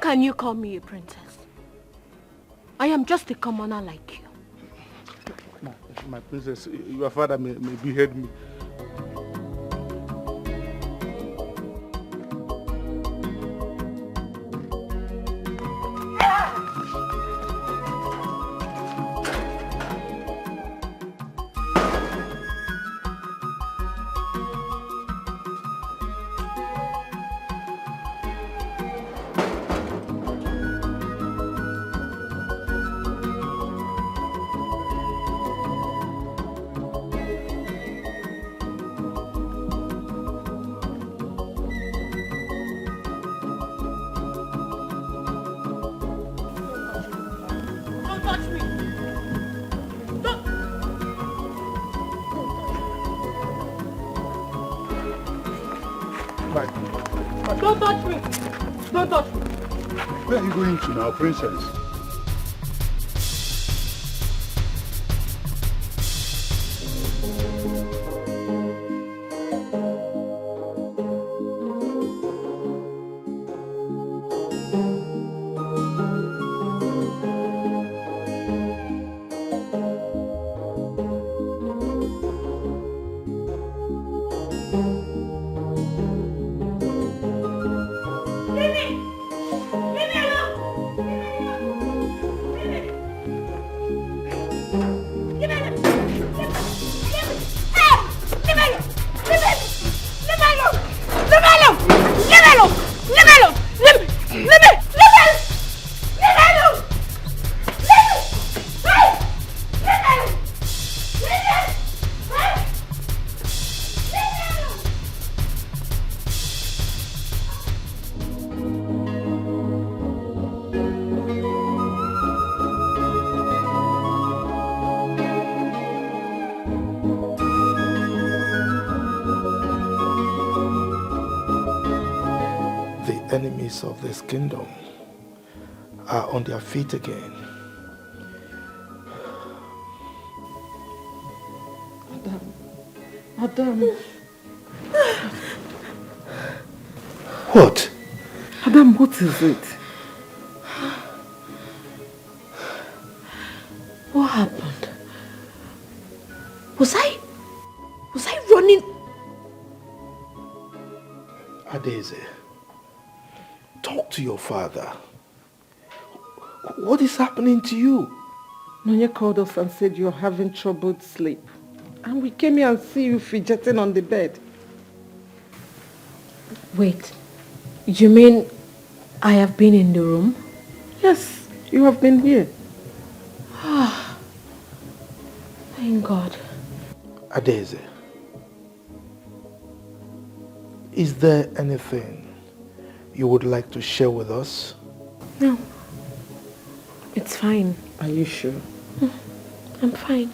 can you call me a princess? I am just a commoner like you. My princess, your father may behead me. Don't touch me! Don't touch me! Where are you going to now, princess? Enemies of this kingdom are on their feet again. Adam. What? Adam, what is it? What happened? Was I running? Adeze, talk to your father. What is happening to you? Nonye called us and said you're having troubled sleep. And we came here and see you fidgeting on the bed. Wait, you mean I have been in the room? Yes, you have been here. Ah, thank God. Adeze, is there anything you would like to share with us? No, it's fine. Are you sure? I'm fine.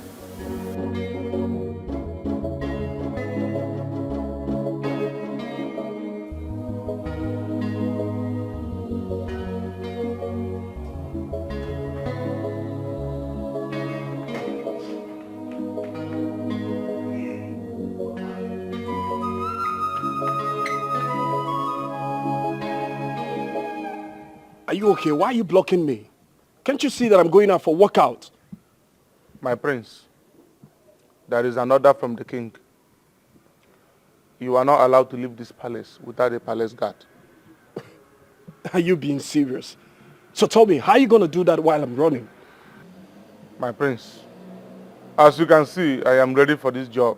Are you okay? Why are you blocking me? Can't you see that I'm going out for workout? My prince, there is an order from the king. You are not allowed to leave this palace without a palace guard. Are you being serious? So tell me, how are you going to do that while I'm running? My prince, as you can see, I am ready for this job.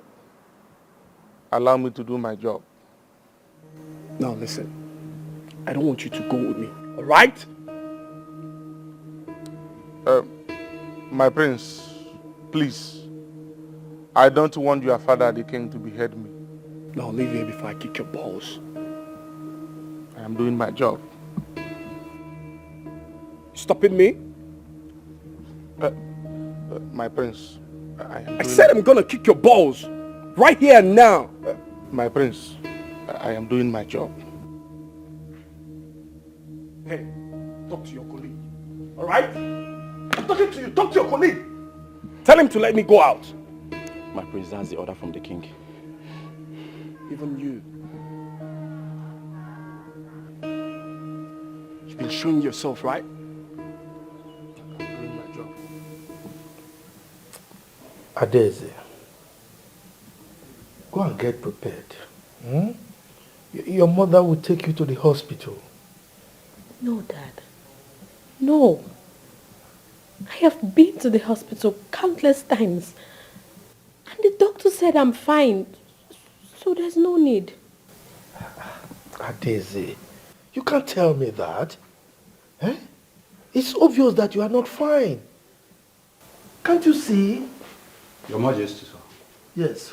Allow me to do my job. Now listen, I don't want you to go with me, all right? My prince, please, I don't want your father, the king, to behead me. Now leave here before I kick your balls. I am doing my job. Stopping me? My prince, I said I'm gonna kick your balls, right here and now. My prince, I am doing my job. Hey, talk to your colleague, all right? I'm talking to you, talk to your colleague. Tell him to let me go out. My prince, that's the order from the king. Even you. You've been showing yourself, right? I'm doing my job. Adeze, go and get prepared. Hmm? Your mother will take you to the hospital. No, Dad. No. I have been to the hospital countless times. And the doctor said I'm fine. So there's no need. Adeze, you can't tell me that. Eh? It's obvious that you are not fine. Can't you see? Your Majesty, sir. Yes.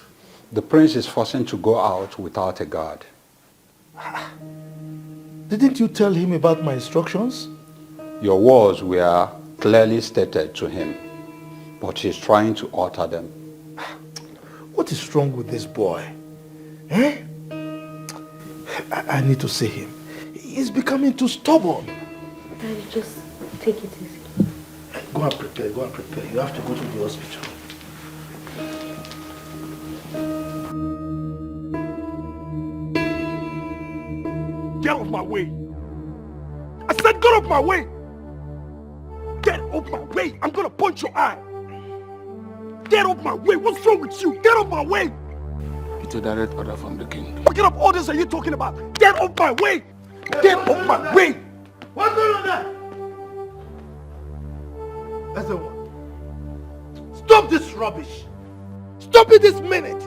The prince is forcing to go out without a guard. Didn't you tell him about my instructions? Your words were clearly stated to him, but he's trying to alter them. What is wrong with this boy? Eh? I need to see him. He's becoming too stubborn. Daddy, just take it easy. Go and prepare, go and prepare. You have to go to the hospital. Get off my way. I said get off my way. Get off my way. I'm gonna punch your eye. Get off my way. What's wrong with you? Get off my way. It's a direct order from the king. What kind of orders are you talking about? Get off my way. Get off my way. What's going on there? Everyone, stop this rubbish. Stop it this minute.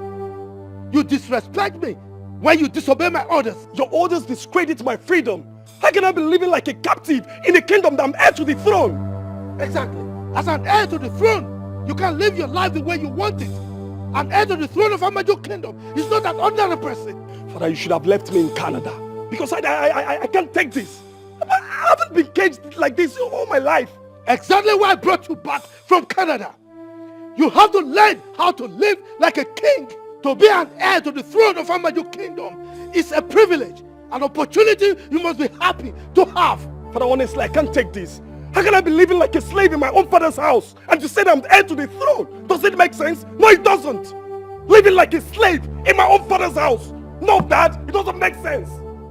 You disrespect me when you disobey my orders. Your orders discredit my freedom. How can I be living like a captive in a kingdom that I'm heir to the throne? Exactly. As an heir to the throne, you can live your life the way you want it. An heir to the throne of Amaju Kingdom is not an ordinary person. Father, you should have left me in Canada. Because I can't take this. I haven't been caged like this all my life. Exactly why I brought you back from Canada. You have to learn how to live like a king. To be an heir to the throne of Amaju Kingdom is a privilege, an opportunity you must be happy to have. Father, honestly, I can't take this. How can I be living like a slave in my own father's house and you say that I'm heir to the throne? Does it make sense? No, it doesn't. Living like a slave in my own father's house. No, Dad, it doesn't make sense.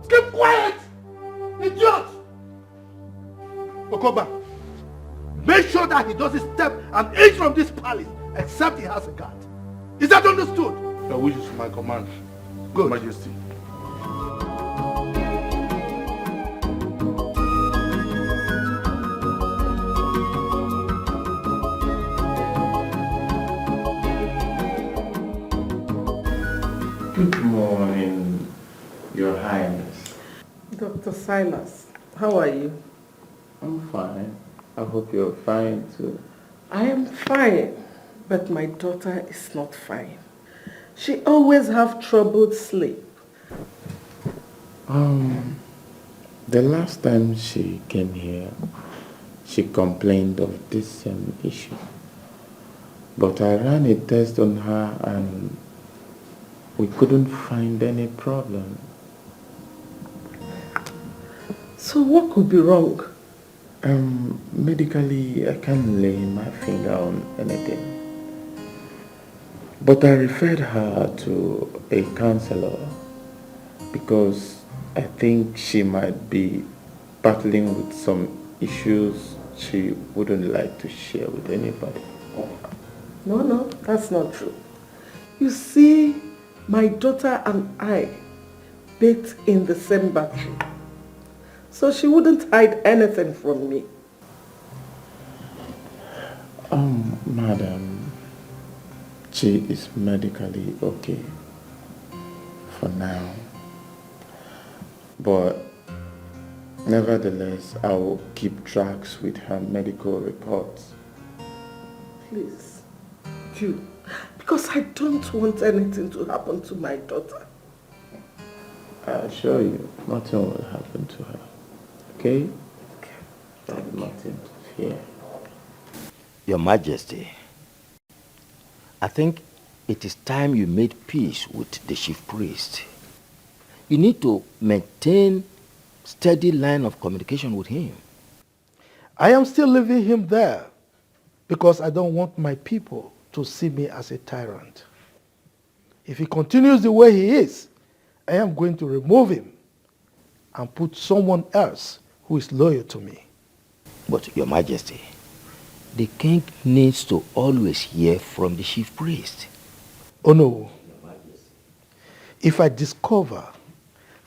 Keep quiet, idiot! Okoba, make sure that he doesn't step an inch from this palace except he has a guard. Is that understood? Your wish is my command. Good. Majesty. Good morning, Your Highness. Dr. Silas, how are you? I'm fine. I hope you're fine too. I am fine, but my daughter is not fine. She always have troubled sleep. The last time she came here, she complained of this same issue. But I ran a test on her and we couldn't find any problem. So what could be wrong? Medically, I can't lay my finger on anything. But I referred her to a counselor because I think she might be battling with some issues she wouldn't like to share with anybody. No, that's not true. You see, my daughter and I bathed in the same bathroom. So she wouldn't hide anything from me. Madam, she is medically okay for now. But nevertheless, I will keep tracks with her medical reports. Please, do. Because I don't want anything to happen to my daughter. I assure you, nothing will happen to her. Okay? Thank you. Nothing to fear. Your Majesty, I think it is time you made peace with the chief priest. You need to maintain steady line of communication with him. I am still leaving him there because I don't want my people to see me as a tyrant. If he continues the way he is, I am going to remove him and put someone else who is loyal to me. But, Your Majesty, the king needs to always hear from the chief priest. Oh no. If I discover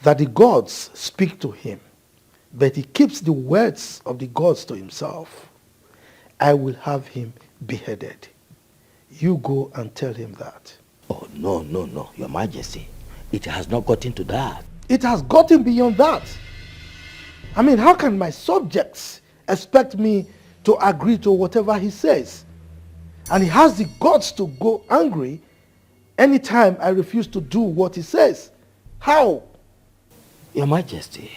that the gods speak to him, but he keeps the words of the gods to himself, I will have him beheaded. You go and tell him that. Oh, no, Your Majesty. It has not gotten to that. It has gotten beyond that. I mean, how can my subjects expect me to agree to whatever he says? And he has the guts to go angry anytime I refuse to do what he says. How? Your Majesty,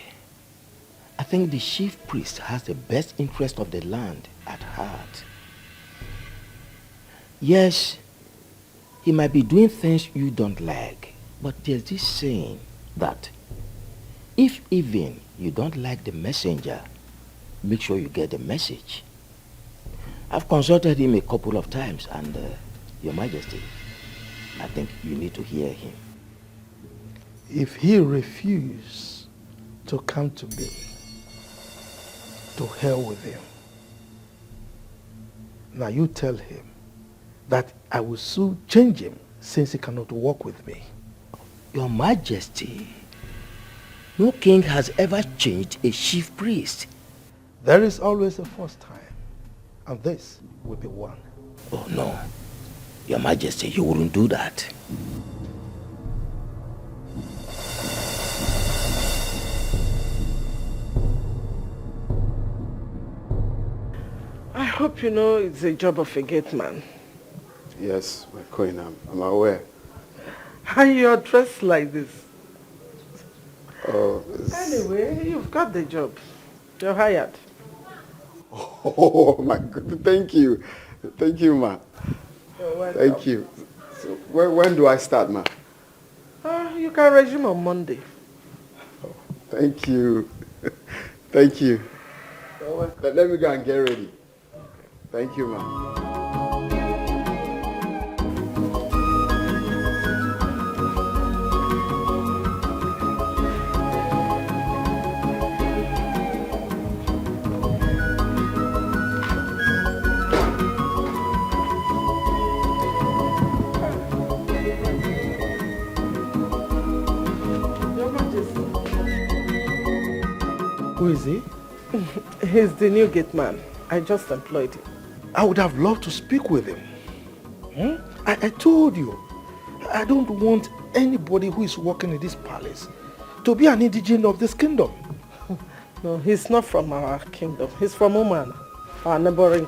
I think the chief priest has the best interest of the land at heart. Yes, he might be doing things you don't like, but there's this saying that if even you don't like the messenger, make sure you get the message. I've consulted him a couple of times and, Your Majesty, I think you need to hear him. If he refuses to come to me, to hell with him. Now you tell him that I will soon change him since he cannot walk with me. Your Majesty, no king has ever changed a chief priest. There is always a first time, and this will be one. Oh no, Your Majesty, you wouldn't do that. I hope you know it's a job of a gate man. Yes, my queen, I'm aware. And you're dressed like this. Oh, Anyway, you've got the job. You're hired. Oh my God, thank you. Thank you, ma. You're welcome. Thank you. So when do I start, ma? You can resume on Monday. Oh, thank you. Thank you. You're welcome. Let me go and get ready. Thank you, ma. Your Majesty. Who is he? He's the new gate man. I just employed him. I would have loved to speak with him. I told you, I don't want anybody who is working in this palace to be an indigene of this kingdom. No, he's not from our kingdom. He's from Oman, our neighboring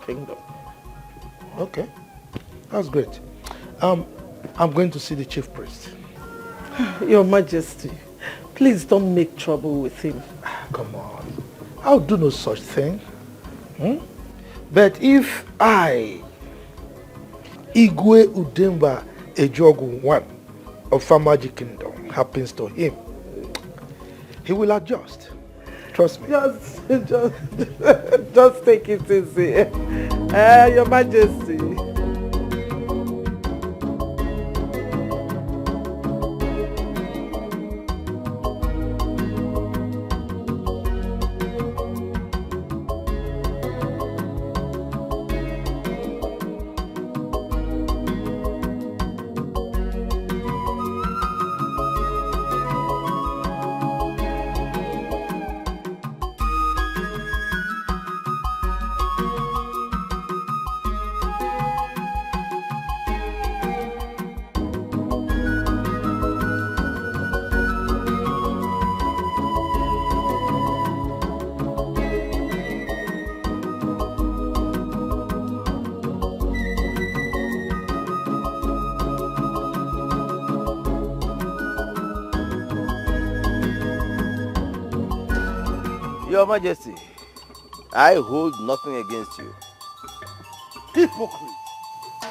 kingdom. Okay, that's great. I'm going to see the chief priest. Your Majesty, please don't make trouble with him. Come on, I'll do no such thing. But if I, Igwe Udemba Ejogu I of Famaji Kingdom, happens to him, he will adjust. Trust me. Just take it easy. Your Majesty. Your Majesty, I hold nothing against you. Hypocrite.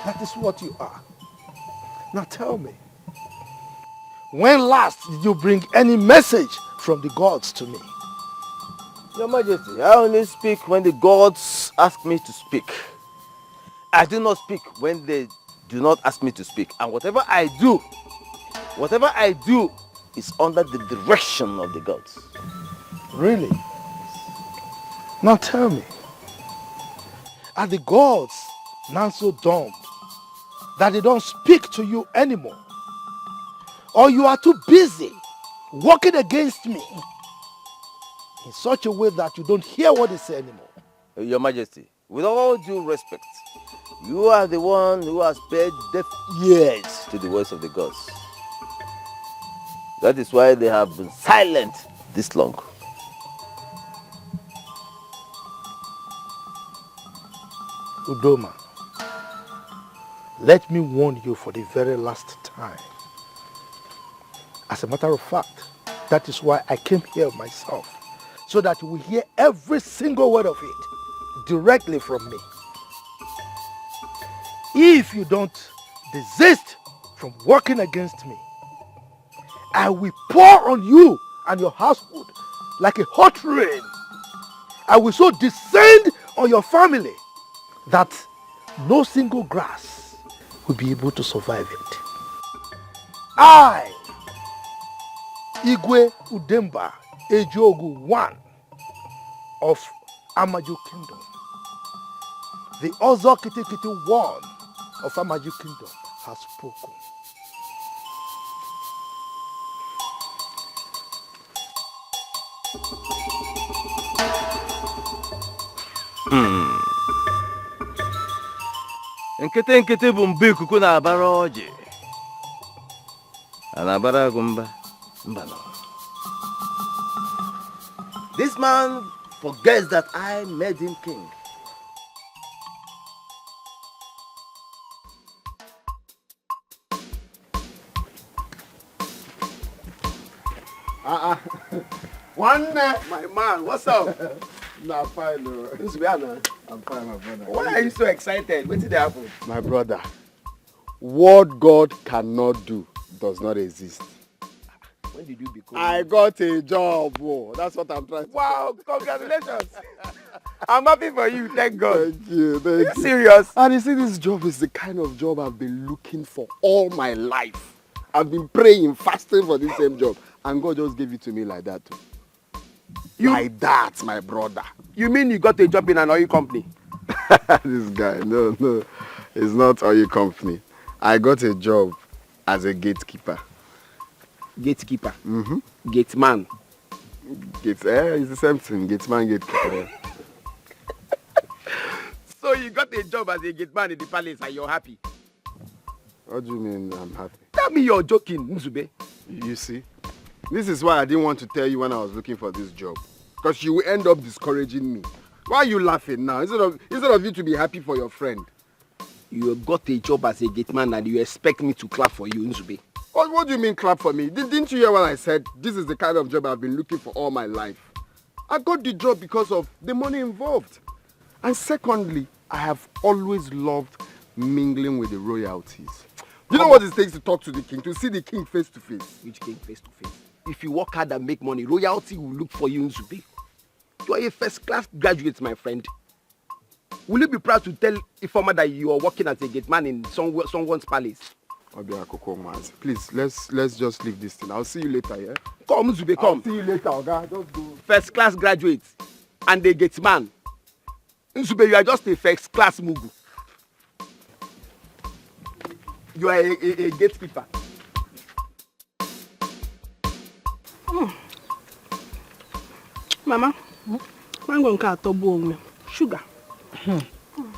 That is what you are. Now tell me, when last did you bring any message from the gods to me? Your Majesty, I only speak when the gods ask me to speak. I do not speak when they do not ask me to speak. And whatever I do is under the direction of the gods. Really? Now tell me, are the gods now so dumb that they don't speak to you anymore? Or you are too busy working against me in such a way that you don't hear what they say anymore? Your Majesty, with all due respect, you are the one who has paid deaf ears to the voice of the gods. That is why they have been silent this long. Udoma, let me warn you for the very last time. As a matter of fact, that is why I came here myself, so that you will hear every single word of it directly from me. If you don't desist from working against me, I will pour on you and your household like a hot rain. I will so descend on your family that no single grass will be able to survive it. I, Igwe Udemba Ejogu I of Amaju Kingdom, the Ozo Kitikiti one of Amaju Kingdom, has spoken. Nkete nkete bụ mbe ikuku na-abara ọjị. A na-abara agụ mba. Mba no. This man forgets that I made him king. One my man, what's up? Nah, fine, I'm fine, my brother. Why are you so excited? What did happen? My brother, what God cannot do does not exist. When did you become? I got a job. Oh, that's what I'm trying to Wow, congratulations. I'm happy for you, thank God. Thank you, thank you. Serious? And you see, this job is the kind of job I've been looking for all my life. I've been praying, fasting for this same job. And God just gave it to me like that too. Like that, my brother. You mean you got a job in an oil company? This guy, no, it's not oil company. I got a job as a gatekeeper. Gatekeeper? Mm-hmm. Gateman? It's the same thing, gateman, gatekeeper. So you got a job as a gateman in the palace and you're happy? What do you mean I'm happy? Tell me you're joking, Nzube. You see, this is why I didn't want to tell you when I was looking for this job. Because you will end up discouraging me. Why are you laughing now? Instead of you to be happy for your friend. You got a job as a gateman and you expect me to clap for you, Nzube. What do you mean clap for me? Didn't you hear what I said? This is the kind of job I've been looking for all my life. I got the job because of the money involved. And secondly, I have always loved mingling with the royalties. You know what it takes to talk to the king, to see the king face to face? Which king face to face? If you work hard and make money, royalty will look for you, Nzube. You are a first-class graduate, my friend. Will you be proud to tell Ifeoma that you are working as a gateman in someone's palace? Please, let's just leave this thing. I'll see you later, yeah? Come, Nzube, come. I'll see you later, okay? Just go. First-class graduate and a gateman. Nzube, you are just a first-class mugu. You are a gatekeeper. Mama, mango nka atobo onwe. Sugar.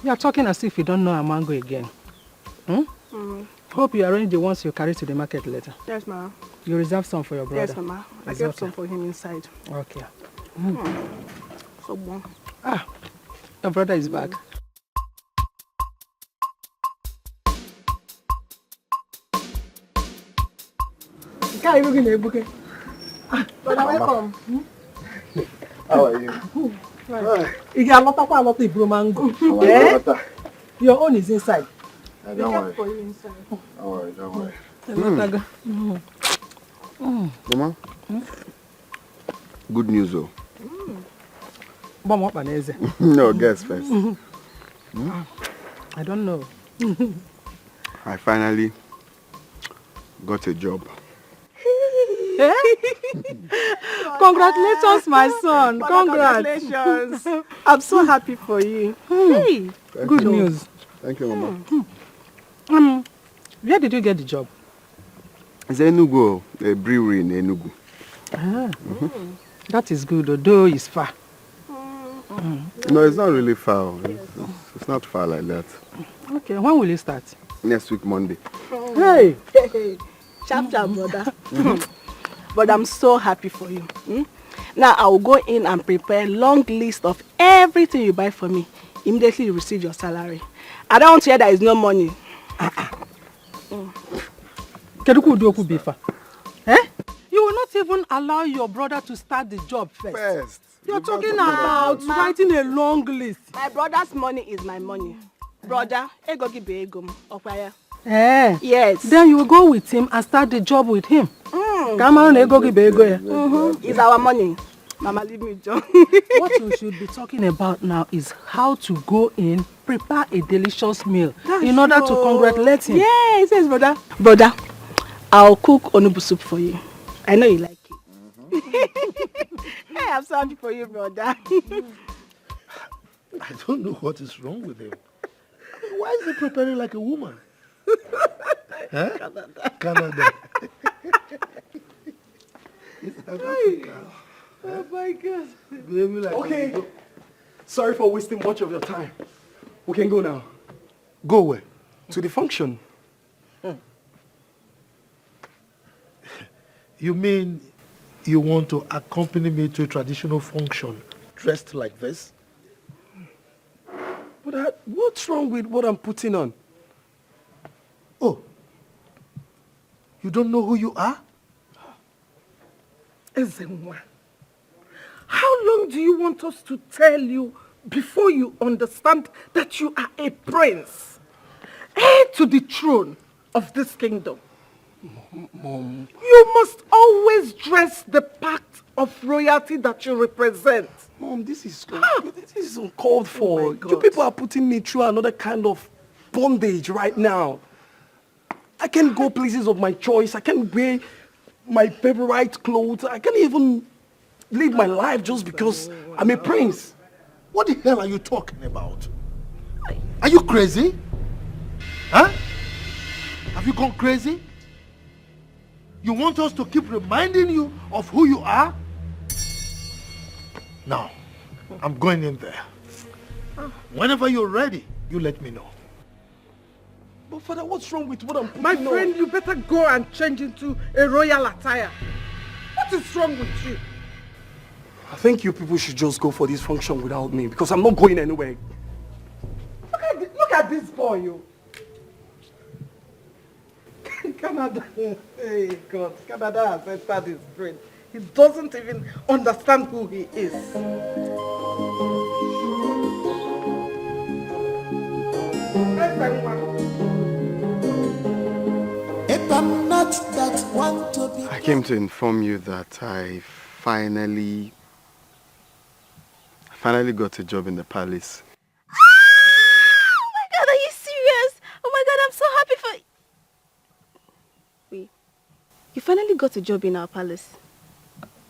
You are talking as if you don't know a mango again. Hope you arrange the ones you carry to the market later. Yes, Mama. You reserve some for your brother. Yes, Mama. I kept some for him inside. Okay. So bon. Ah, your brother is back. How are you? Brother, welcome. How are you? You got a lot of mango. Your own is inside. Don't worry. For you inside. Don't worry. Mama? Good news, though. No, guess first. I don't know. I finally got a job. Congratulations, my son. Congrats. Congratulations. I'm so happy for you. Hey, good news. Thank you, Mama. Where did you get the job? It's Enugu, a brewery in Enugu. That is good, although it's far. No, it's not really far. It's not far like that. Okay, when will you start? Next week, Monday. Hey. Sharp, brother. But I'm so happy for you. Now I will go in and prepare a long list of everything you buy for me. Immediately you receive your salary. I don't want to hear there is no money. You will not even allow your brother to start the job first. You're talking about writing a long list. My brother's money is my money. Brother, ego give ego. Okwaya. Yes. Then you will go with him and start the job with him. It's our money. Mama, leave me, John. What you should be talking about now is how to go in, prepare a delicious meal in order to congratulate him. Yes, brother. Brother, I'll cook onubu soup for you. I know you like it. Hey, I'm so happy for you, brother. I don't know what is wrong with him. Why is he preparing like a woman? Huh? Canada. Oh my God. Okay. Sorry for wasting much of your time. We can go now. Go where? To the function. You mean you want to accompany me to a traditional function dressed like this? But what's wrong with what I'm putting on? Oh, you don't know who you are? Ezenwa, how long do you want us to tell you before you understand that you are a prince, heir to the throne of this kingdom? Mom. You must always dress the part of royalty that you represent. Mom, this is uncalled for. You people are putting me through another kind of bondage right now. I can't go places of my choice. I can't wear my favorite clothes. I can't even live my life just because I'm a prince. What the hell are you talking about? Are you crazy? Huh? Have you gone crazy? You want us to keep reminding you of who you are? Now, I'm going in there. Whenever you're ready, you let me know. But Father, what's wrong with what I'm putting My on? friend, you better go and change into a royal attire. What is wrong with you? I think you people should just go for this function without me because I'm not going anywhere. Look at this boy, you. Canada. Hey, God. Canada has entered his brain. He doesn't even understand who he is. I came to inform you that I finally got a job in the palace. Oh my God, are you serious? Oh my God, I'm so happy for you. Wait, you finally got a job in our palace?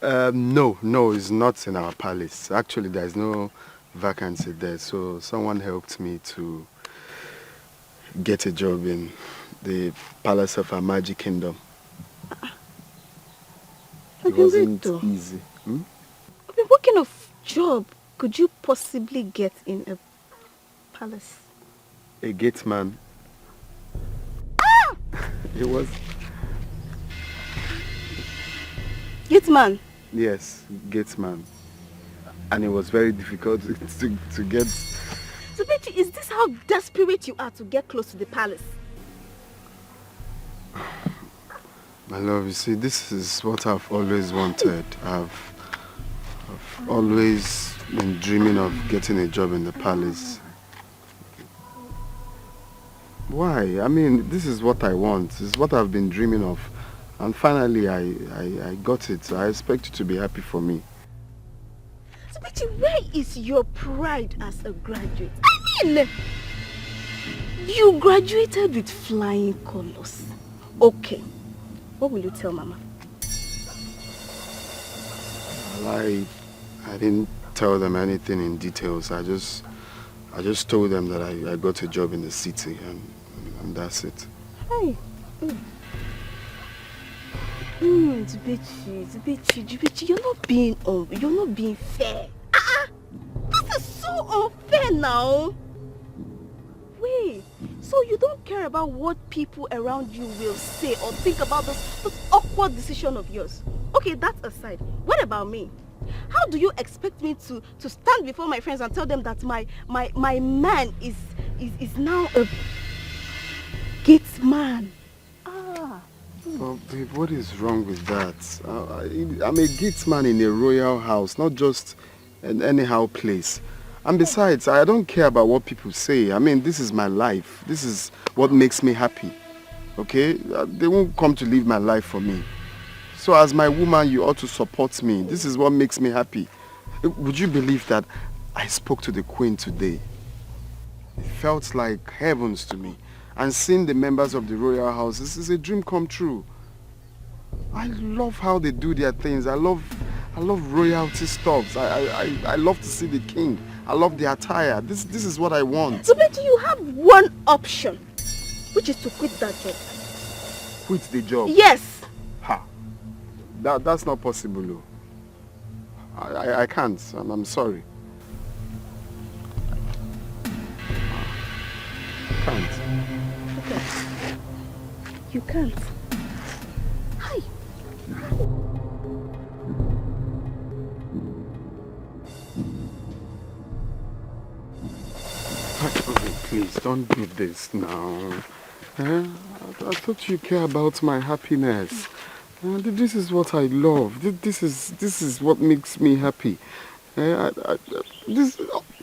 No, it's not in our palace. Actually, there's no vacancy there, so someone helped me to get a job in the palace of our magic kingdom. It wasn't easy. I mean, what kind of job could you possibly get in a palace? A gate man. Ah! It was... Gate man? Yes, gate man. And it was very difficult to get... So, Betty, is this how desperate you are to get close to the palace? My love, you see, this is what I've always wanted. I've always been dreaming of getting a job in the palace. Why? I mean, this is what I want. This is what I've been dreaming of. And finally, I got it. So I expect you to be happy for me. So, Betty, where is your pride as a graduate? I mean, you graduated with flying colors. Okay. What will you tell Mama? Well, I didn't tell them anything in details. I just told them that I got a job in the city and that's it. Hey. Zubechi, you're not being fair. This is so unfair now. Wait, so you don't care about what people around you will say or think about this awkward decision of yours? Okay, that aside, what about me? How do you expect me to stand before my friends and tell them that my man is now a gate man? Well, babe, what is wrong with that? I'm a gate man in a royal house, not just an anyhow place. And besides, I don't care about what people say. I mean, this is my life. This is what makes me happy. Okay? They won't come to live my life for me. So as my woman, you ought to support me. This is what makes me happy. Would you believe that I spoke to the Queen today? It felt like heavens to me. And seeing the members of the royal house, this is a dream come true. I love how they do their things. I love royalty stuffs. I love to see the king. I love the attire. This is what I want. So, but you have one option, which is to quit that job. Quit the job? Yes. Ha. That's not possible. I can't. I'm sorry. I can't. Okay. You can't. Hi. Please, don't do this now. I thought you care about my happiness. This is what I love. This is what makes me happy.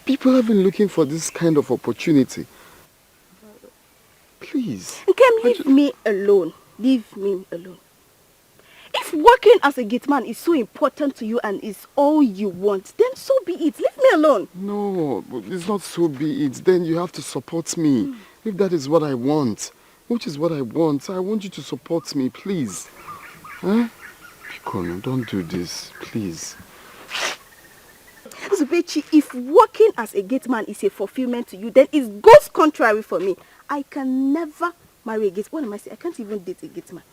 People have been looking for this kind of opportunity. Please. Kem, leave me alone. Leave me alone. If working as a gate man is so important to you and is all you want, then so be it. Leave me alone. No, it's not so be it. Then you have to support me. If that is what I want, which is what I want you to support me, please. Huh? Pikono, don't do this, please. Zubechi, if working as a gate man is a fulfillment to you, then it goes contrary for me. I can never marry a gate. What am I saying? I can't even date a gate man.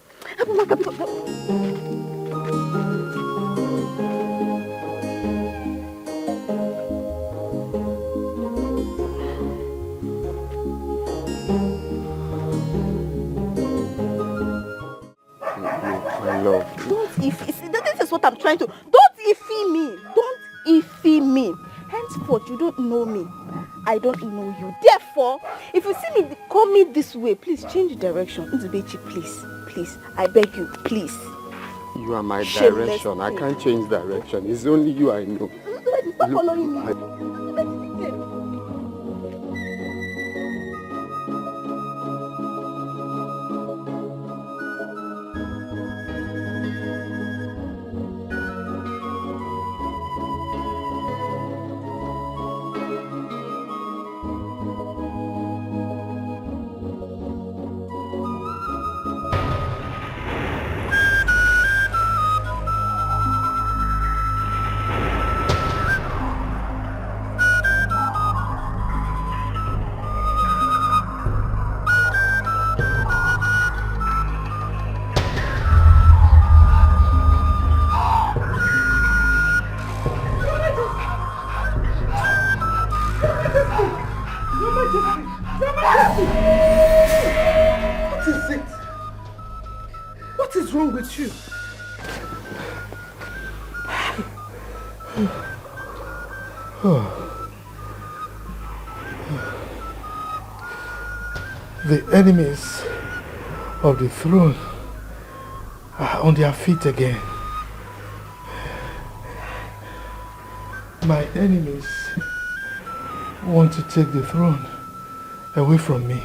My love. Don't iffy. This is what I'm trying to. Don't iffy me. Don't iffy me. Henceforth, you don't know me. I don't know you. Therefore, if you see me call me this way, please change direction. Nzubechi, please. Please. I beg you, please. You are my Shameless direction. I thing. can't change direction. It's only you I know. Stop following me. What is wrong with you? The enemies of the throne are on their feet again. My enemies want to take the throne away from me.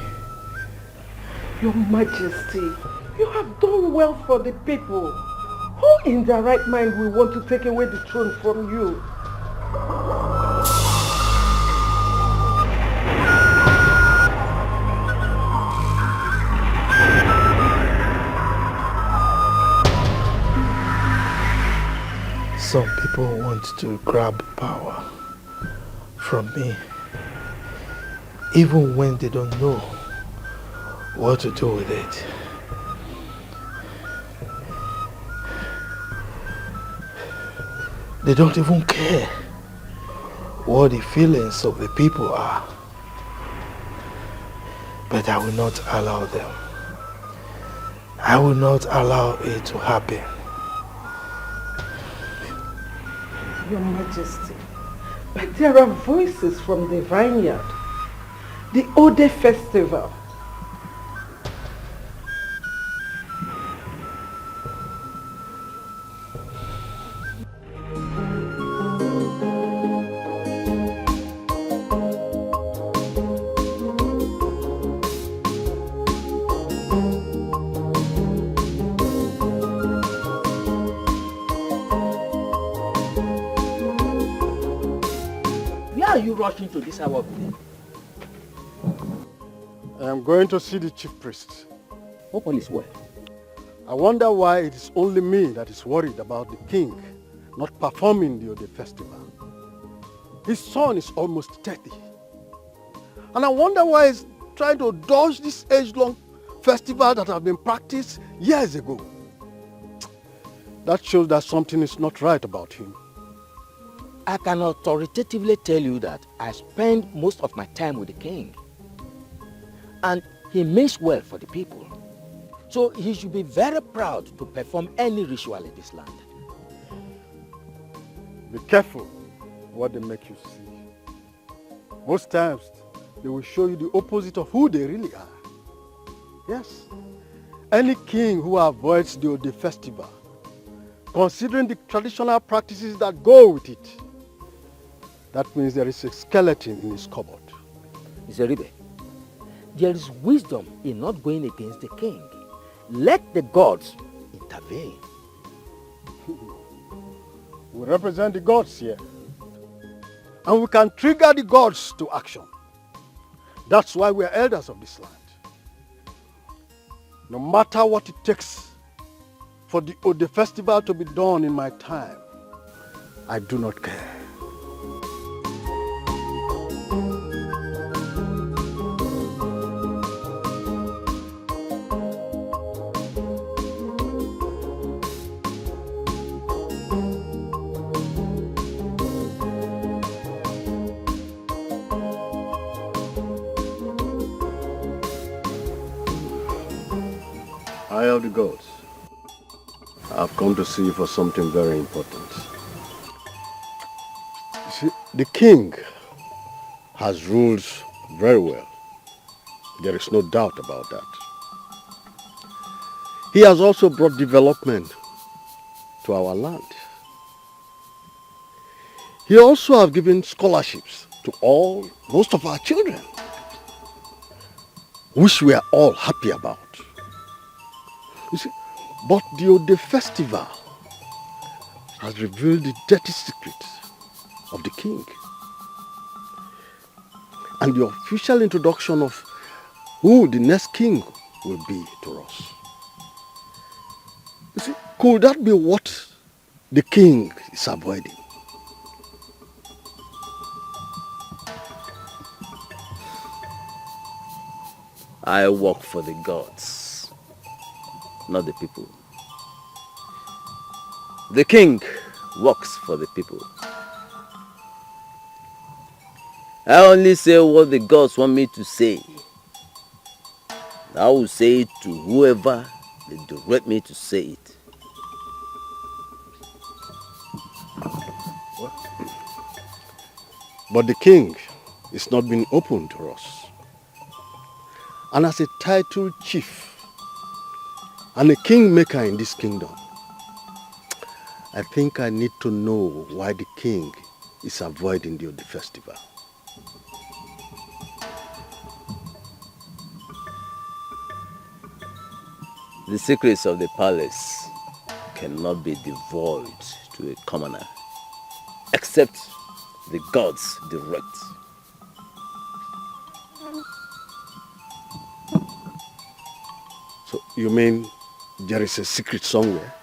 Your Majesty, you have done well for the people. Who in their right mind will want to take away the throne from you? Some people want to grab power from me, even when they don't know what to do with it. They don't even care what the feelings of the people are. But I will not allow them. I will not allow it to happen. Your Majesty, but there are voices from the vineyard, the Ode festival. Where are you rushing to this hour of the day? I am going to see the chief priest. Hope all is well. I wonder why it is only me that is worried about the king not performing the Ode festival. His son is almost 30. And I wonder why he's trying to dodge this age-long festival that have been practiced years ago. That shows that something is not right about him. I can authoritatively tell you that I spend most of my time with the king. And he means well for the people. So he should be very proud to perform any ritual in this land. Be careful what they make you see. Most times, they will show you the opposite of who they really are. Yes, any king who avoids the Ode festival, considering the traditional practices that go with it, that means there is a skeleton in his cupboard. Zeribe, there is wisdom in not going against the king. Let the gods intervene. We represent the gods here. And we can trigger the gods to action. That's why we are elders of this land. No matter what it takes for the Ode festival to be done in my time, I do not care. Eye of the gods, I've come to see you for something very important. You see, the king has ruled very well. There is no doubt about that. He has also brought development to our land. He also has given scholarships to most of our children, which we are all happy about. You see, but the Ode festival has revealed the dirty secrets of the king. And the official introduction of who the next king will be to us. You see, could that be what the king is avoiding? I work for the gods, not the people. The king works for the people. I only say what the gods want me to say. I will say it to whoever they direct me to say it. But the king is not being open to us. And as a titled chief and a kingmaker in this kingdom, I think I need to know why the king is avoiding the Ode festival. The secrets of the palace cannot be divulged to a commoner, except the gods direct. So you mean there is a secret somewhere?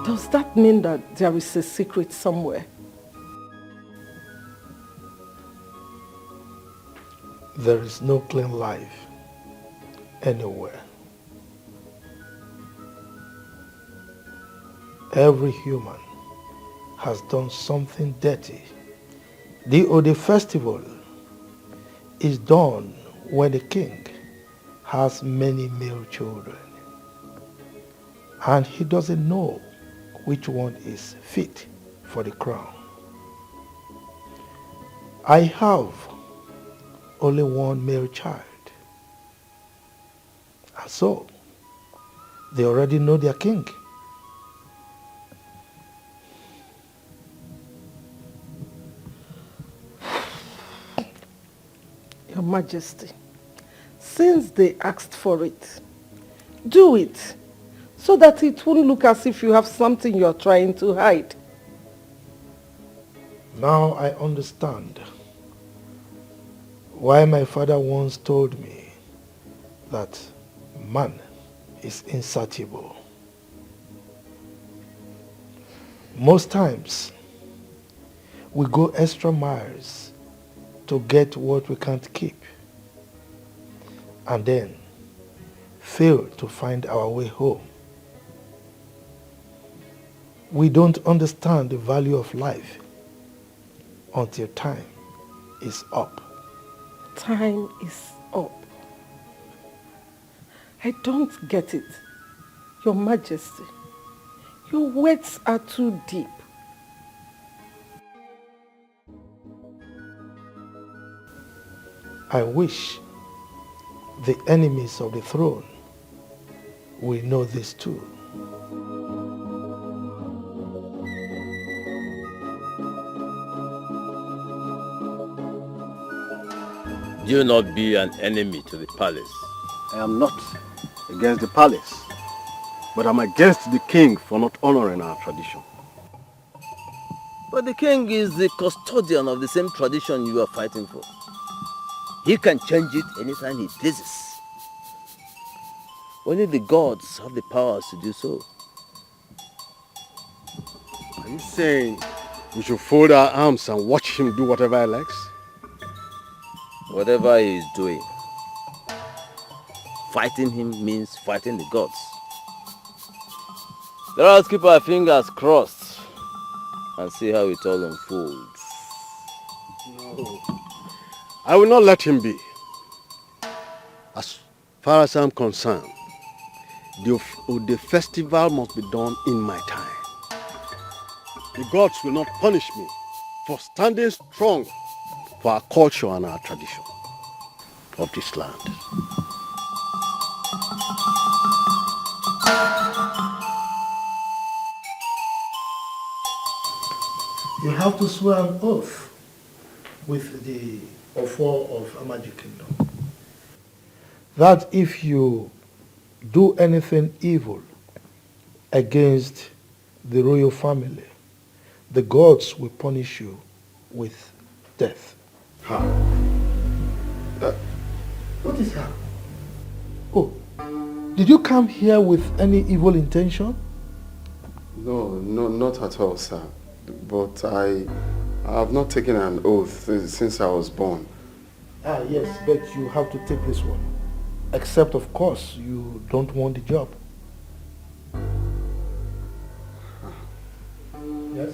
Does that mean that there is a secret somewhere? There is no clean life anywhere. Every human has done something dirty. The Ode festival is done when the king has many male children and he doesn't know which one is fit for the crown. I have only one male child, and so they already know their king. Your Majesty, since they asked for it, do it so that it won't look as if you have something you're trying to hide. Now I understand why my father once told me that man is insatiable. Most times, we go extra miles to get what we can't keep, and then fail to find our way home. We don't understand the value of life until time is up. Time is up. I don't get it. Your Majesty, your words are too deep. I wish the enemies of the throne will know this too. Do not be an enemy to the palace. I am not against the palace, but I'm against the king for not honoring our tradition. But the king is the custodian of the same tradition you are fighting for. He can change it anytime he pleases. Only the gods have the powers to do so. Are you saying we should fold our arms and watch him do whatever he likes? Whatever he is doing, fighting him means fighting the gods. Let us keep our fingers crossed and see how it all unfolds. No. I will not let him be. As far as I'm concerned, the festival must be done in my time. The gods will not punish me for standing strong for our culture and our tradition of this land. You have to swear an oath with the Ofo of Amaji Kingdom that if you do anything evil against the royal family, the gods will punish you with death. How? What is how? Oh, did you come here with any evil intention? No, not at all, sir. But I have not taken an oath since I was born. Ah, yes, but you have to take this one. Except, of course, you don't want the job. Yes?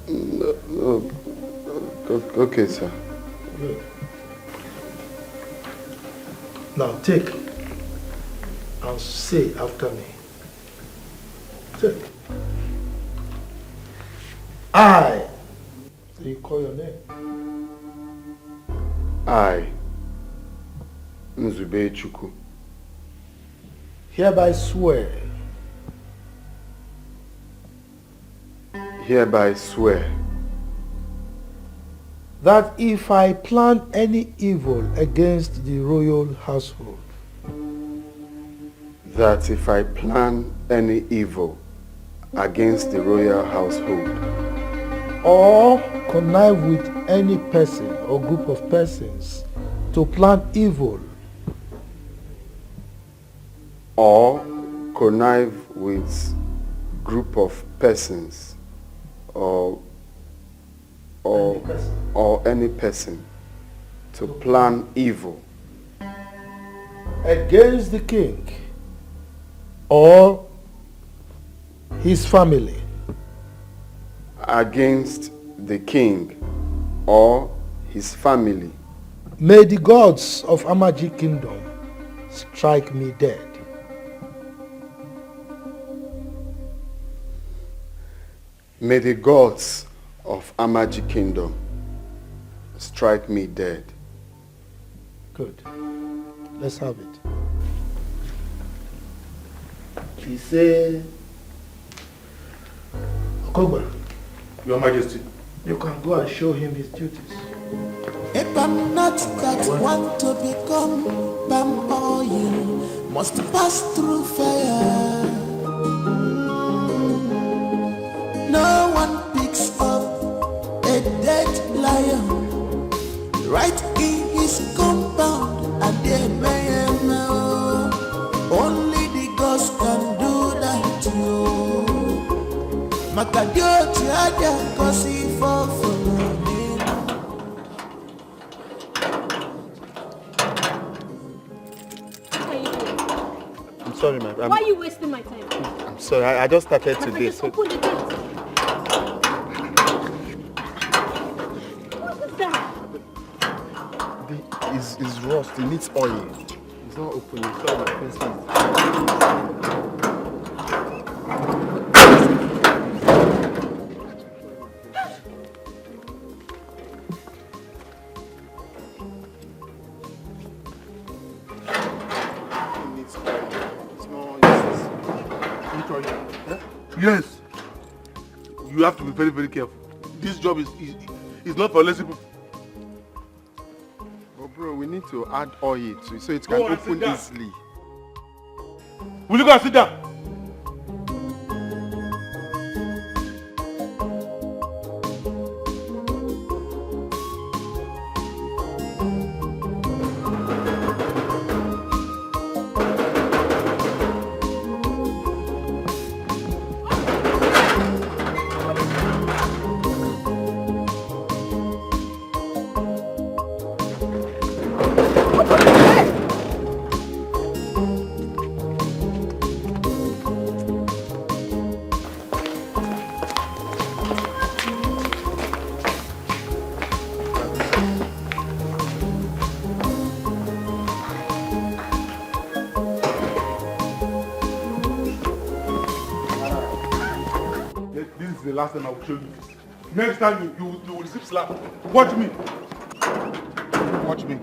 No. Okay, sir. Good. Now take and say after me. Take. I. So you call your name. I, Nzube Chukwu, hereby swear that if I plan any evil against the royal household, that if I plan any evil against the royal household, or connive with any person or group of persons to plan evil, or connive with group of persons or any person to plan evil against the king or his family, against the king or his family, may the gods of Amaji Kingdom strike me dead. May the gods of Amaji Kingdom strike me dead. Good. Let's have it. He said, Okogba, Your Majesty, you can go and show him his duties. If I'm not that want to become palm oil, must pass through fire. No one picks up a dead lion right in his compound, and they may know only the ghost can do that to you. Makadio tiada kosi for I'm sorry, ma'am. Why are you wasting my time? I'm sorry. I just started today. Just open the gate. What is that? It's rust. It needs oil. It's not opening. Sorry, my pencil. Yes. You have to be very, very careful. This job is not for lazy people. Oh, bro, we need to add oil to it so it can open easily. Will you go and sit down? The last time I will show you this. Next time you will receive slap. Watch me. Watch me.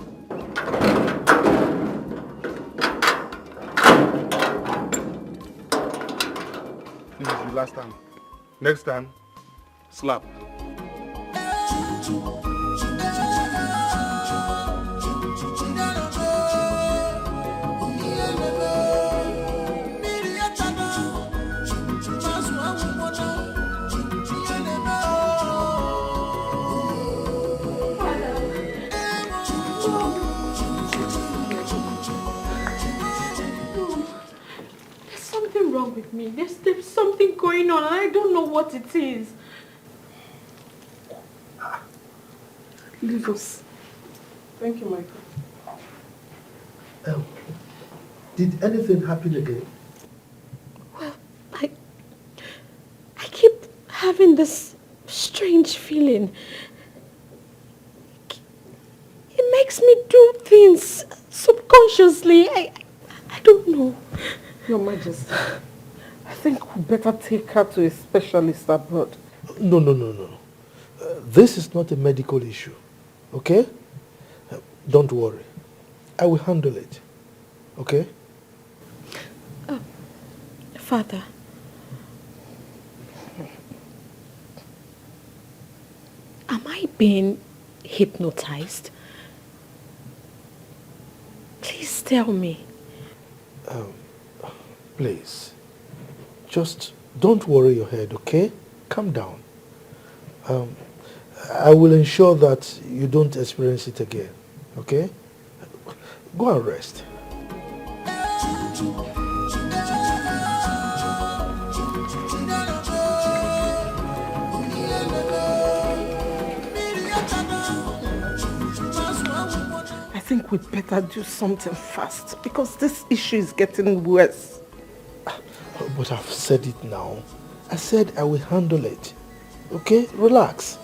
This is the last time. Next time, slap. Wrong with me. There's something going on and I don't know what it is. Leave us. Thank you, Michael. Did anything happen again? Well, I keep having this strange feeling. It makes me do things subconsciously. I don't know. Your Majesty, I think we better take her to a specialist abroad. No. This is not a medical issue, okay? Don't worry. I will handle it, okay? Father, am I being hypnotized? Please tell me. Please, just don't worry your head, okay? Calm down. I will ensure that you don't experience it again, okay? Go and rest. I think we better do something fast because this issue is getting worse. But I've said it now. I said I will handle it. Okay? Relax.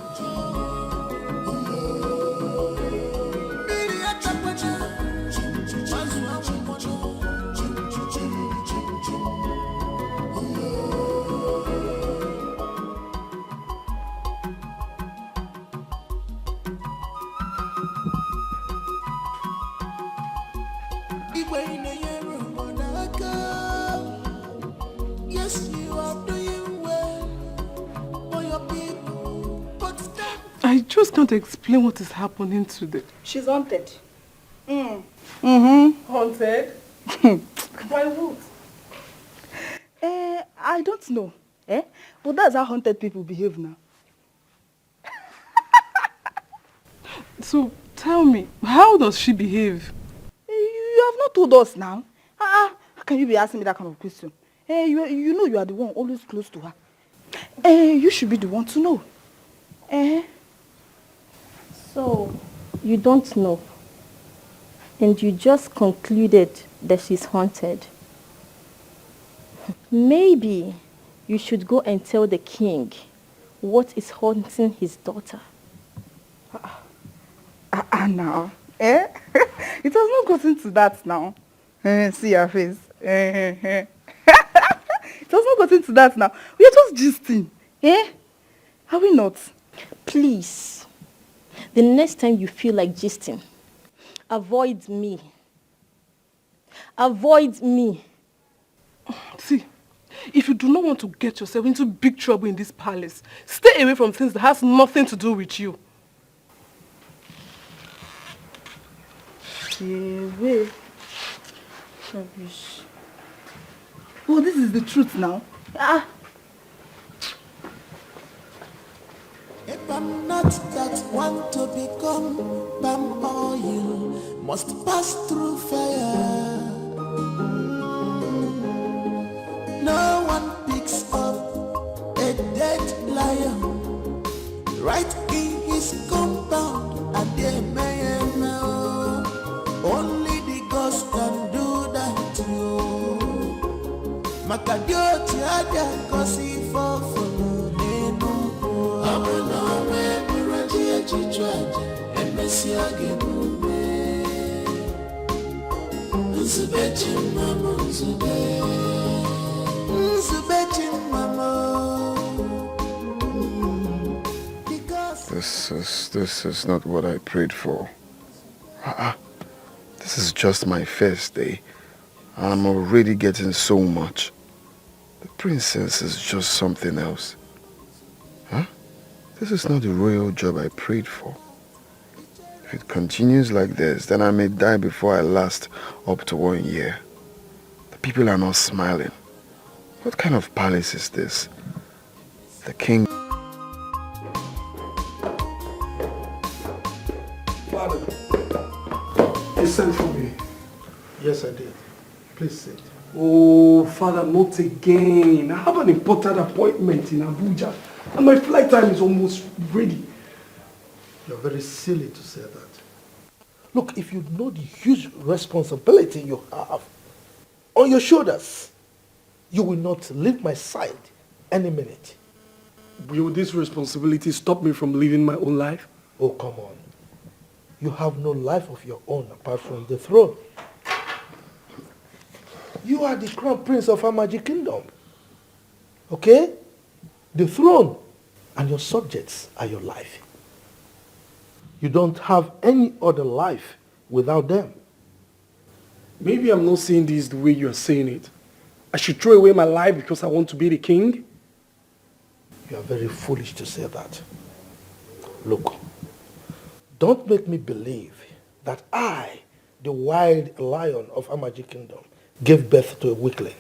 I just can't explain what is happening today. She's haunted. Haunted? By what? I don't know. But that's how haunted people behave now. So tell me, how does she behave? You have not told us now. How can you be asking me that kind of question? You know you are the one always close to her. You should be the one to know. So, you don't know. And you just concluded that she's haunted. Maybe you should go and tell the king what is haunting his daughter. Now. It has not gotten to that now. See your face. It has not gotten to that now. We are just gisting. Are we not? Please, the next time you feel like gisting, avoid me. Avoid me. See, if you do not want to get yourself into big trouble in this palace, stay away from things that has nothing to do with you. Away. Rubbish. Oh, this is the truth now. If I'm not that one to become palm oil, must pass through fire. No one picks up a dead lion right in his compound, and they may know only the ghost can do that to you. Makadioti ada kosi fofo. This is not what I prayed for. This is just my first day, and I'm already getting so much. The princess is just something else. This is not the royal job I prayed for. If it continues like this, then I may die before I last up to 1 year. The people are not smiling. What kind of palace is this? The king... Father, you sent for me. Yes, I did. Please sit. Oh, Father, not again. I have an important appointment in Abuja, and my flight time is almost ready. You're very silly to say that. Look, if you know the huge responsibility you have on your shoulders, you will not leave my side any minute. Will this responsibility stop me from living my own life? Oh, come on. You have no life of your own apart from the throne. You are the crown prince of our magic kingdom. Okay? The throne and your subjects are your life. You don't have any other life without them. Maybe I'm not saying this the way you're saying it. I should throw away my life because I want to be the king? You are very foolish to say that. Look, don't make me believe that I, the wild lion of our magic kingdom, gave birth to a weakling.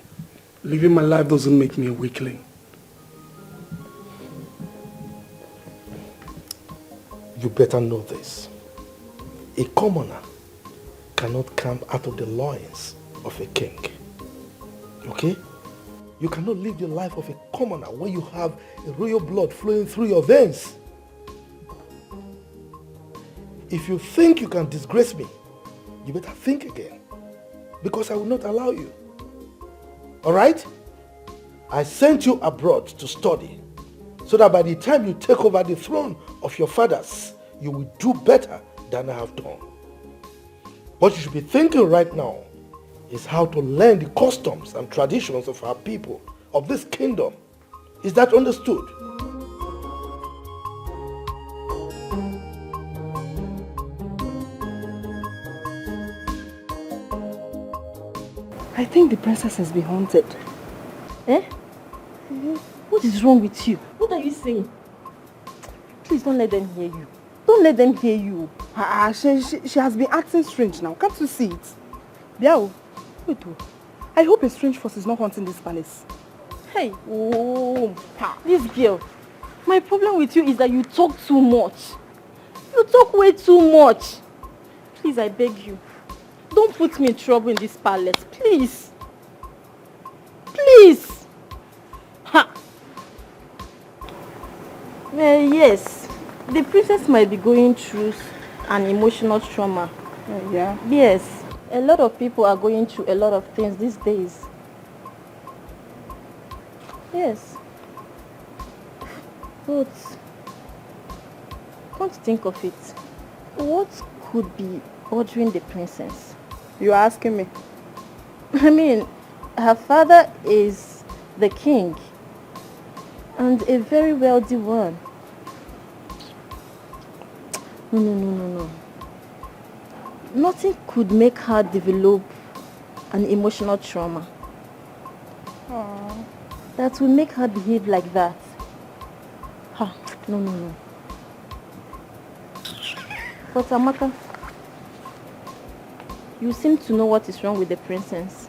Living my life doesn't make me a weakling. You better know this. A commoner cannot come out of the loins of a king. Okay? You cannot live the life of a commoner when you have a royal blood flowing through your veins. If you think you can disgrace me, you better think again, because I will not allow you. Alright? I sent you abroad to study, so that by the time you take over the throne of your fathers, you will do better than I have done. What you should be thinking right now is how to learn the customs and traditions of our people, of this kingdom. Is that understood? I think the princess has been haunted. Eh? What is wrong with you? What are you saying? Please don't let them hear you. Don't let them hear you. She has been acting strange now. Can't you see it? Biao, wait. I hope a strange force is not haunting this palace. Hey, this girl. My problem with you is that you talk too much. You talk way too much. Please, I beg you. Don't put me in trouble in this palace, please. Please. Ha. Well, yes. The princess might be going through an emotional trauma. Yeah. Yes. A lot of people are going through a lot of things these days. Yes. But come to think of it, what could be bothering the princess? You are asking me? I mean, her father is the king and a very wealthy one. No. Nothing could make her develop an emotional trauma. Aww. That will make her behave like that. No. But Amaka, you seem to know what is wrong with the princess.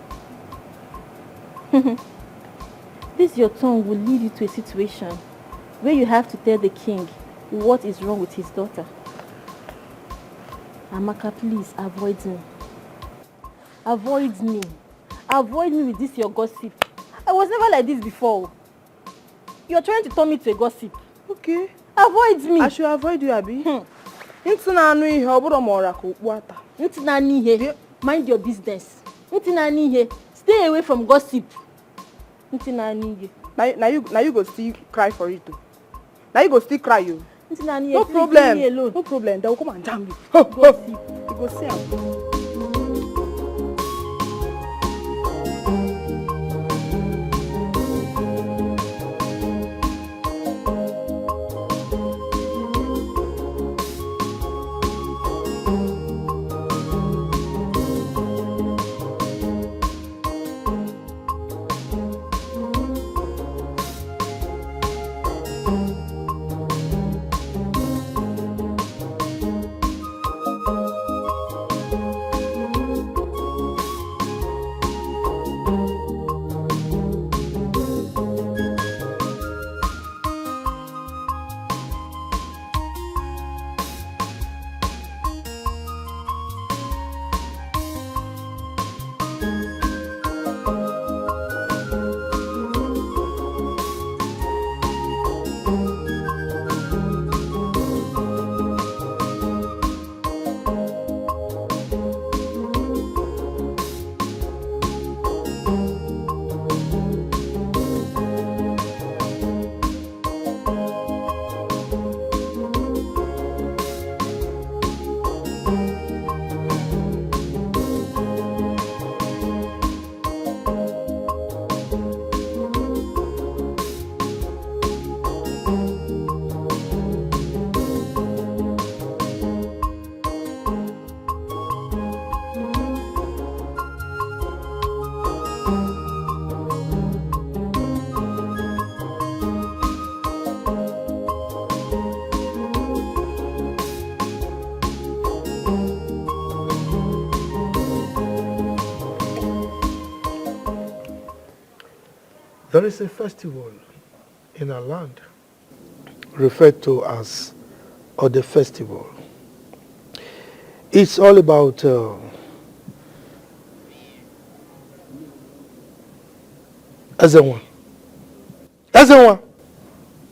This your tongue will lead you to a situation where you have to tell the king what is wrong with his daughter. Amaka, please avoid me. Avoid me. Avoid me with this your gossip. I was never like this before. You're trying to turn me to a gossip. Okay. Avoid me. I should avoid you, Abi. Mind your business. Stay away from gossip. Now you go still cry for it too. Now you go still cry you. No problem. No problem. They will come and jam you. Gossip. You go see am. There is a festival in our land referred to as the festival. It's all about Ezenwa.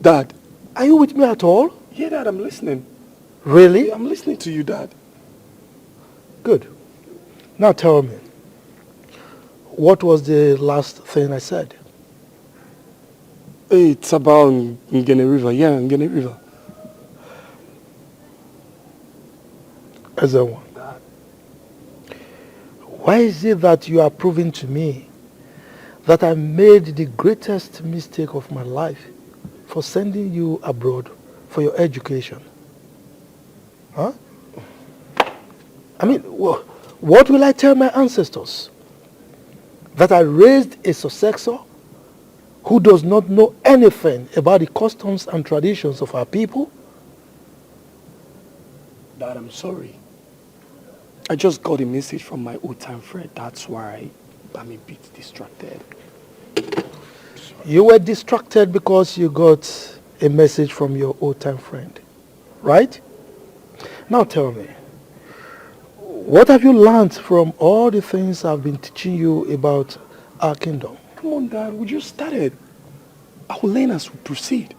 Dad. Are you with me at all? Yeah, Dad, I'm listening. Really? Yeah, I'm listening to you, Dad. Good. Now tell me, what was the last thing I said? It's about Ngene River. Yeah, Ngene River. Ezenwa, why is it that you are proving to me that I made the greatest mistake of my life for sending you abroad for your education? Huh? I mean, what will I tell my ancestors? That I raised a successor who does not know anything about the customs and traditions of our people? Dad, I'm sorry. I just got a message from my old-time friend. That's why I'm a bit distracted. You were distracted because you got a message from your old-time friend, right? Now tell me, what have you learned from all the things I've been teaching you about our kingdom? Come on, Dad, we just started. I will learn as we proceed.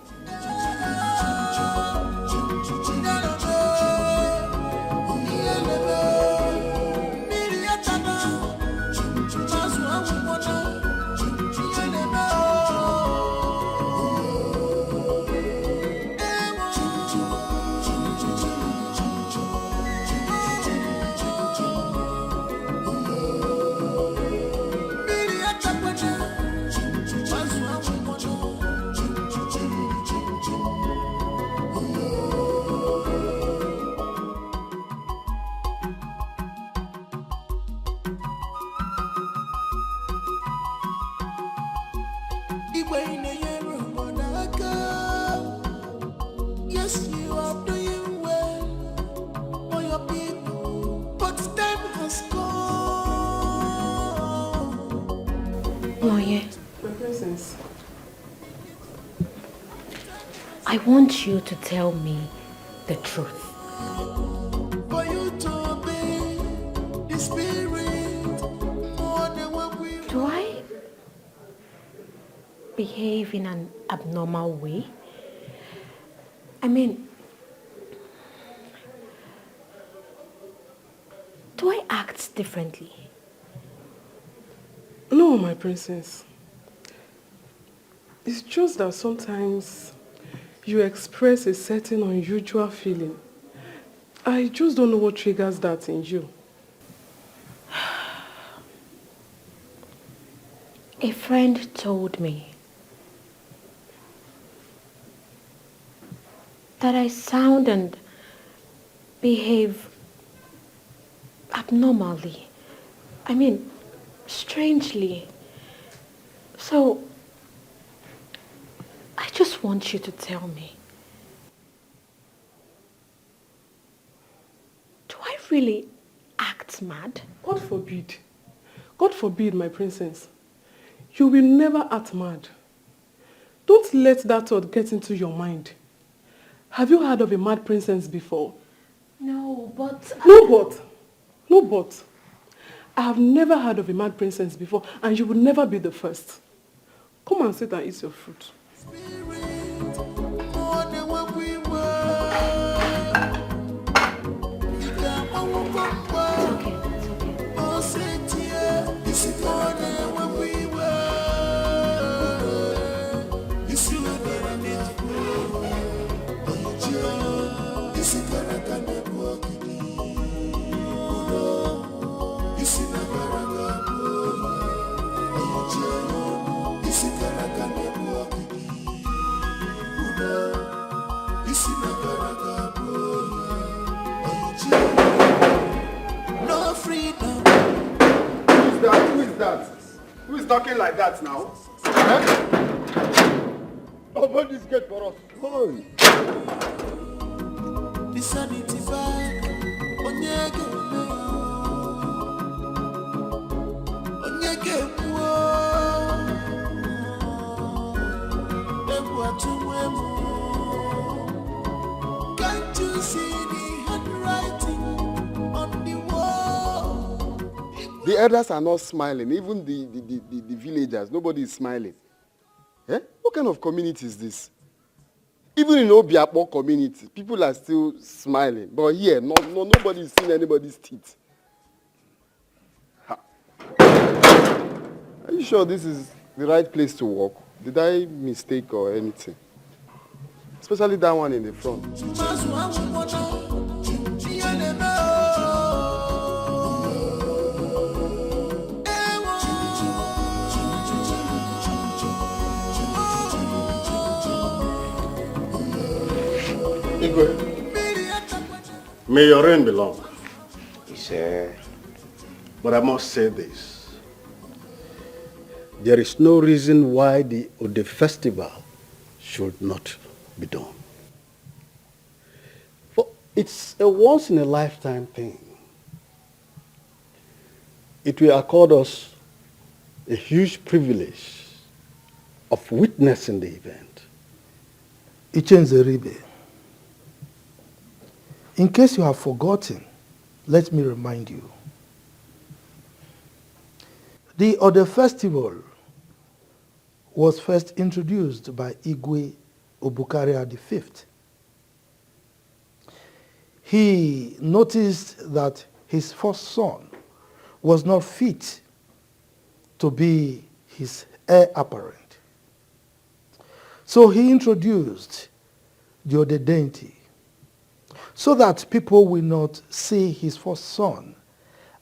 Yes, you are doing well for your people, but time has gone. Moye, My princess. I want you to tell me the truth. For you to obey the spirit more than what we Do I behave in an abnormal way? I mean, do I act differently? No, my princess. It's just that sometimes you express a certain unusual feeling. I just don't know what triggers that in you. A friend told me that I sound and behave abnormally. I mean, strangely. So, I just want you to tell me. Do I really act mad? God forbid. God forbid, my princess. You will never act mad. Don't let that thought get into your mind. Have you heard of a mad princess before? No, but... No but. No but. I have never heard of a mad princess before, and you will never be the first. Come and sit and eat your fruit. more than what we were. Oh, sit here, this is more than what we were. You see what I need to know. This is what I can walk in. You see what I this is what I can walk in. You see what no freedom. Who is that? Who is that? Who is talking like that now? Open this gate for us. Come on. The sanity bag. Onyege me. Onyege wo. The elders are not smiling. Even the villagers, nobody is smiling. Eh? What kind of community is this? Even in Obiapo community, people are still smiling. But here, nobody is seeing anybody's teeth. Ha. Are you sure this is the right place to walk? Did I mistake or anything? Especially that one in the front. May your reign be long. Sir. But I must say this. There is no reason why the Ode festival should not be done. For it's a once-in-a-lifetime thing. It will accord us a huge privilege of witnessing the event. Ichenzeribe, in case you have forgotten, let me remind you. The Ode festival was first introduced by Igwe Obukaria V. He noticed that his first son was not fit to be his heir apparent. So he introduced the Ode deity so that people will not see his first son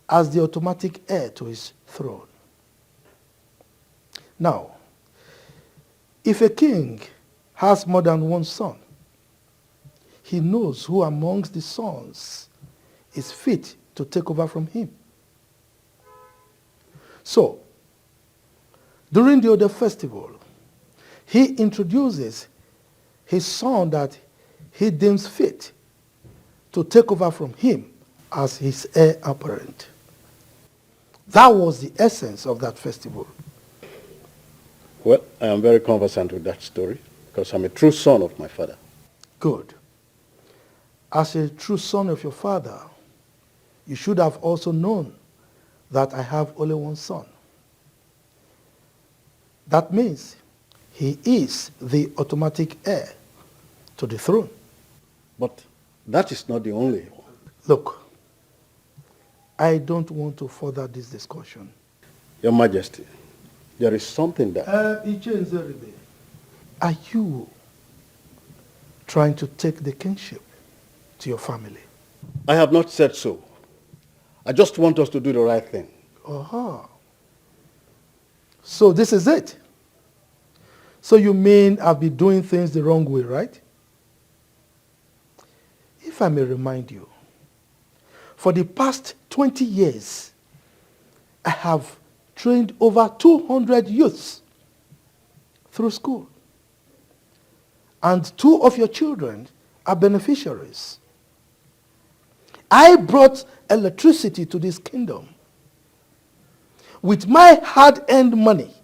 as the automatic heir to his throne. Now, if a king has more than one son, he knows who amongst the sons is fit to take over from him. So, during the Ode festival, he introduces his son that he deems fit to take over from him as his heir apparent. That was the essence of that festival. Well, I am very conversant with that story because I'm a true son of my father. Good. As a true son of your father, you should have also known that I have only one son. That means he is the automatic heir to the throne. But that is not the only one. Look, I don't want to further this discussion. Your Majesty, there is something that... Are you trying to take the kingship to your family? I have not said so. I just want us to do the right thing. Uh-huh. So this is it. So you mean I've been doing things the wrong way, right? If I may remind you, for the past 20 years, I have trained over 200 youths through school. And 2 of your children are beneficiaries. I brought electricity to this kingdom with my hard-earned money.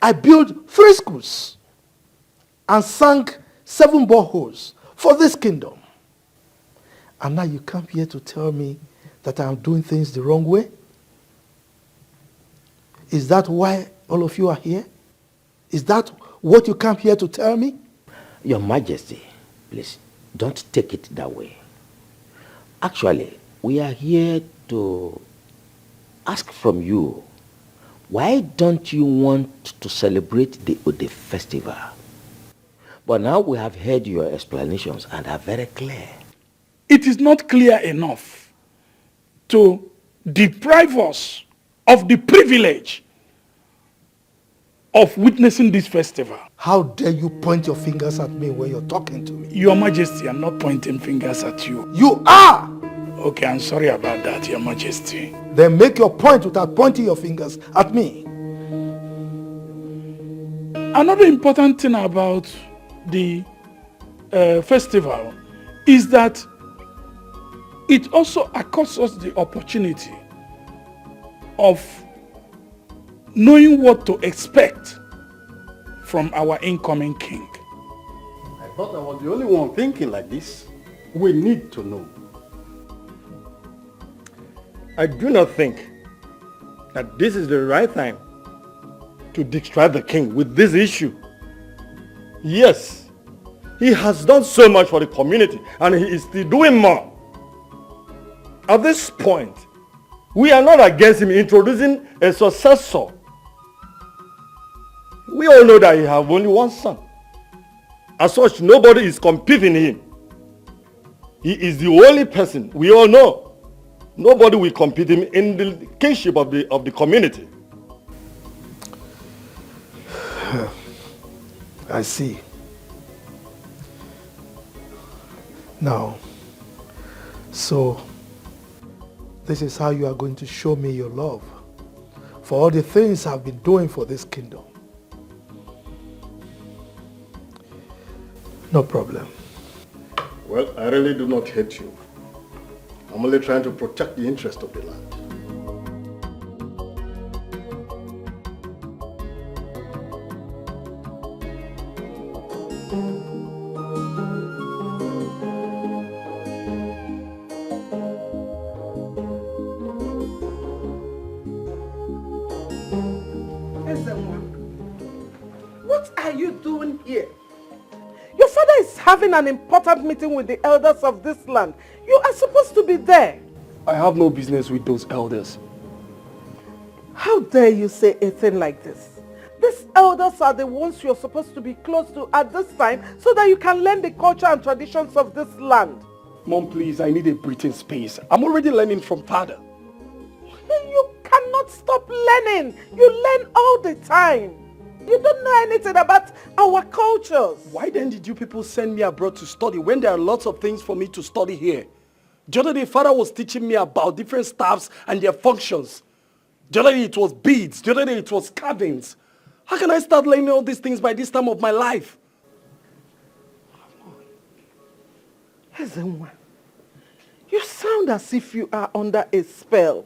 I built 3 schools and sank 7 boreholes for this kingdom. And now you come here to tell me that I'm doing things the wrong way? Is that why all of you are here? Is that what you come here to tell me? Your Majesty, please, don't take it that way. Actually, we are here to ask from you, why don't you want to celebrate the Ode festival? But now we have heard your explanations and are very clear. It is not clear enough to deprive us of the privilege of witnessing this festival. How dare you point your fingers at me when you're talking to me? Your Majesty, I'm not pointing fingers at you. You are! Okay, I'm sorry about that, Your Majesty. Then make your point without pointing your fingers at me. Another important thing about the festival is that it also accords us the opportunity of knowing what to expect from our incoming king. I thought I was the only one thinking like this. We need to know. I do not think that this is the right time to distract the king with this issue. Yes, he has done so much for the community and he is still doing more. At this point, we are not against him introducing a successor. We all know that he has only one son. As such, nobody is competing him. He is the only person we all know. Nobody will compete him in the kingship of the community. I see. Now, so this is how you are going to show me your love for all the things I've been doing for this kingdom. No problem. Well, I really do not hate you. I'm only trying to protect the interest of the land. What are you doing here? Your father is having an important meeting with the elders of this land. You are supposed to be there. I have no business with those elders. How dare you say a thing like this? These elders are the ones you're supposed to be close to at this time so that you can learn the culture and traditions of this land. Mom, please, I need a breathing space. I'm already learning from father. You cannot stop learning. You learn all the time. You don't know anything about our cultures. Why then did you people send me abroad to study when there are lots of things for me to study here? The other day, father was teaching me about different staffs and their functions. The other day, it was beads. The other day, it was carvings. How can I start learning all these things by this time of my life? Ezenwa, you sound as if you are under a spell.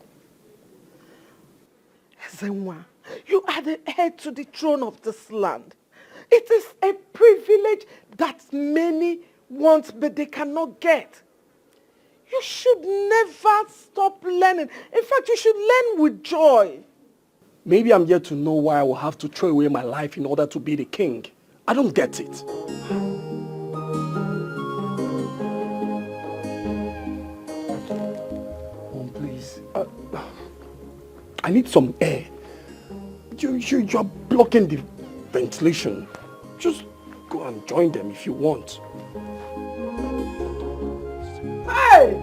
Ezenwa, you are the heir to the throne of this land. It is a privilege that many want but they cannot get. You should never stop learning. In fact, you should learn with joy. Maybe I'm yet to know why I will have to throw away my life in order to be the king. I don't get it. Mom, please. I need some air. You're blocking the ventilation. Just go and join them if you want. Hey!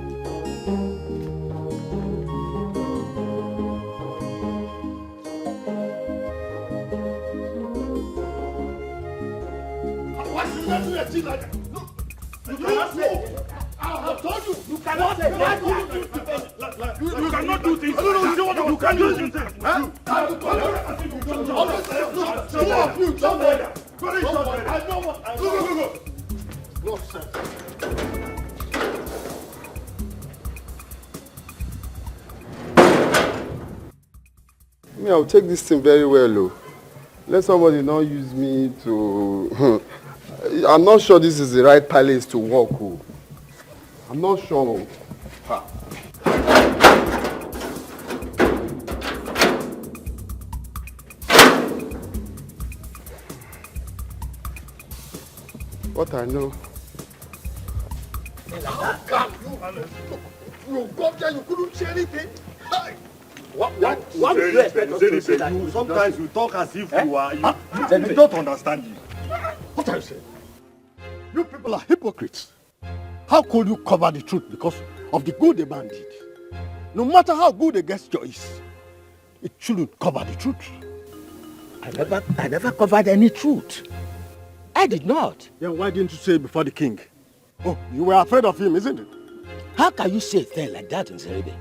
Why should you do a thing like that? Look, you cannot say. I have told you. You cannot say. You cannot do things. You can't do things. No, sir. Me, I'll take this thing very well, though. Let somebody not use me to... I'm not sure this is the right place to walk. Oh. I'm not sure. Ha. What I know. How come you got there, you couldn't say anything? What do you expect us to say that you sometimes you talk as if you are... You don't understand you. What are you saying? You people are hypocrites. How could you cover the truth because of the good the man did? No matter how good a gesture is, it shouldn't cover the truth. I never covered any truth. I did not. Then why didn't you say it before the king? Oh, you were afraid of him, isn't it? How can you say a thing like that in Zerebe?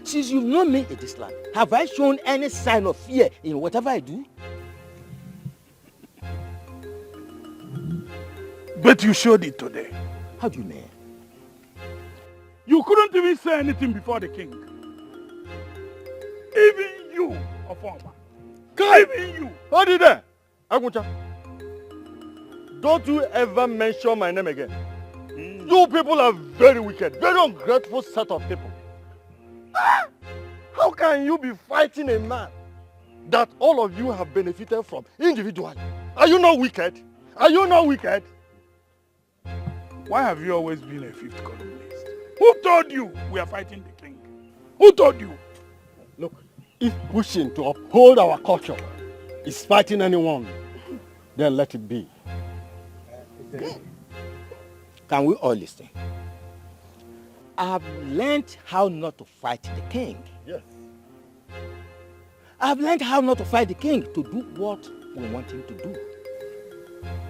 Since you've known me in this land, have I shown any sign of fear in whatever I do? But you showed it today. How do you mean? You couldn't even say anything before the king. Even you, Ofoma. Even you. Hold it there. Aguncha. Don't you ever mention my name again. You people are very wicked, very ungrateful set of people. How can you be fighting a man that all of you have benefited from individually? Are you not wicked? Are you not wicked? Why have you always been a fifth columnist? Who told you we are fighting the king? Who told you? Look, if pushing to uphold our culture is fighting anyone, then let it be. Can we all listen? I have learned how not to fight the king. Yes. I have learned how not to fight the king to do what we want him to do.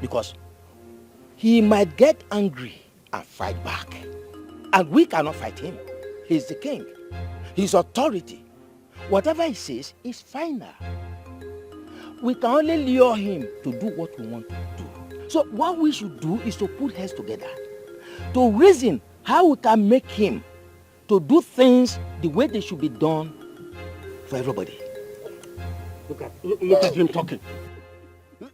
Because he might get angry and fight back. And we cannot fight him. He's the king. His authority. Whatever he says is final. We can only lure him to do what we want to do. So what we should do is to put heads together. To reason how we can make him to do things the way they should be done for everybody. Look at him talking.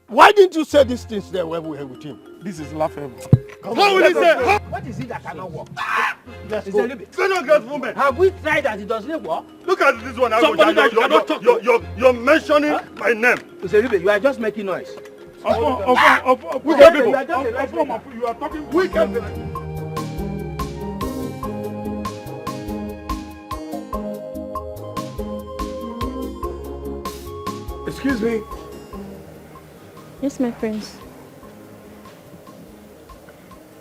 Why didn't you say these things there when we were with him? This is laughable. How will he say? What is it that cannot work? Let's go. Have we tried that it doesn't work? Look at this one. Somebody that cannot talk. You're mentioning my name. You are just making noise. Wicked people. You are talking wicked people. Excuse me. Yes, my prince.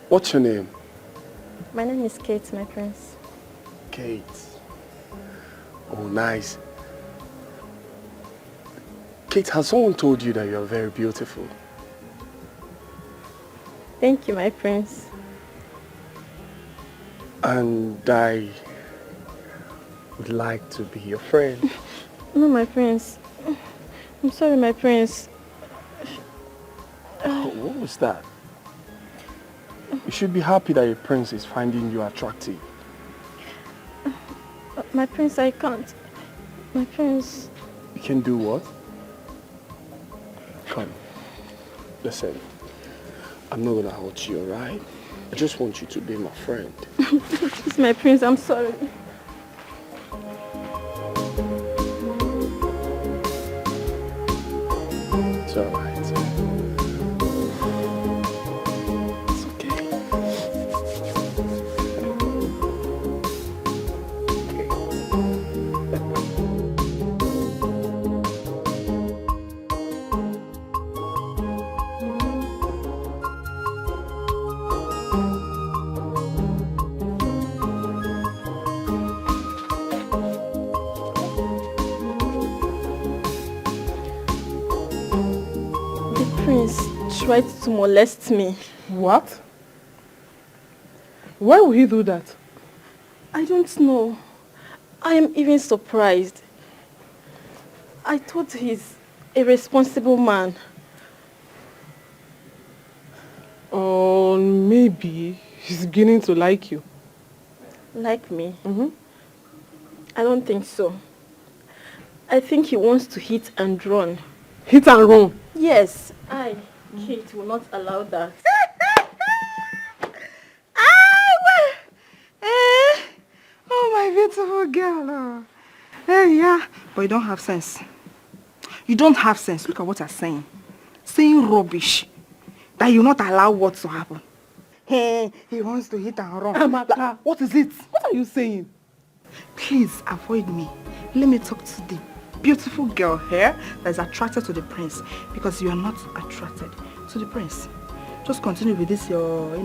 What's your name? My name is Kate, my prince. Kate. Oh, nice. Kate, has someone told you that you're very beautiful? Thank you, my prince. And I would like to be your friend. No, my prince. I'm sorry, my prince. Oh, what was that? You should be happy that your prince is finding you attractive. My prince, I can't. My prince. You can do what? Come. Listen. I'm not gonna hurt you, alright? I just want you to be my friend. Please, my prince, I'm sorry. It's alright. It's okay. Tried to molest me. What? Why would he do that? I don't know. I am even surprised. I thought he's a responsible man. Or maybe he's beginning to like you. Like me? Mm-hmm. I don't think so. I think he wants to hit and run. Hit and run? Yes, Kate will not allow that. Oh, my beautiful girl. Yeah, but you don't have sense. You don't have sense. Look at what you're saying. Saying rubbish. That you not allow what to happen. Hey, he wants to hit and run. Amaka, what is it? What are you saying? Please avoid me. Let me talk to the beautiful girl here that is attracted to the prince, because you are not attracted to the prince. Just continue with this, your,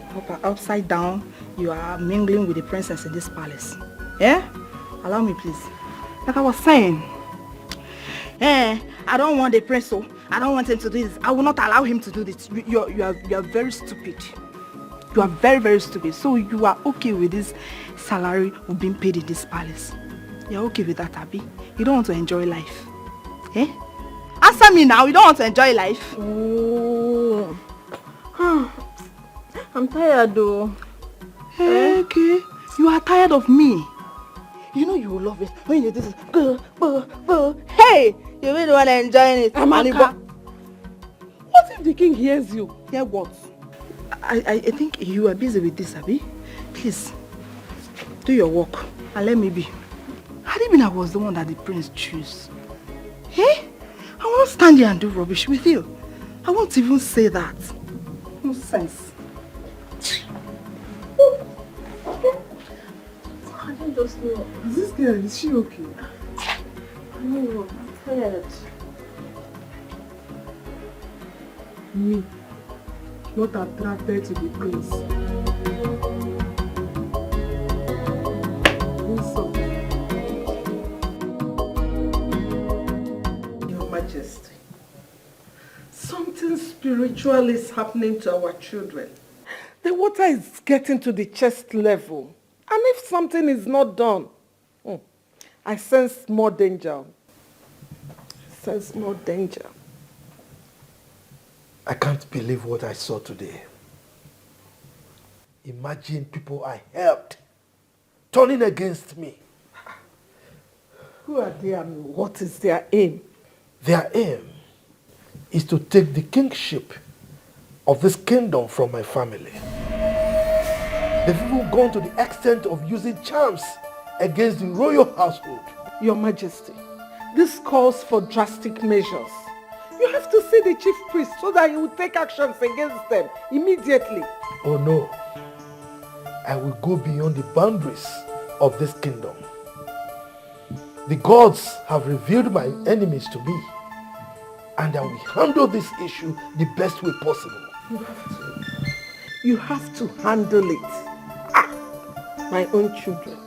proper upside down. You are mingling with the princess in this palace. Yeah? Allow me, please. Like I was saying, I don't want the prince, so I don't want him to do this. I will not allow him to do this. You are very stupid. You are very, very stupid. So you are okay with this salary of being paid in this palace. You are okay with that, Abby? You don't want to enjoy life. Eh? Answer me now. You don't want to enjoy life? Oh. I'm tired though. Okay. You are tired of me. You know you will love it when you do this. Hey! You really want to enjoy it. Amaka. What if the king hears you? Hear what? I think you are busy with this, Abby. Please, do your work. And let me be. Had it been I was the one that the prince chose, I won't stand here and do rubbish with you. I won't even say that. No sense. I don't just know. This girl, is she okay? No, I'm tired. Me, not attracted to the prince. Your Majesty, something spiritual is happening to our children. The water is getting to the chest level. And if something is not done, I sense more danger. I sense more danger. I can't believe what I saw today. Imagine people I helped turning against me. Who are they and what is their aim? Their aim is to take the kingship of this kingdom from my family. They've even gone to the extent of using charms against the royal household. Your Majesty, this calls for drastic measures. You have to see the chief priest so that he will take actions against them immediately. Oh no, I will go beyond the boundaries of this kingdom. The gods have revealed my enemies to me, and I will handle this issue the best way possible. You have to handle it. My own children.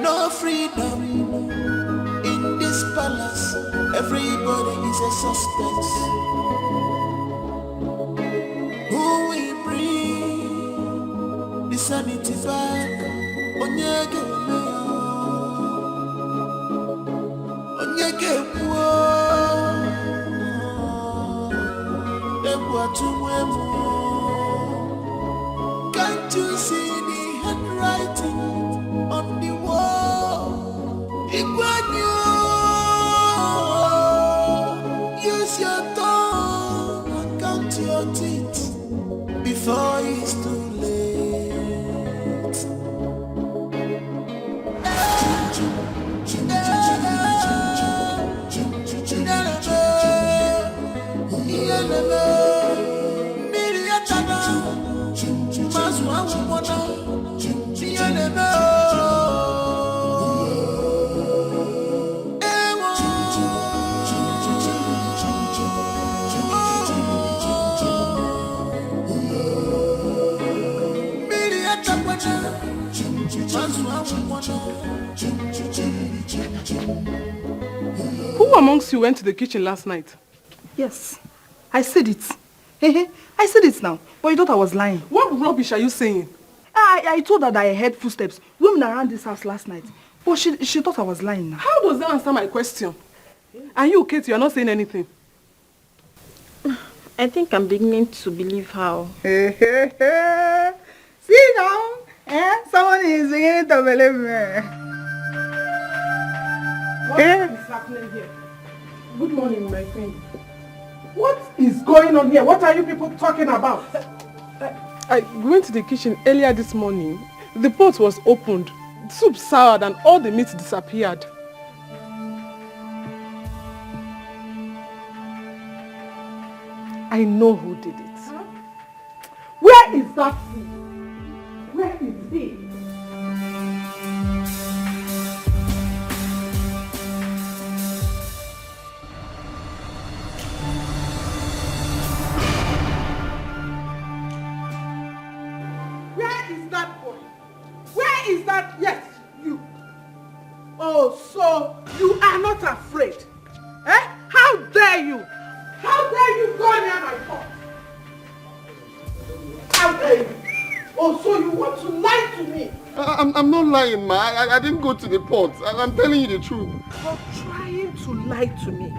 No freedom in this palace. Everybody is a suspect. Who will bring the sanity back? Onyege Ebu atumwemu. Who amongst you went to the kitchen last night? Yes, I said it. I said it now, but you thought I was lying. What rubbish are you saying? I told her that I heard footsteps roaming around this house last night, but she thought I was lying now. How does that answer my question? And you, Kate, you are not saying anything. I think I'm beginning to believe how. See now, someone is beginning to believe me. What is happening here? Good morning, my queen. What is going on here? What are you people talking about? I went to the kitchen earlier this morning. The pot was opened, soup soured, and all the meat disappeared. I know who did it. Huh? Where is that food? Where is he? Is that, yes, you. Oh, so you are not afraid. Eh? How dare you? How dare you go near my pot? How dare you? Oh, so you want to lie to me? I'm not lying, ma. I didn't go to the pot. I'm telling you the truth. For trying to lie to me,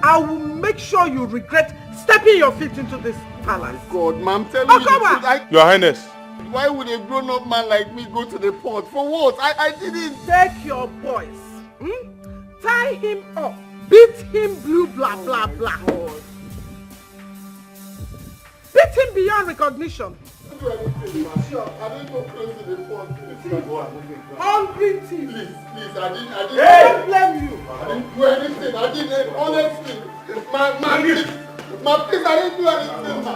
I will make sure you regret stepping your feet into this palace. Oh God, ma, I'm telling you the truth. Your Highness. Why would a grown-up man like me go to the pot? For what? I didn't. Take your boys. Tie him up. Beat him blue, blah, blah, blah. Beat him beyond recognition. I didn't go close to the pot. Hungry thief. Please, I didn't. I don't blame you. I didn't do anything. I didn't. Honestly. Ma, please, I didn't do anything, ma.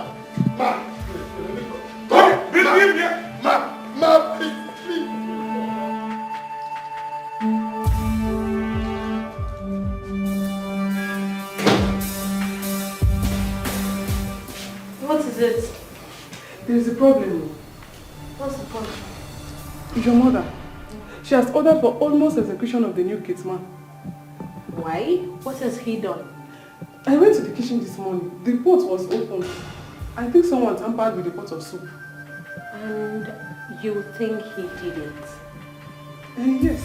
Ma, please. What is it? There is a problem. What's the problem? Your mother. She has ordered for almost execution of the new gate man. Why? What has he done? I went to the kitchen this morning. The pot was open. I think someone tampered with the pot of soup. And you think he did it? Yes.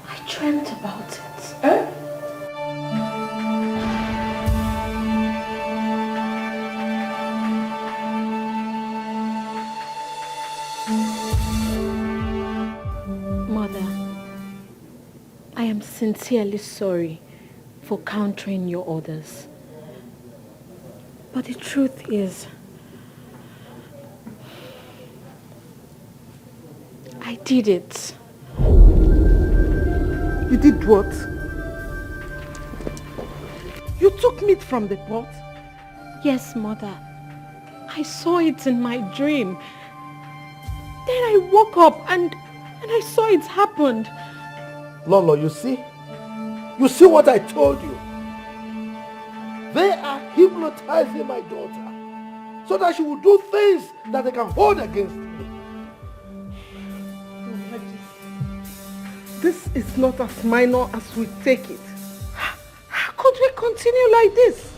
I dreamt about it. Eh? I am sincerely sorry for countering your orders. But the truth is, I did it. You did what? You took meat from the pot? Yes, Mother. I saw it in my dream. Then I woke up and I saw it happened. Lolo, you see? You see what I told you? They are hypnotizing my daughter so that she will do things that they can hold against me. This is not as minor as we take it. How could we continue like this?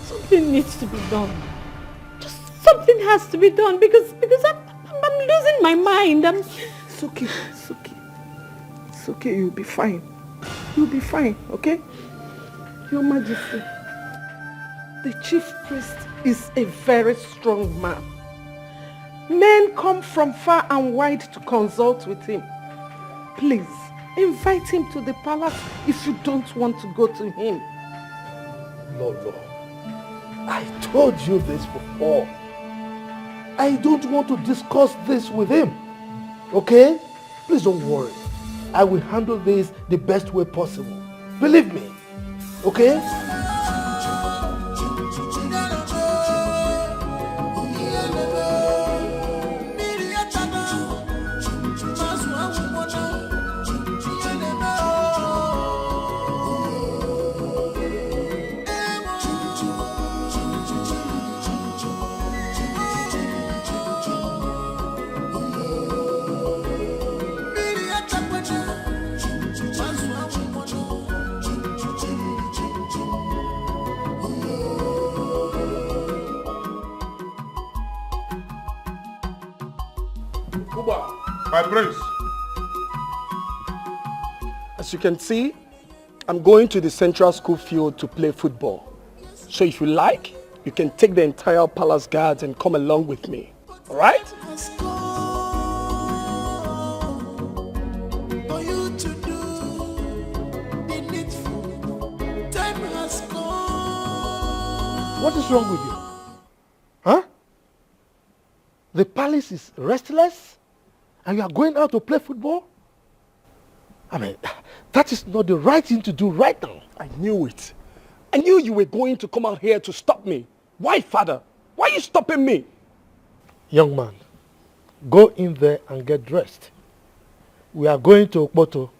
Something needs to be done. Just something has to be done because I'm losing my mind. It's okay. It's okay, you'll be fine. You'll be fine, okay? Your Majesty, the chief priest is a very strong man. Men come from far and wide to consult with him. Please, invite him to the palace if you don't want to go to him. Lolo, I told you this before. I don't want to discuss this with him, okay? Please don't worry. I will handle this the best way possible. Believe me. Okay? My prince. As you can see, I'm going to the central school field to play football. So if you like, you can take the entire palace guards and come along with me. All right? For you to do the needful. Time has come. What is wrong with you? Huh? The palace is restless and you are going out to play football? I mean, that is not the right thing to do right now. I knew it. I knew you were going to come out here to stop me. Why, father? Why are you stopping me? Young man, go in there and get dressed. We are going to Okpoto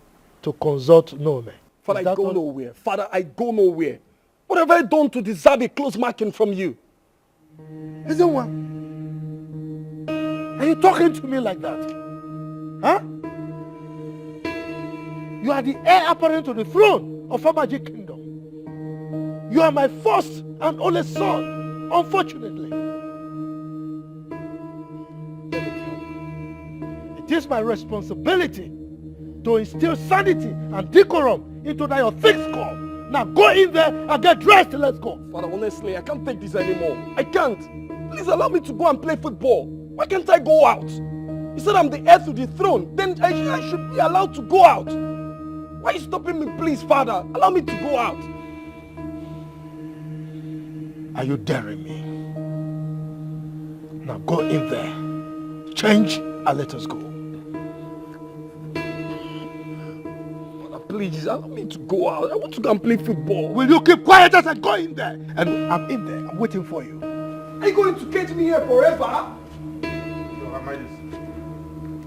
to consult Nome. Father, I go nowhere. Father, I go nowhere. What have I done to deserve a close marking from you? Isn't one? Are you talking to me like that? Huh? You are the heir apparent to the throne of our magic kingdom. You are my first and only son, unfortunately. Let me tell you, it is my responsibility to instill sanity and decorum into your thick skull. Now go in there and get dressed and let's go. Father, honestly, I can't take this anymore. I can't. Please allow me to go and play football. Why can't I go out? You said I'm the heir to the throne. Then I should be allowed to go out. Why are you stopping me, please, Father? Allow me to go out. Are you daring me? Now go in there, change and let us go. Father, please, allow me to go out. I want to go and play football. Will you keep quiet as I go in there? And I'm in there, I'm waiting for you. Are you going to cage me here forever? Your Majesty.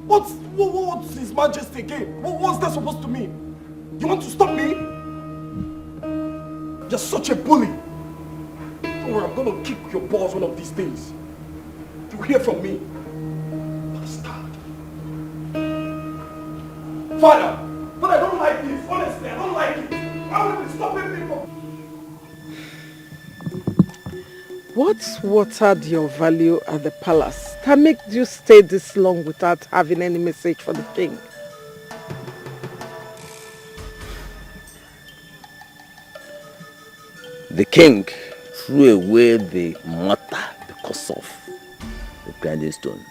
What's His Majesty again? What's that supposed to mean? You want to stop me? You're such a bully. Don't worry, I'm going to kick your balls one of these days. You'll hear from me. Bastard. Father, but I don't like this. Honestly, I don't like it. Why would you be stopping me from... What watered your value at the palace that made you stay this long without having any message for the king? The king threw away the matter because of the grinding stone,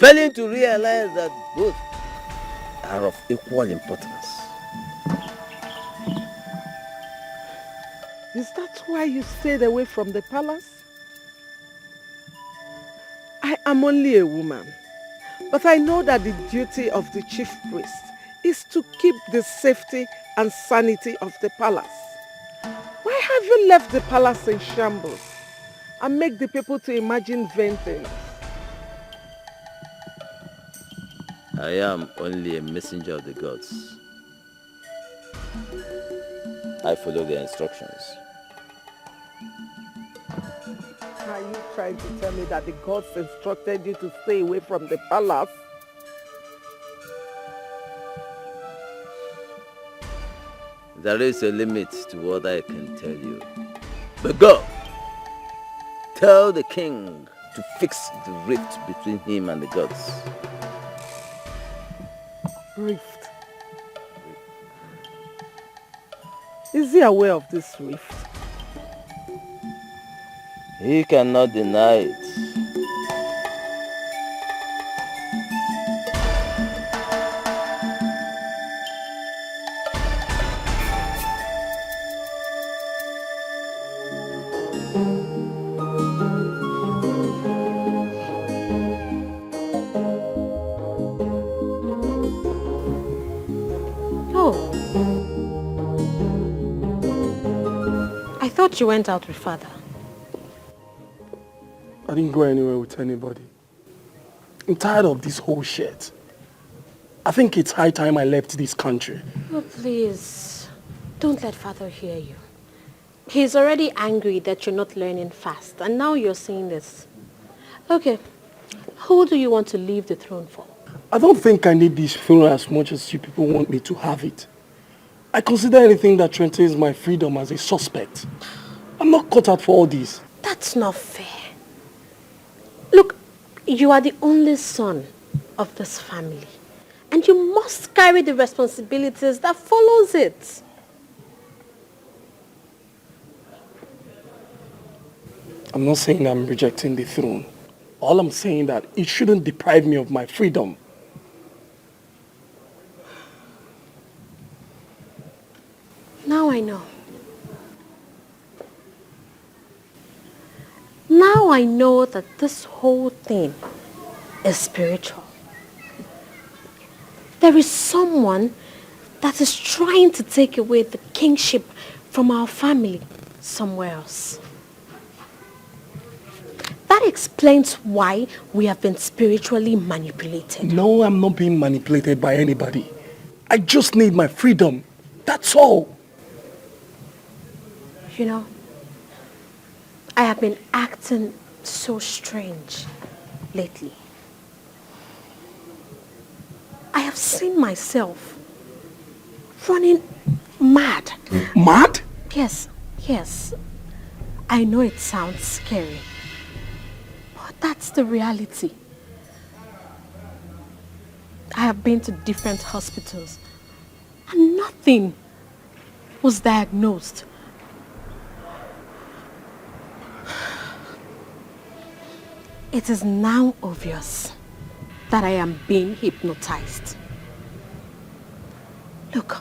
failing to realize that both are of equal importance. Is that why you stayed away from the palace? I am only a woman, but I know that the duty of the chief priest is to keep the safety and sanity of the palace. Why have you left the palace in shambles and make the people to imagine vain things? I am only a messenger of the gods. I follow their instructions. Are you trying to tell me that the gods instructed you to stay away from the palace? There is a limit to what I can tell you. But go! Tell the king to fix the rift between him and the gods. Rift. Is he aware of this rift? He cannot deny it. thought you went out with father. I didn't go anywhere with anybody. I'm tired of this whole shit. I think it's high time I left this country. Oh, please. Don't let father hear you. He's already angry that you're not learning fast, and now you're saying this. Okay, who do you want to leave the throne for? I don't think I need this throne as much as you people want me to have it. I consider anything that threatens my freedom as a suspect. I'm not cut out for all this. That's not fair. Look, you are the only son of this family, and you must carry the responsibilities that follows it. I'm not saying I'm rejecting the throne. All I'm saying that it shouldn't deprive me of my freedom. Now I know. Now I know that this whole thing is spiritual. There is someone that is trying to take away the kingship from our family somewhere else. That explains why we have been spiritually manipulated. No, I'm not being manipulated by anybody. I just need my freedom. That's all. You know, I have been acting so strange lately. I have seen myself running mad. Mad? Yes, yes. I know it sounds scary, but that's the reality. I have been to different hospitals and nothing was diagnosed. It is now obvious that I am being hypnotized. Look,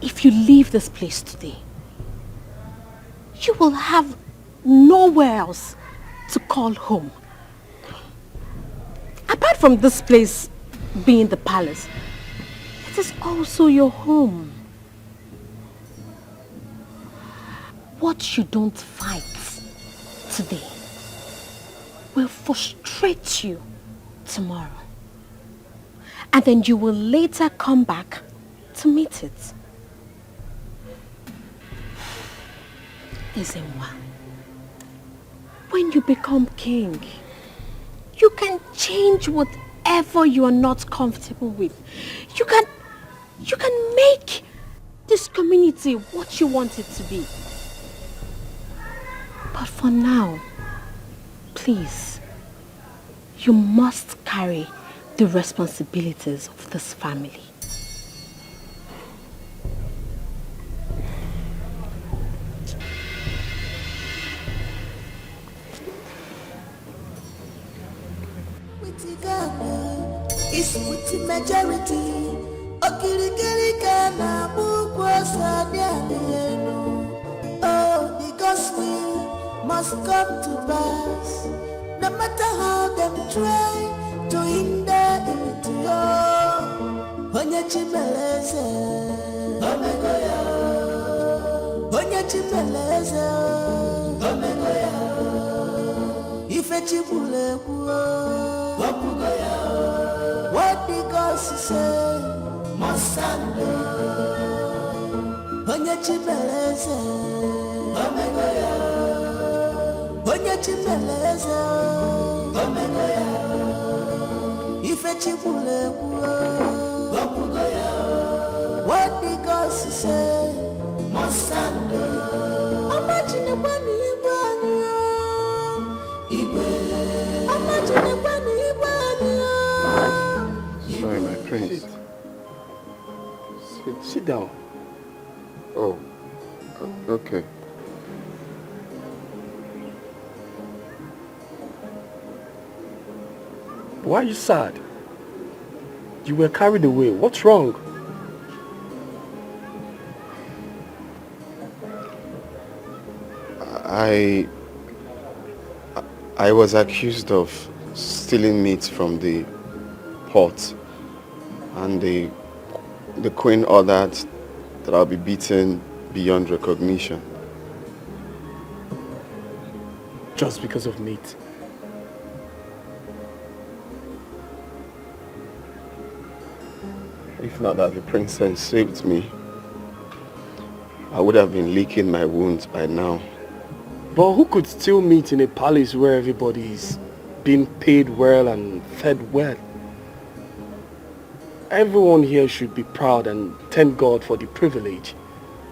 if you leave this place today, you will have nowhere else to call home. Apart from this place being the palace, it is also your home. What you don't fight today will frustrate you tomorrow. And then you will later come back to meet it. Izenwa, when you become king, you can change whatever you are not comfortable with. You can make this community what you want it to be. But for now, please, you must carry the responsibilities of this family. It's with the majority. Oh, because we must come to pass. No matter how them try to hinder it. Onye chibeleze, omegoya. Onye chibeleze, omegoya. Ife chibule kuo, wapugoya. What the gods say, must stand. Onye chibeleze, omegoya. Onye chibeleze, omegoya. Ife chibule kuo, wapugoya. What the gods say, must stand. Imagine when Sorry, my prince. Sit down. Oh, okay. Why are you sad? You were carried away. What's wrong? I was accused of stealing meat from the pot, and the queen ordered that I'll be beaten beyond recognition. Just because of meat. If not that the princess saved me, I would have been licking my wounds by now. But who could steal meat in a palace where everybody is being paid well and fed well? Everyone here should be proud and thank God for the privilege.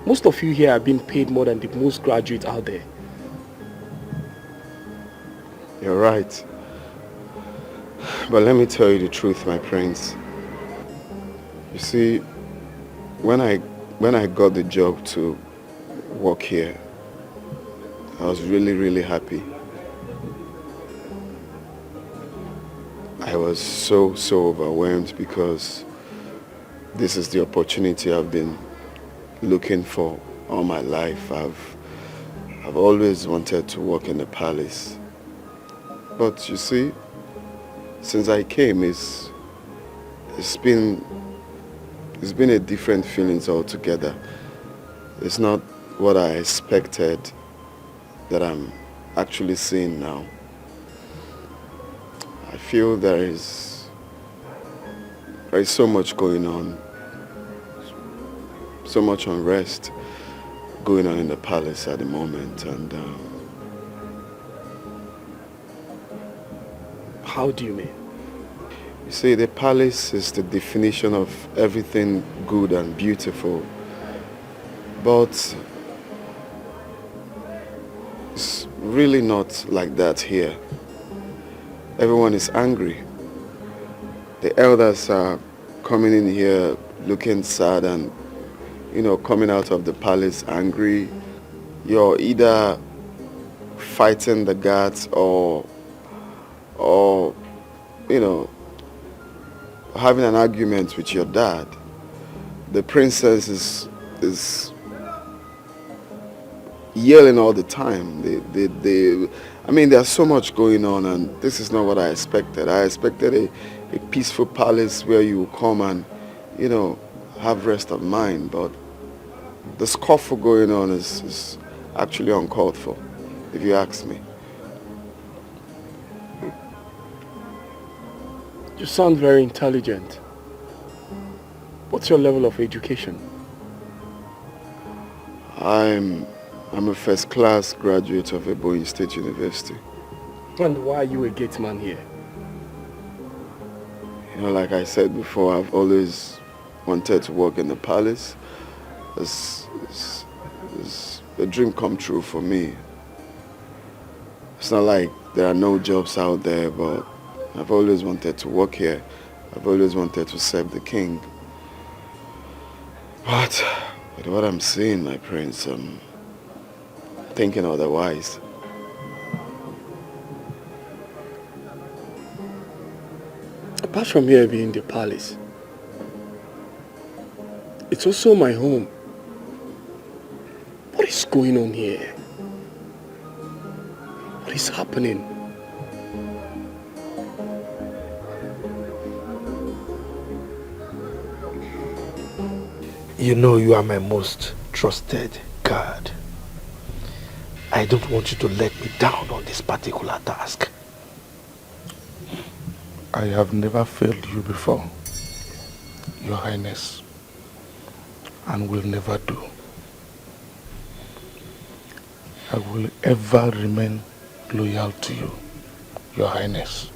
Most of you here are being paid more than the most graduates out there. You're right. But let me tell you the truth, my prince. You see, when I got the job to work here, I was really happy. I was so overwhelmed because this is the opportunity I've been looking for all my life. I've always wanted to work in the palace. But you see, since I came, it's been a different feelings altogether. It's not what I expected that I'm actually seeing now. I feel there is so much going on, so much unrest going on in the palace at the moment, and how do you mean? You see, the palace is the definition of everything good and beautiful, but it's really not like that here. Everyone is angry. The elders are coming in here looking sad and, coming out of the palace angry. You're either fighting the guards or having an argument with your dad. The princess is yelling all the time. There's so much going on, and this is not what I expected. I expected a peaceful palace where you come and, have rest of mind, but the scuffle going on is actually uncalled for, if you ask me. You sound very intelligent. What's your level of education? I'm a first-class graduate of Ebonyi State University. And why are you a gate man here? Like I said before, I've always wanted to work in the palace. It's a dream come true for me. It's not like there are no jobs out there, but I've always wanted to work here. I've always wanted to serve the king. But with what I'm seeing, my prince, I'm thinking otherwise. Apart from here being the palace, it's also my home. What is going on here? What is happening? You know you are my most trusted guard. I don't want you to let me down on this particular task. I have never failed you before, Your Highness, and will never do. I will ever remain loyal to you, Your Highness.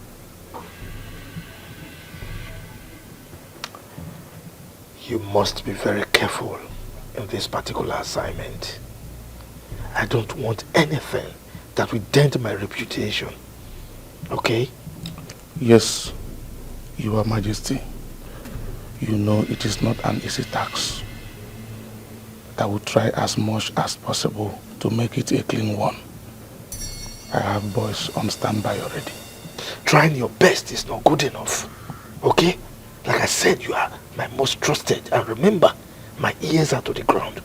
You must be very careful in this particular assignment. I don't want anything that will dent my reputation. Okay? Yes, Your Majesty. You know it is not an easy task. I will try as much as possible to make it a clean one. I have boys on standby already. Trying your best is not good enough. Okay? Like I said, you are my most trusted. And remember, my ears are to the ground.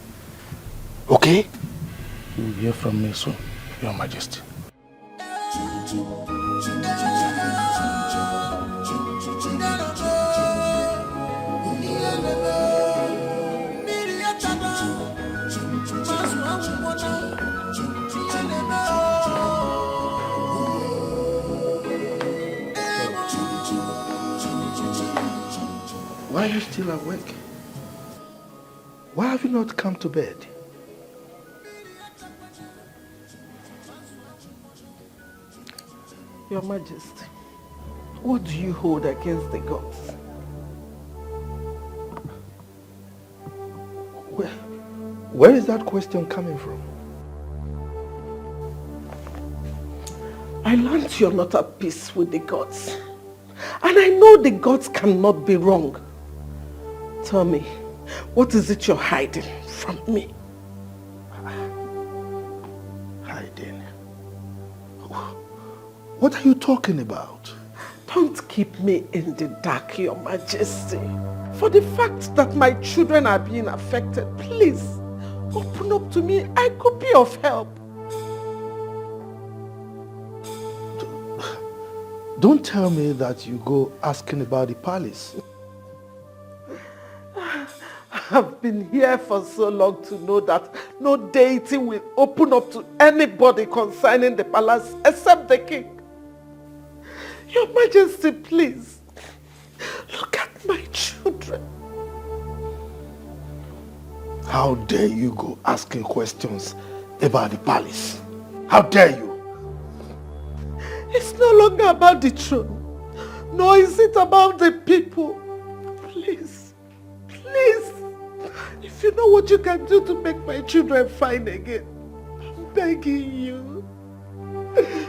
Okay? You will hear from me soon, Your Majesty. Why are you still awake? Why have you not come to bed? Your Majesty, what do you hold against the gods? Where is that question coming from? I learned you're not at peace with the gods. And I know the gods cannot be wrong. Tell me, what is it you're hiding from me? Hiding? What are you talking about? Don't keep me in the dark, Your Majesty. For the fact that my children are being affected, please, open up to me. I could be of help. Don't tell me that you go asking about the palace. I've been here for so long to know that no deity will open up to anybody concerning the palace except the king. Your Majesty, please, look at my children. How dare you go asking questions about the palace? How dare you? It's no longer about the throne, nor is it about the people. Please, please, if you know what you can do to make my children fine again, I'm begging you.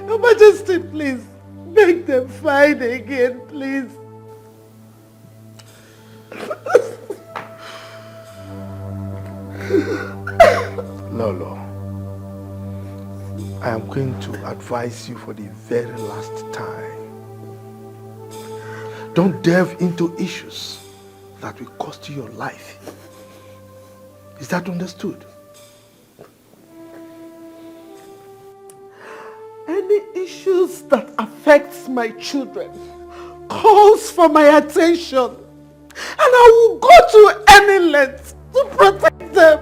Your Majesty, please, make them fine again, please. Lolo, I am going to advise you for the very last time. Don't delve into issues that will cost you your life. Is that understood? Any issues that affects my children calls for my attention, and I will go to any length to protect them.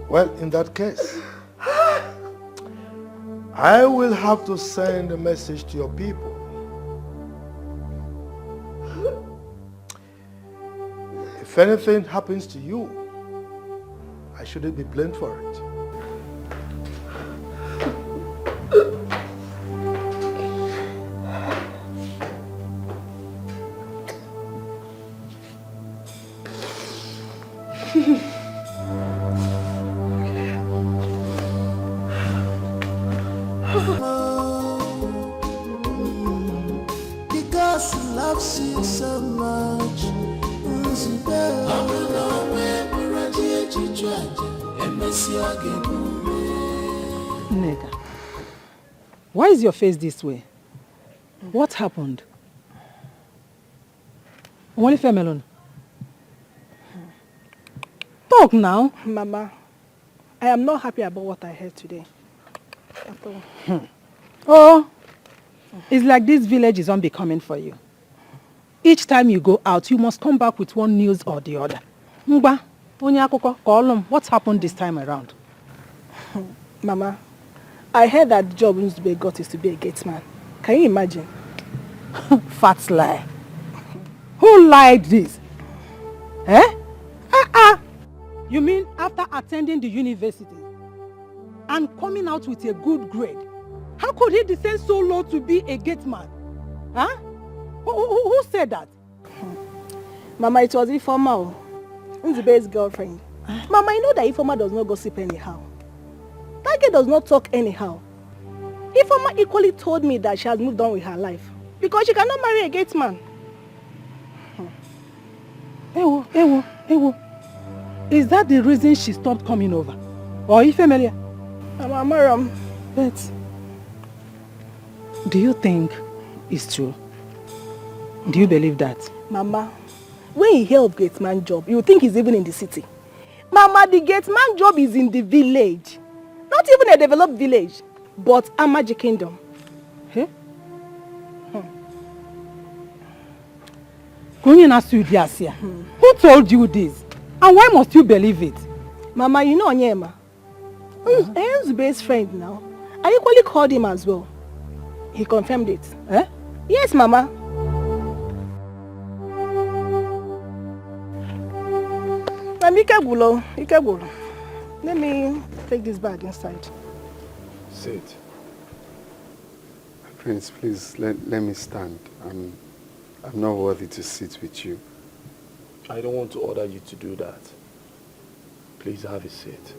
Well, in that case, I will have to send a message to your people. If anything happens to you, I shouldn't be blamed for it. Because he loves you so much. Nega, why is your face this way? What happened? Only Melon. Talk now. Mama, I am not happy about what I heard today. At all. Oh, it's like this village is unbecoming for you. Each time you go out, you must come back with one news or the other. Mba, what's happened this time around? Mama, I heard that the job Wazobia got is to be a gate man. Can you imagine? Fat lie. Who lied this? Eh? You mean after attending the university and coming out with a good grade, how could he descend so low to be a gate man? Huh? Who said that? Mama, it was informal. Wazobia's girlfriend. Mama, I know that Ifoma does not gossip anyhow. That girl does not talk anyhow. Ifoma equally told me that she has moved on with her life because she cannot marry a gate man. Ewo. Is that the reason she stopped coming over? Or Ifemelia? Mama, but do you think it's true? Do you believe that? Mama, when you hear of gate man job, you think he's even in the city. Mama, the gate man job is in the village. Not even a developed village, but a magic kingdom. Hey? Who told you this? And why must you believe it? Mama, you know Onyema. Wazobia's friend now. I equally called him as well. He confirmed it. Eh? Yes, Mama. Ikegulo. Let me take this bag inside. Sit. Prince, please, let me stand. I'm not worthy to sit with you. I don't want to order you to do that. Please have a seat.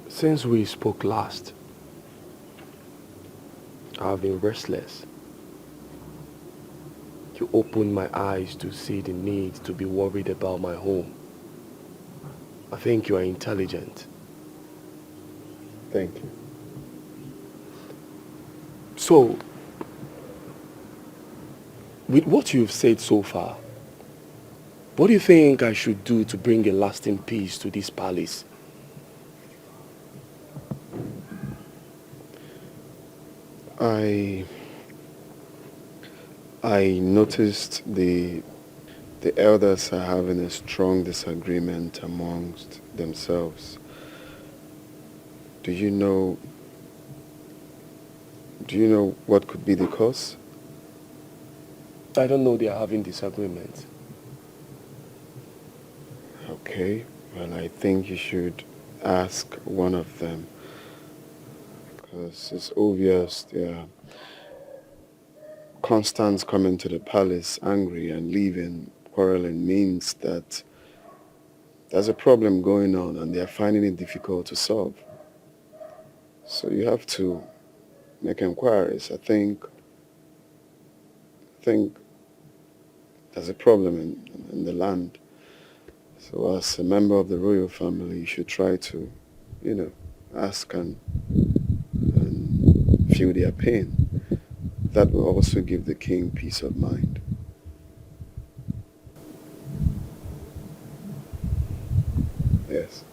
Since we spoke last, I've been restless. You opened my eyes to see the need to be worried about my home. I think you are intelligent. Thank you. So, with what you've said so far, what do you think I should do to bring a lasting peace to this palace? I noticed the elders are having a strong disagreement amongst themselves. Do you know what could be the cause? I don't know they are having disagreements. Okay, well, I think you should ask one of them, because it's obvious they are constant coming to the palace angry and leaving quarreling means that there's a problem going on and they are finding it difficult to solve. So you have to make inquiries. I think there's a problem in the land. So as a member of the royal family, you should try to, ask and feel their pain. That will also give the king peace of mind. Yes.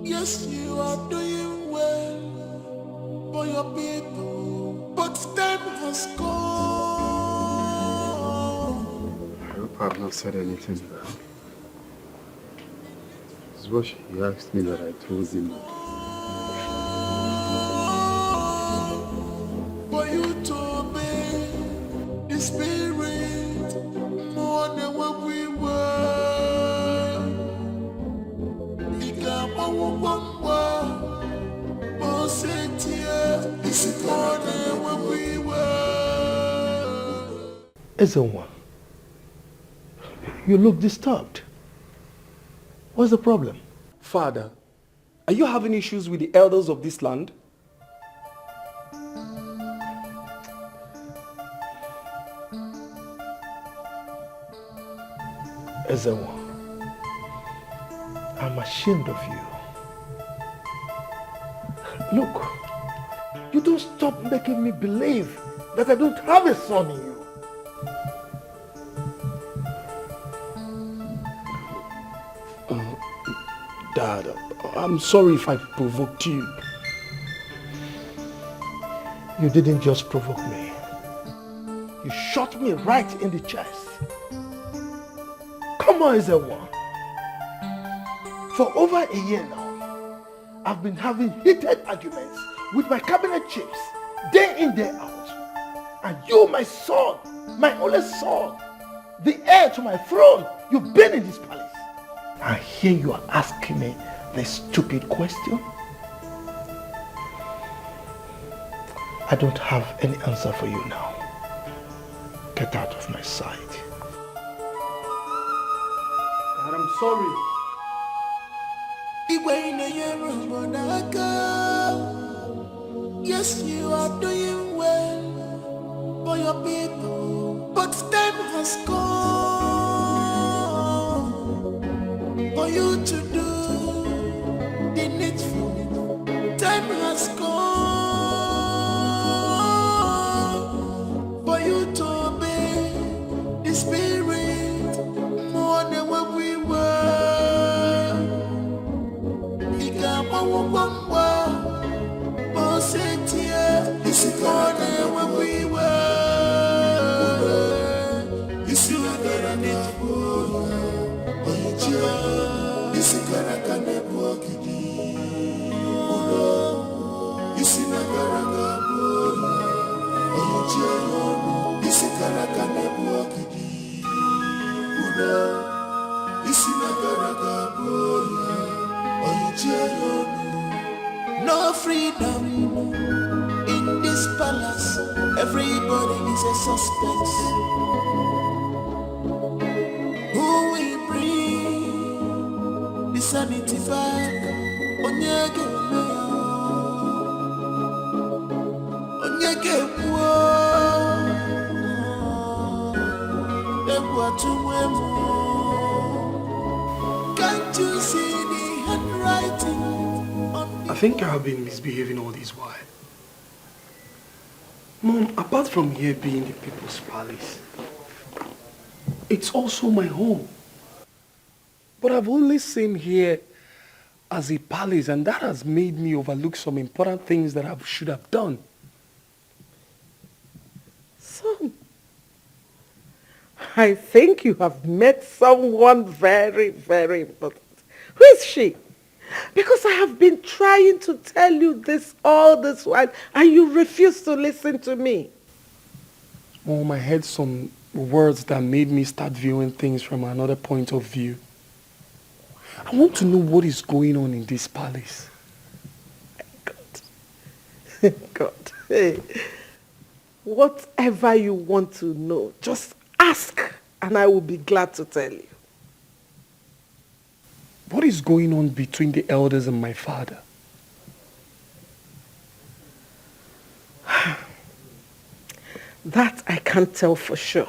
Yes, you are doing well for your people, but time has gone. I hope I've not said anything bad. This is what he asked me that I told him. For you to obey the spirit more than what we were. More than what we were. Ezenwa, you look disturbed. What's the problem? Father, are you having issues with the elders of this land? Ezenwa, I'm ashamed of you. Look, you don't stop making me believe that I don't have a son in you. Dad, I'm sorry if I provoked you. You didn't just provoke me. You shot me right in the chest. Come on, Ezenwa. For over a year now, I've been having heated arguments with my cabinet chiefs, day in, day out. And you, my son, my only son, the heir to my throne, you've been in this palace. And here you are asking me this stupid question? I don't have any answer for you now. Get out of my sight. Dad, I'm sorry. Yes, you are doing well for your people, but time has come for you to do the needful. Time has come for you to obey the spirit more than what we were. It's more than what we were. You see what I need for you. No freedom in this palace. Everybody is a suspect. Who will bring the sanity back? Onyege Can't you see the handwriting? I think I have been misbehaving all this while. Mom, apart from here being the people's palace, it's also my home. But I've only seen here as a palace, and that has made me overlook some important things that I should have done. Son, I think you have met someone very, very important. Who is she? Because I have been trying to tell you this all this while, and you refuse to listen to me. Mom, I heard some words that made me start viewing things from another point of view. I want to know what is going on in this palace. God, hey, whatever you want to know, just ask, and I will be glad to tell you. What is going on between the elders and my father? That I can't tell for sure.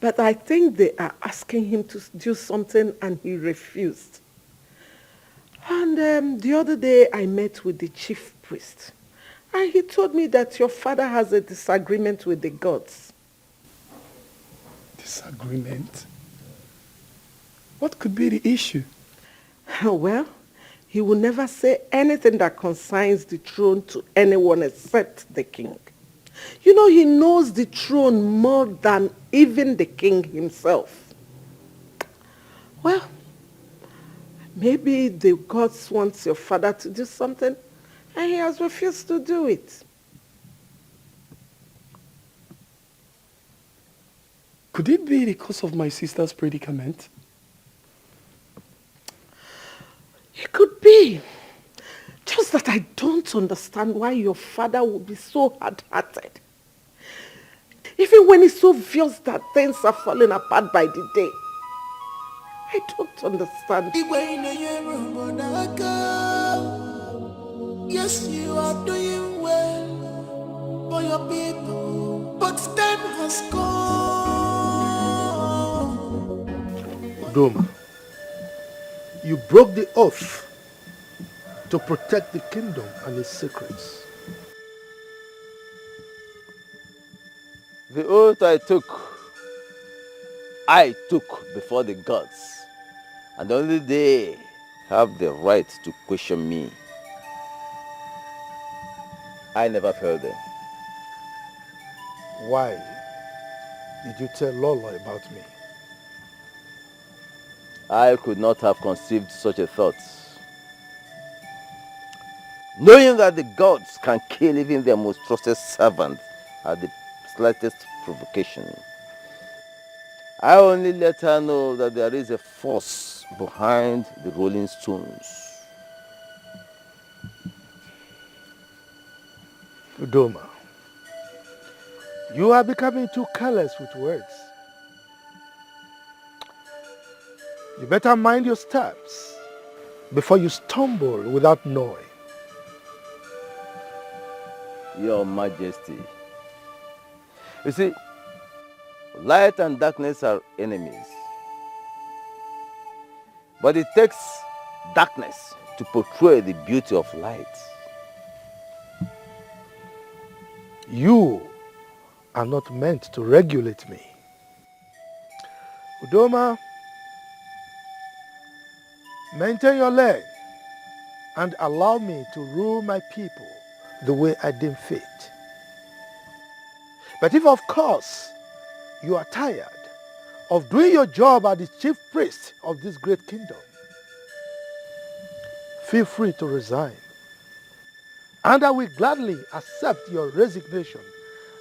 But I think they are asking him to do something and he refused. And the other day I met with the chief priest. And he told me that your father has a disagreement with the gods. Disagreement? What could be the issue? Well, he will never say anything that concerns the throne to anyone except the king. You know, he knows the throne more than even the king himself. Well, maybe the gods want your father to do something and he has refused to do it. Could it be because of my sister's predicament? It could be. Just that I don't understand why your father would be so hard-hearted. Even when it's so obvious that things are falling apart by the day. I don't understand. Yes, you are doing well for your people, but time has come. Udoma, you broke the oath to protect the kingdom and its secrets. The oath I took before the gods, and only they have the right to question me. I never failed them. Why did you tell Lola about me? I could not have conceived such a thought. Knowing that the gods can kill even their most trusted servant at the slightest provocation. I only let her know that there is a force behind the rolling stones. Udoma, you are becoming too careless with words. You better mind your steps before you stumble without knowing. Your Majesty. You see, light and darkness are enemies. But it takes darkness to portray the beauty of light. You are not meant to regulate me. Udoma, maintain your lane and allow me to rule my people the way I deem fit. But if, of course, you are tired of doing your job as the chief priest of this great kingdom, feel free to resign. And I will gladly accept your resignation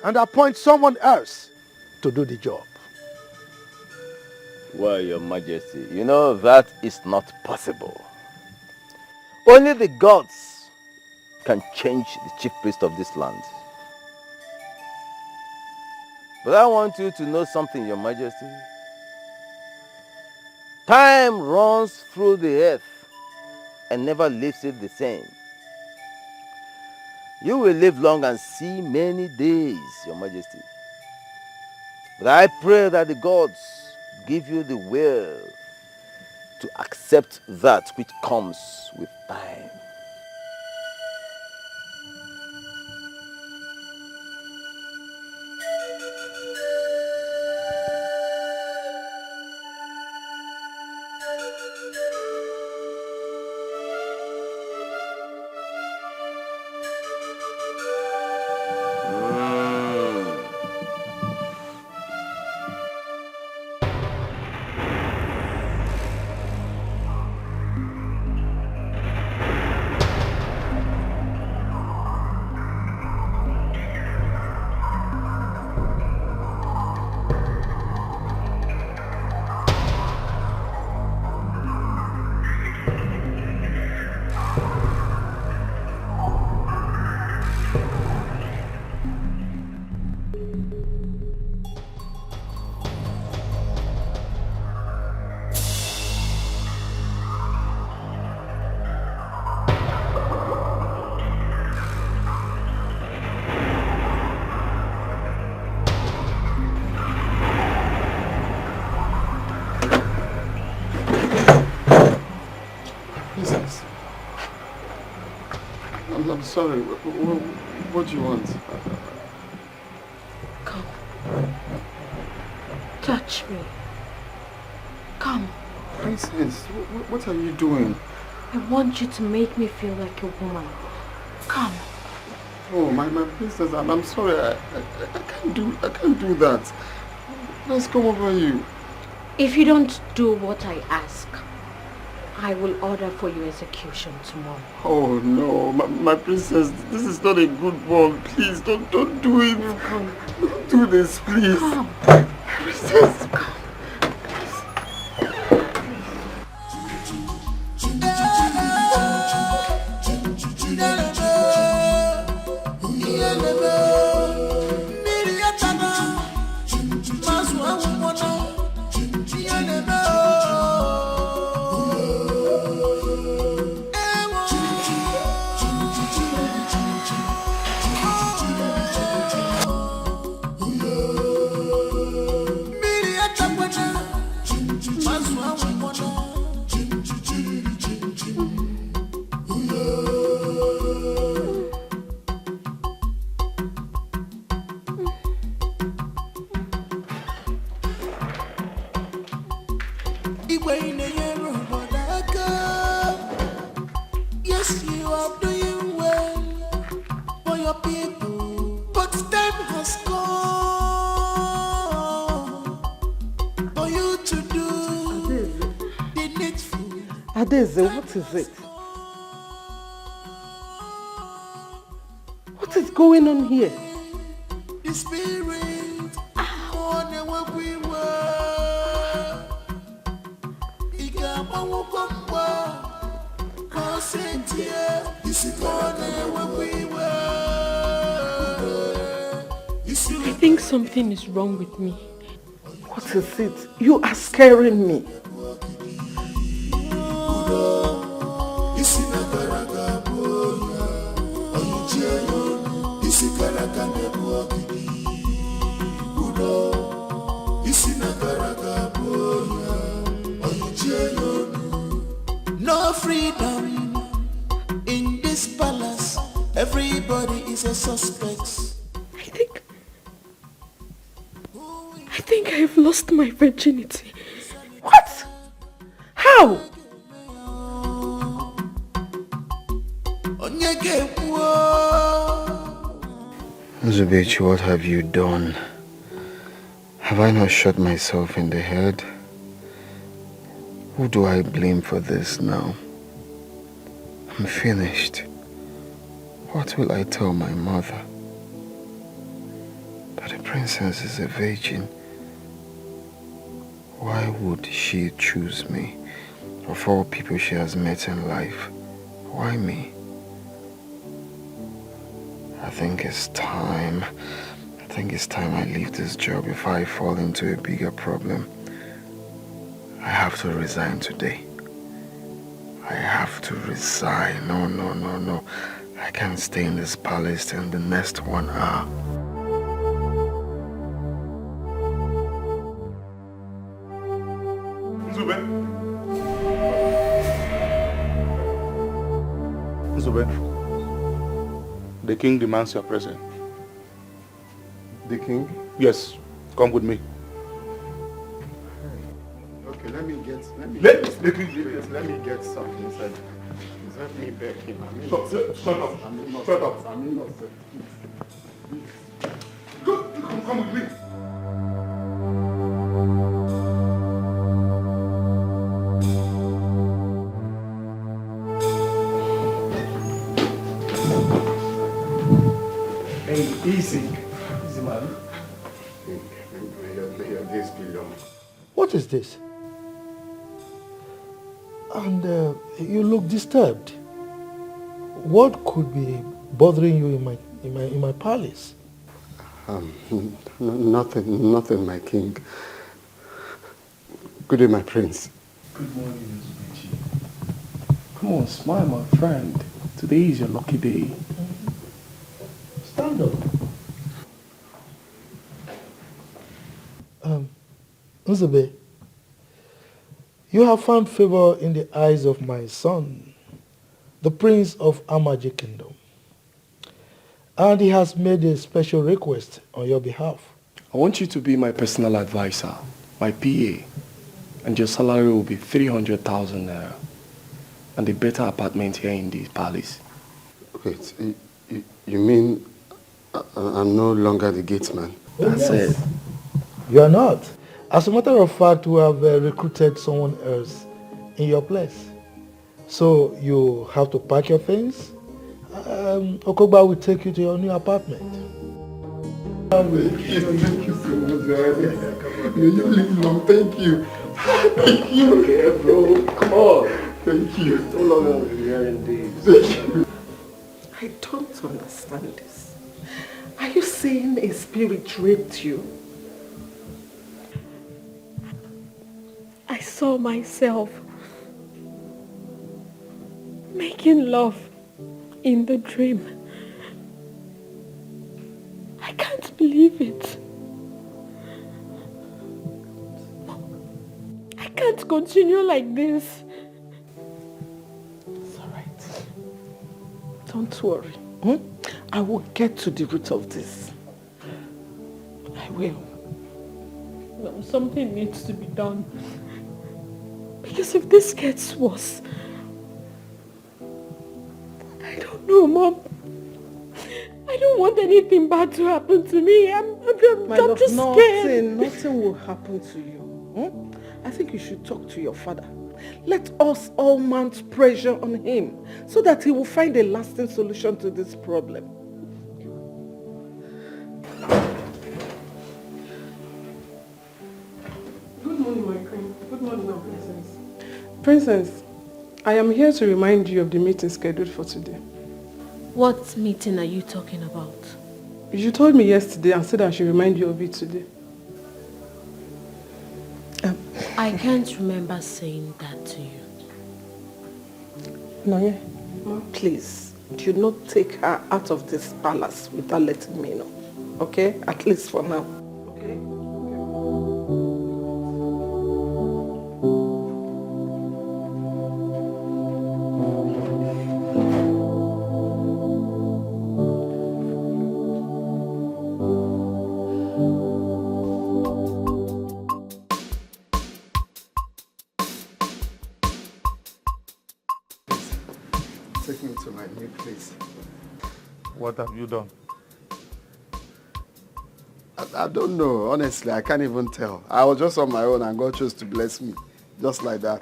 and appoint someone else to do the job. Well, Your Majesty, you know that is not possible. Only the gods can change the chief priest of this land. But I want you to know something, Your Majesty. Time runs through the earth and never leaves it the same. You will live long and see many days, Your Majesty. But I pray that the gods give you the will to accept that which comes with time. Princess, I'm sorry. What do you want? Come. Touch me. Come. Princess, what are you doing? I want you to make me feel like a woman. Come. Oh, my princess, I'm sorry. I can't do that. Let's come over you. If you don't do what I ask, I will order for your execution tomorrow. Oh no, my princess, this is not a good one. Please don't do it. No, come. Don't do this, please. Come. Princess. Yes, you are doing well for your people, but time has come for you to do the needful. Adeze, what is it? What is going on here? The spirit on the work we were. I think something is wrong with me. What is it? You are scaring me. No freedom in this palace. Everybody is a suspect. I think I've lost my virginity. What? How? Zubechi, what have you done? Have I not shot myself in the head? Who do I blame for this now? I'm finished. What will I tell my mother? That the princess is a virgin. Why would she choose me? Of all people she has met in life, why me? I think it's time I leave this job before I fall into a bigger problem. I have to resign today. I have to resign. No. I can't stay in this palace in the next 1 hour. Nzube, the king demands your presence. The king? Yes, come with me. Okay, let me get something inside. Let me beg him. Shut up. I'm innocent. Come with me. Hey, easy, man. What is this? And you look disturbed. What could be bothering you in my palace? Nothing, my king. Good day, my prince. Good morning, Miss. Come on, smile, my friend. Today is your lucky day. Stand up. Nzube, you have found favor in the eyes of my son, the prince of Amaji Kingdom. And he has made a special request on your behalf. I want you to be my personal advisor, my PA, and your salary will be 300,000 naira, and a better apartment here in the palace. Wait, you mean I'm no longer the gatesman? That's it. You are not. As a matter of fact, we have recruited someone else in your place. So you have to pack your things. Okogba will take you to your new apartment. Thank you so much, Daddy. May you live long. Thank you. Thank you. Okay, bro. Come on. Thank you. So long I've been hearing this. Thank you. I don't understand this. Are you saying a spirit raped you? I saw myself making love in the dream. I can't believe it. I can't continue like this. It's alright. Don't worry. I will get to the root of this. I will. No, something needs to be done. Because if this gets worse, I don't know, Mom. I don't want anything bad to happen to me. I'm just scared. Nothing will happen to you. I think you should talk to your father. Let us all mount pressure on him so that he will find a lasting solution to this problem. Good morning, my queen. Good morning, my princess. Princess, I am here to remind you of the meeting scheduled for today. What meeting are you talking about? You told me yesterday and said I should remind you of it today. I can't remember saying that to you. Nolly, please, do not take her out of this palace without letting me know. Okay? At least for now. Okay? Take me to my new place. What have you done? I don't know. Honestly, I can't even tell. I was just on my own and God chose to bless me. Just like that.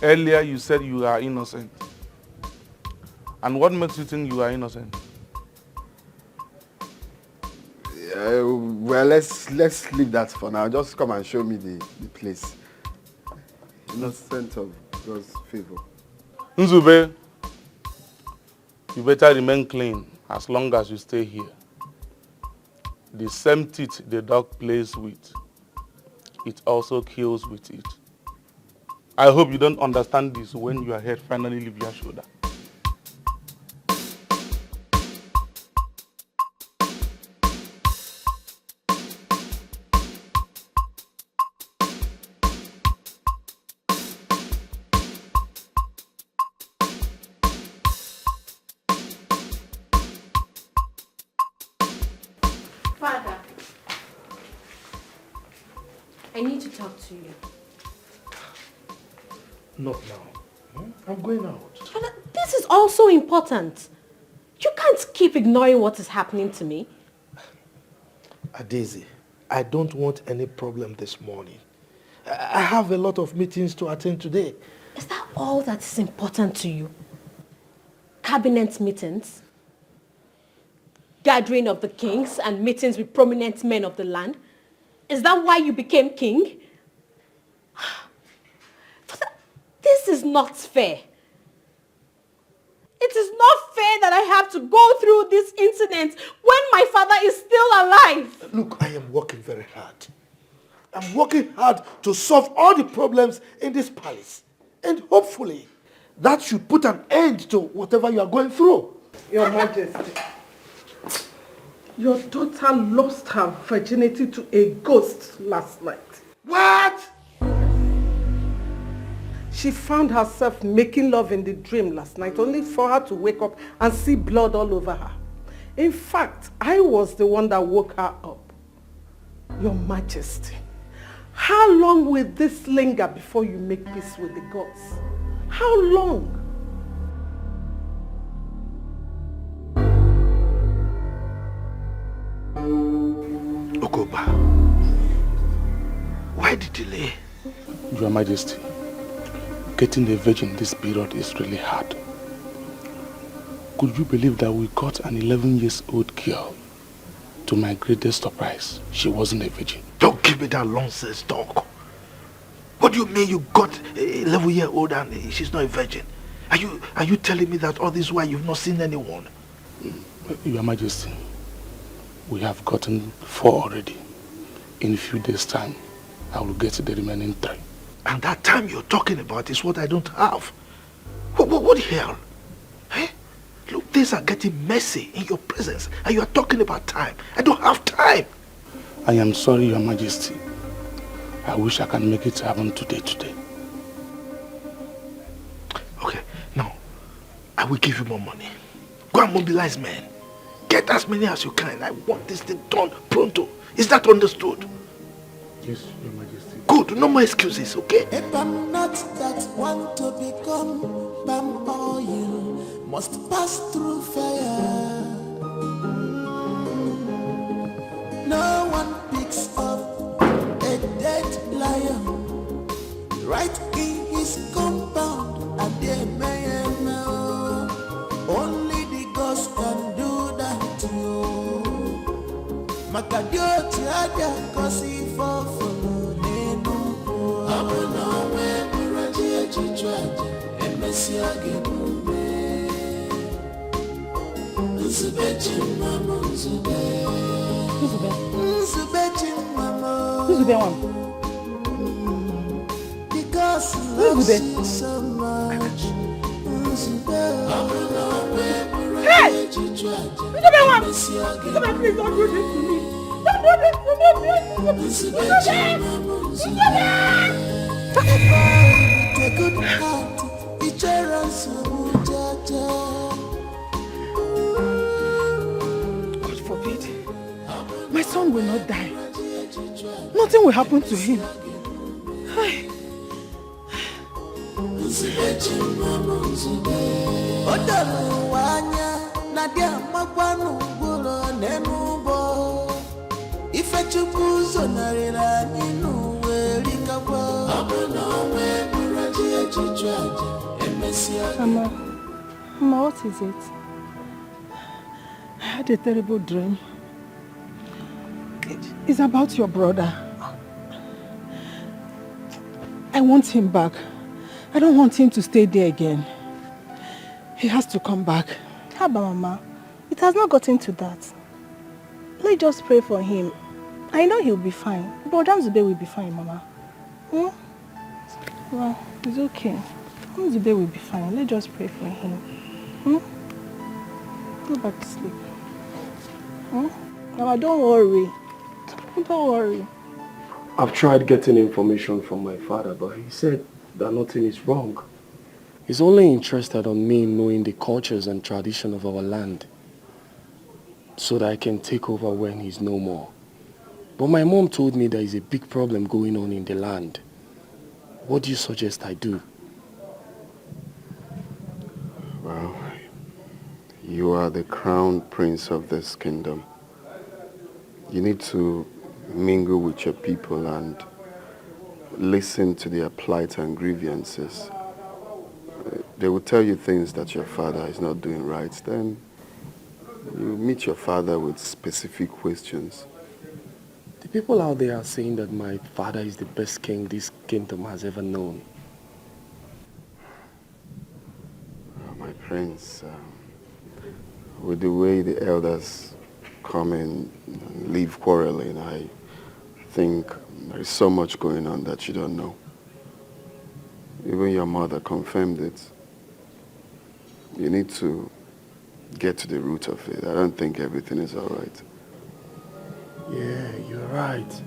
Earlier you said you are innocent. And what makes you think you are innocent? Well, let's leave that for now. Just come and show me the place. innocent of God's favor. Nzube, you better remain clean as long as you stay here. The same teeth the dog plays with, it also kills with it. I hope you don't understand this when your head finally leaves your shoulder. Father, I need to talk to you. Not now. I'm going out. Father, this is also important. You can't keep ignoring what is happening to me. Daisy, I don't want any problem this morning. I have a lot of meetings to attend today. Is that all that is important to you? Cabinet meetings? Gathering of the kings and meetings with prominent men of the land? Is that why you became king? Father, this is not fair. It is not fair that I have to go through this incident when my father is still alive. Look, I am working very hard. I'm working hard to solve all the problems in this palace. And hopefully, that should put an end to whatever you are going through. Your Majesty, your daughter lost her virginity to a ghost last night. What? She found herself making love in the dream last night, only for her to wake up and see blood all over her. In fact, I was the one that woke her up. Your Majesty, how long will this linger before you make peace with the gods? How long? Okoba, why the delay? Your Majesty, getting a virgin this period is really hard. Could you believe that we got an 11-year-old girl? To my greatest surprise, she wasn't a virgin. Don't give me that nonsense talk. What do you mean you got a 11-year-old and she's not a virgin? Are you telling me that all this while you've not seen anyone? Your Majesty, we have gotten 4 already. In a few days' time, I will get the remaining 3. And that time you're talking about is what I don't have. What the hell? Eh? Look, things are getting messy in your presence and you are talking about time. I don't have time. I am sorry, Your Majesty. I wish I can make it happen today. Okay, now, I will give you more money. Go and mobilize men. Get as many as you can. I want this thing done pronto. Is that understood? Yes, Your Majesty. Good, no more excuses, okay? If I'm not that one to become palm oil, must pass through fire. No one picks up a dead lion right in his compound, and they may know only the ghost can do that to you. Makadio tiada kosi fofo. Because love you so much. Hey! Please don't do this to me. Don't do this to me. A good heart, God forbid. My son will not die. Nothing will happen to him. Hey. Mama, what is it? I had a terrible dream. It's about your brother. I want him back. I don't want him to stay there again. He has to come back. How about Mama? It has not gotten to that. Let's just pray for him. I know he'll be fine. But Zube will be fine, Mama. Hmm? Well, it's okay. Zube will be fine. Let's just pray for him. Hmm? Go back to sleep. Hmm? Mama, don't worry. Don't worry. I've tried getting information from my father, but he said that nothing is wrong. He's only interested on me knowing the cultures and tradition of our land so that I can take over when he's no more. But my mom told me there is a big problem going on in the land. What do you suggest I do? Well, you are the crown prince of this kingdom. You need to mingle with your people and listen to their plight and grievances. They will tell you things that your father is not doing right. Then you meet your father with specific questions. The people out there are saying that my father is the best king this kingdom has ever known. My prince, with the way the elders come and leave quarreling, I think there is so much going on that you don't know. Even your mother confirmed it. You need to get to the root of it. I don't think everything is all right. Yeah, you're right.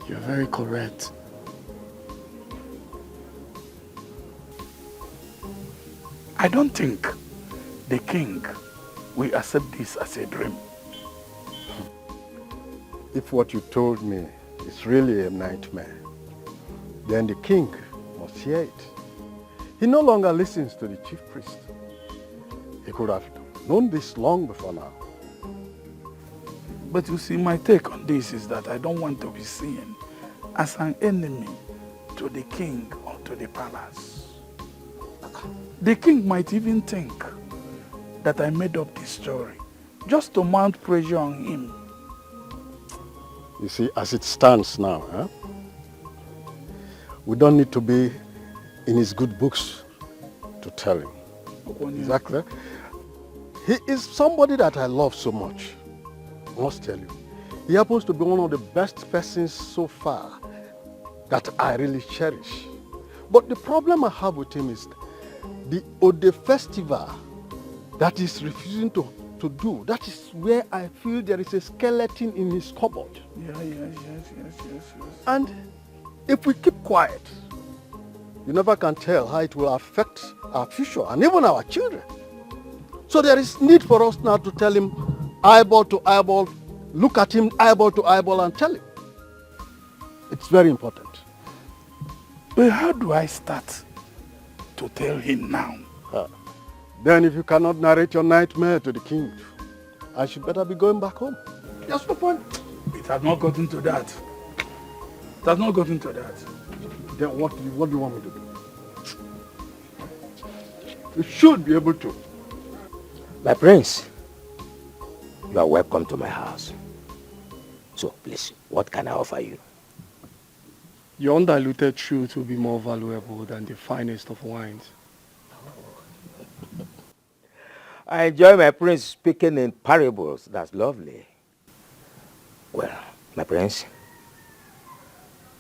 You're very correct. I don't think the king will accept this as a dream. If what you told me is really a nightmare, then the king must hear it. He no longer listens to the chief priest. He could have known this long before now. But you see, my take on this is that I don't want to be seen as an enemy to the king or to the palace. The king might even think that I made up this story just to mount pressure on him. You see, as it stands now, we don't need to be in his good books to tell him. Exactly. He is somebody that I love so much. I must tell you. He happens to be one of the best persons so far that I really cherish. But the problem I have with him is the Ode festival that he's refusing to do. That is where I feel there is a skeleton in his cupboard. Yes. And if we keep quiet, you never can tell how it will affect our future and even our children. So there is need for us now to tell him eyeball to eyeball, look at him eyeball to eyeball and tell him. It's very important. But how do I start to tell him now? Then if you cannot narrate your nightmare to the king, I should better be going back home. That's the point. It has not gotten to that. It has not gotten to that. Then what do you want me to do? You should be able to. My prince, you are welcome to my house. So please, what can I offer you? Your undiluted truth will be more valuable than the finest of wines. I enjoy my prince speaking in parables. That's lovely. Well, my prince,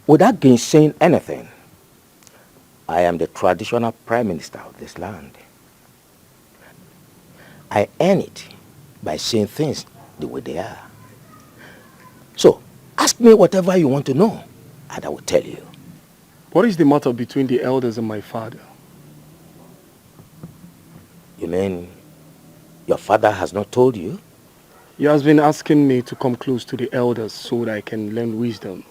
without gainsaying anything, I am the traditional prime minister of this land. I earn it by saying things the way they are. So, ask me whatever you want to know, and I will tell you. What is the matter between the elders and my father? You mean your father has not told you? He has been asking me to come close to the elders so that I can learn wisdom.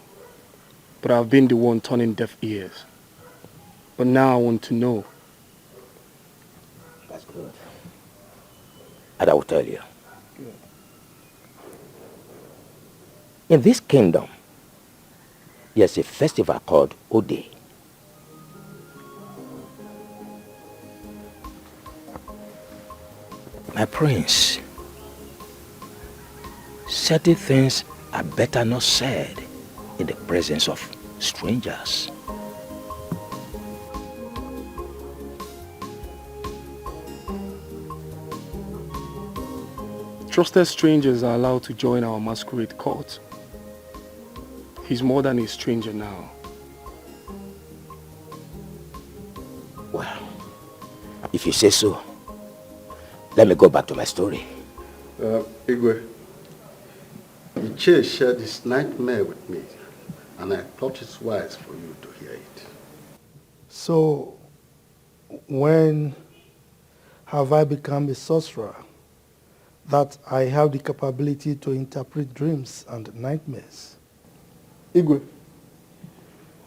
But I've been the one turning deaf ears. But now I want to know. That's good. And I will tell you. Good. In this kingdom, there's a festival called Ode. My prince, certain things are better not said in the presence of strangers. Trusted strangers are allowed to join our masquerade cult. He's more than a stranger now. Well, if you say so, let me go back to my story. Igwe, Iche shared this nightmare with me, and I thought it's wise for you to hear it. So, when have I become a sorcerer that I have the capability to interpret dreams and nightmares? Igwe,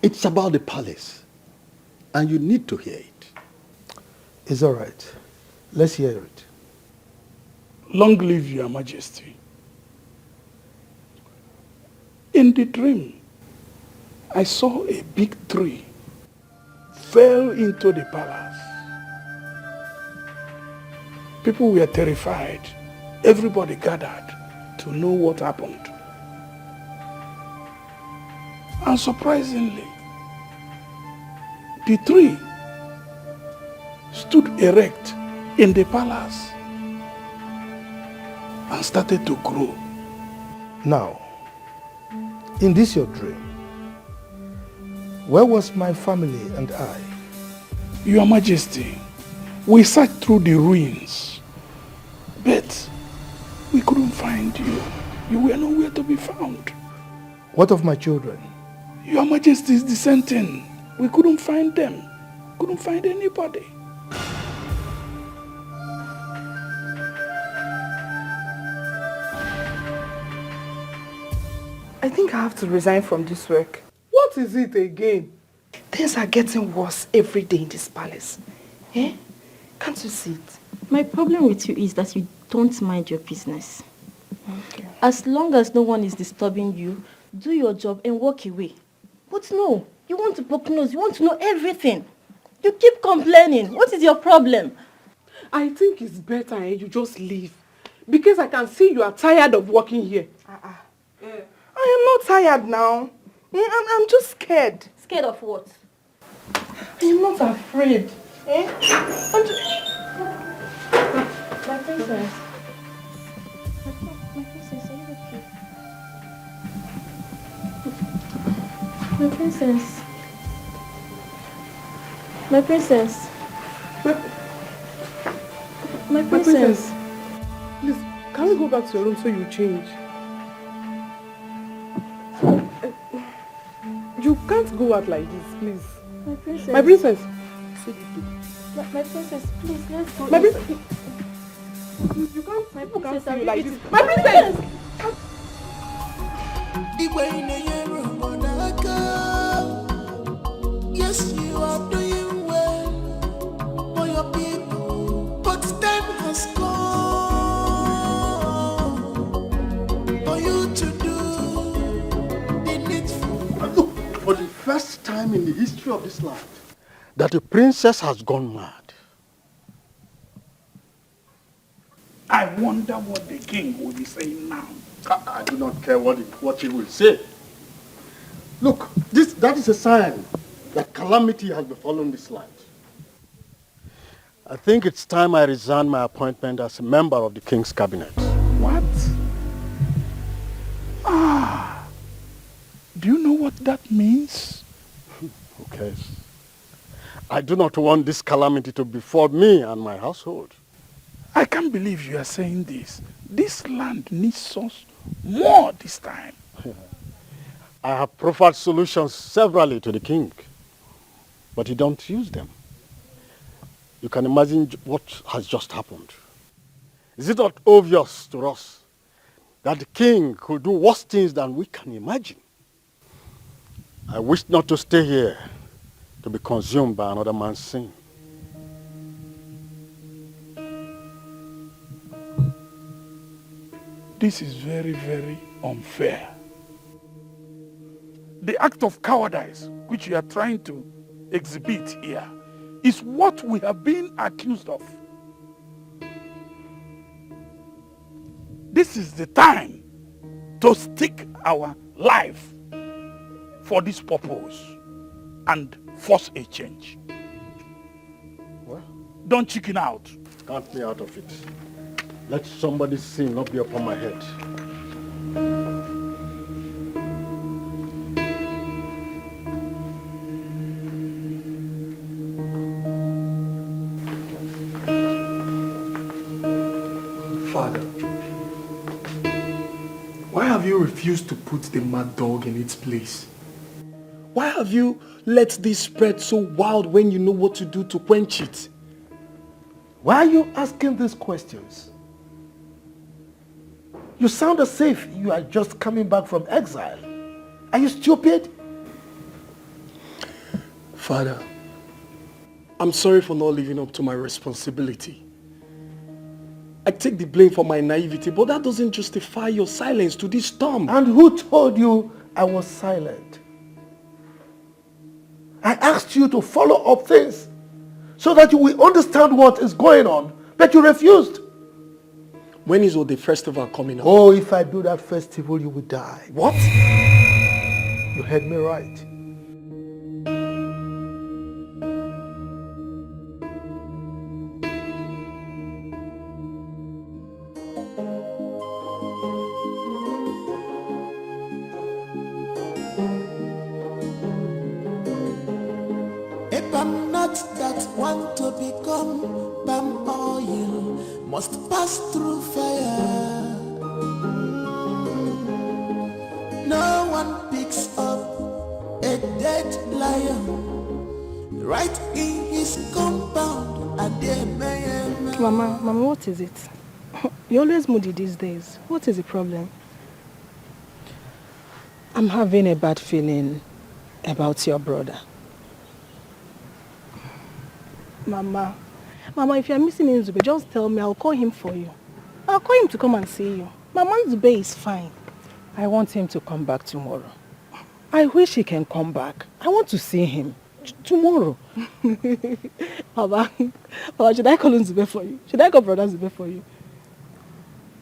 it's about the palace, and you need to hear it. It's all right. Let's hear it. Long live your majesty. In the dream, I saw a big tree fell into the palace. People were terrified. Everybody gathered to know what happened. And surprisingly, the tree stood erect in the palace and started to grow. Now, in this your dream, where was my family and I? Your Majesty, we searched through the ruins, but we couldn't find you. You were nowhere to be found. What of my children? Your Majesty is dissenting. We couldn't find them. Couldn't find anybody. I think I have to resign from this work. What is it again? Things are getting worse every day in this palace. Eh? Can't you see it? My problem with you is that you don't mind your business. Okay. As long as no one is disturbing you, do your job and walk away. But no, you want to poke nose, you want to know everything. You keep complaining. What is your problem? I think it's better you just leave. Because I can see you are tired of working here. I am not tired now. I'm just scared. Scared of what? I am not afraid. Eh? I'm just... My princess. My princess, are you okay? My princess. My princess. My princess. Please, can we go back to your room so you change? You can't go out like this, please. My princess. My princess. My princess, please, let's go. My princess. You can't. My princess, can't like this. My princess. Yes, you are doing well for your people, but time has come for you to do the needful. Look, for the first time in the history of this land, that a princess has gone mad. I wonder what the king will be saying now. I do not care what he will say. Look, that is a sign that calamity has befallen this land. I think it's time I resign my appointment as a member of the king's cabinet. What? Ah, do you know what that means? Who cares? I do not want this calamity to befall me and my household. I can't believe you are saying this. This land needs us more this time. I have proffered solutions severally to the king, but he don't use them. You can imagine what has just happened. Is it not obvious to us that the king could do worse things than we can imagine? I wish not to stay here to be consumed by another man's sin. This is very, very unfair. The act of cowardice which you are trying to exhibit here is what we have been accused of. This is the time to stake our life for this purpose and force a change. Well, don't chicken out. Count me out of it. Let somebody's sin not be upon my head. Father, why have you refused to put the mad dog in its place? Why have you let this spread so wild when you know what to do to quench it? Why are you asking these questions? You sound as if you are just coming back from exile. Are you stupid? Father, I'm sorry for not living up to my responsibility. I take the blame for my naivety, but that doesn't justify your silence to this storm. And who told you I was silent? I asked you to follow up things so that you will understand what is going on, but you refused. When is the festival coming up? Oh, if I do that festival, you will die. What? You heard me right. If I'm not that one to become palm oil, must pass through fire. No one picks up a dead lion right in his compound. Mama, what is it? You're always moody these days. What is the problem? I'm having a bad feeling about your brother. Mama, if you're missing Nzube, just tell me. I'll call him for you. I'll call him to come and see you. Mama, Nzube is fine. I want him to come back tomorrow. I wish he can come back. I want to see him tomorrow. Mama, should I call Nzube for you? Should I call Brother Nzube for you?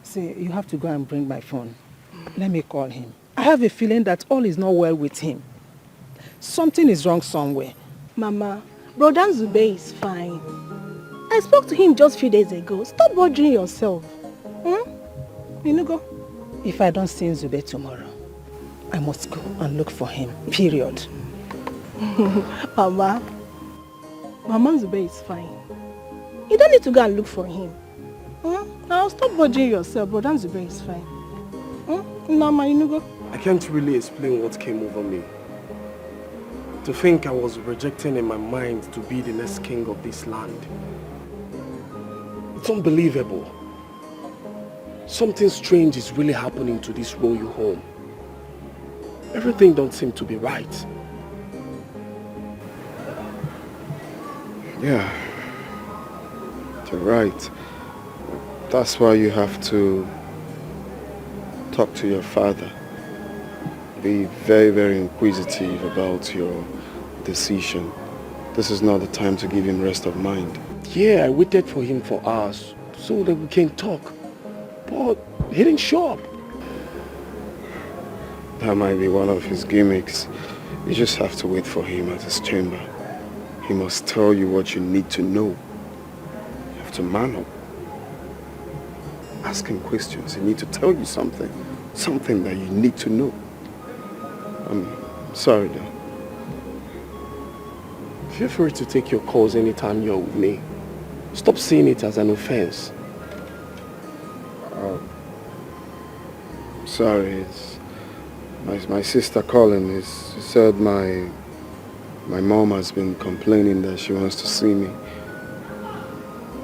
See, you have to go and bring my phone. Let me call him. I have a feeling that all is not well with him. Something is wrong somewhere. Mama, Brother Nzube is fine. I spoke to him just a few days ago. Stop bothering yourself. You go. If I don't see Nzube tomorrow, I must go and look for him. Period. Mama Nzube is fine. You don't need to go and look for him. Now stop bothering yourself. Brother Nzube is fine. Mama, you go. I can't really explain what came over me. To think I was rejecting in my mind to be the next king of this land. It's unbelievable. Something strange is really happening to this royal home. Everything don't seem to be right. Yeah, you're right. That's why you have to talk to your father. Be very, very inquisitive about your decision. This is not the time to give him rest of mind. Yeah, I waited for him for hours so that we can talk. But he didn't show up. That might be one of his gimmicks. You just have to wait for him at his chamber. He must tell you what you need to know. You have to man up. Ask him questions. He needs to tell you something. Something that you need to know. I'm sorry, though. Feel free to take your calls anytime you're with me. Stop seeing it as an offense. Sorry, it's my sister calling. She said my mom has been complaining that she wants to see me.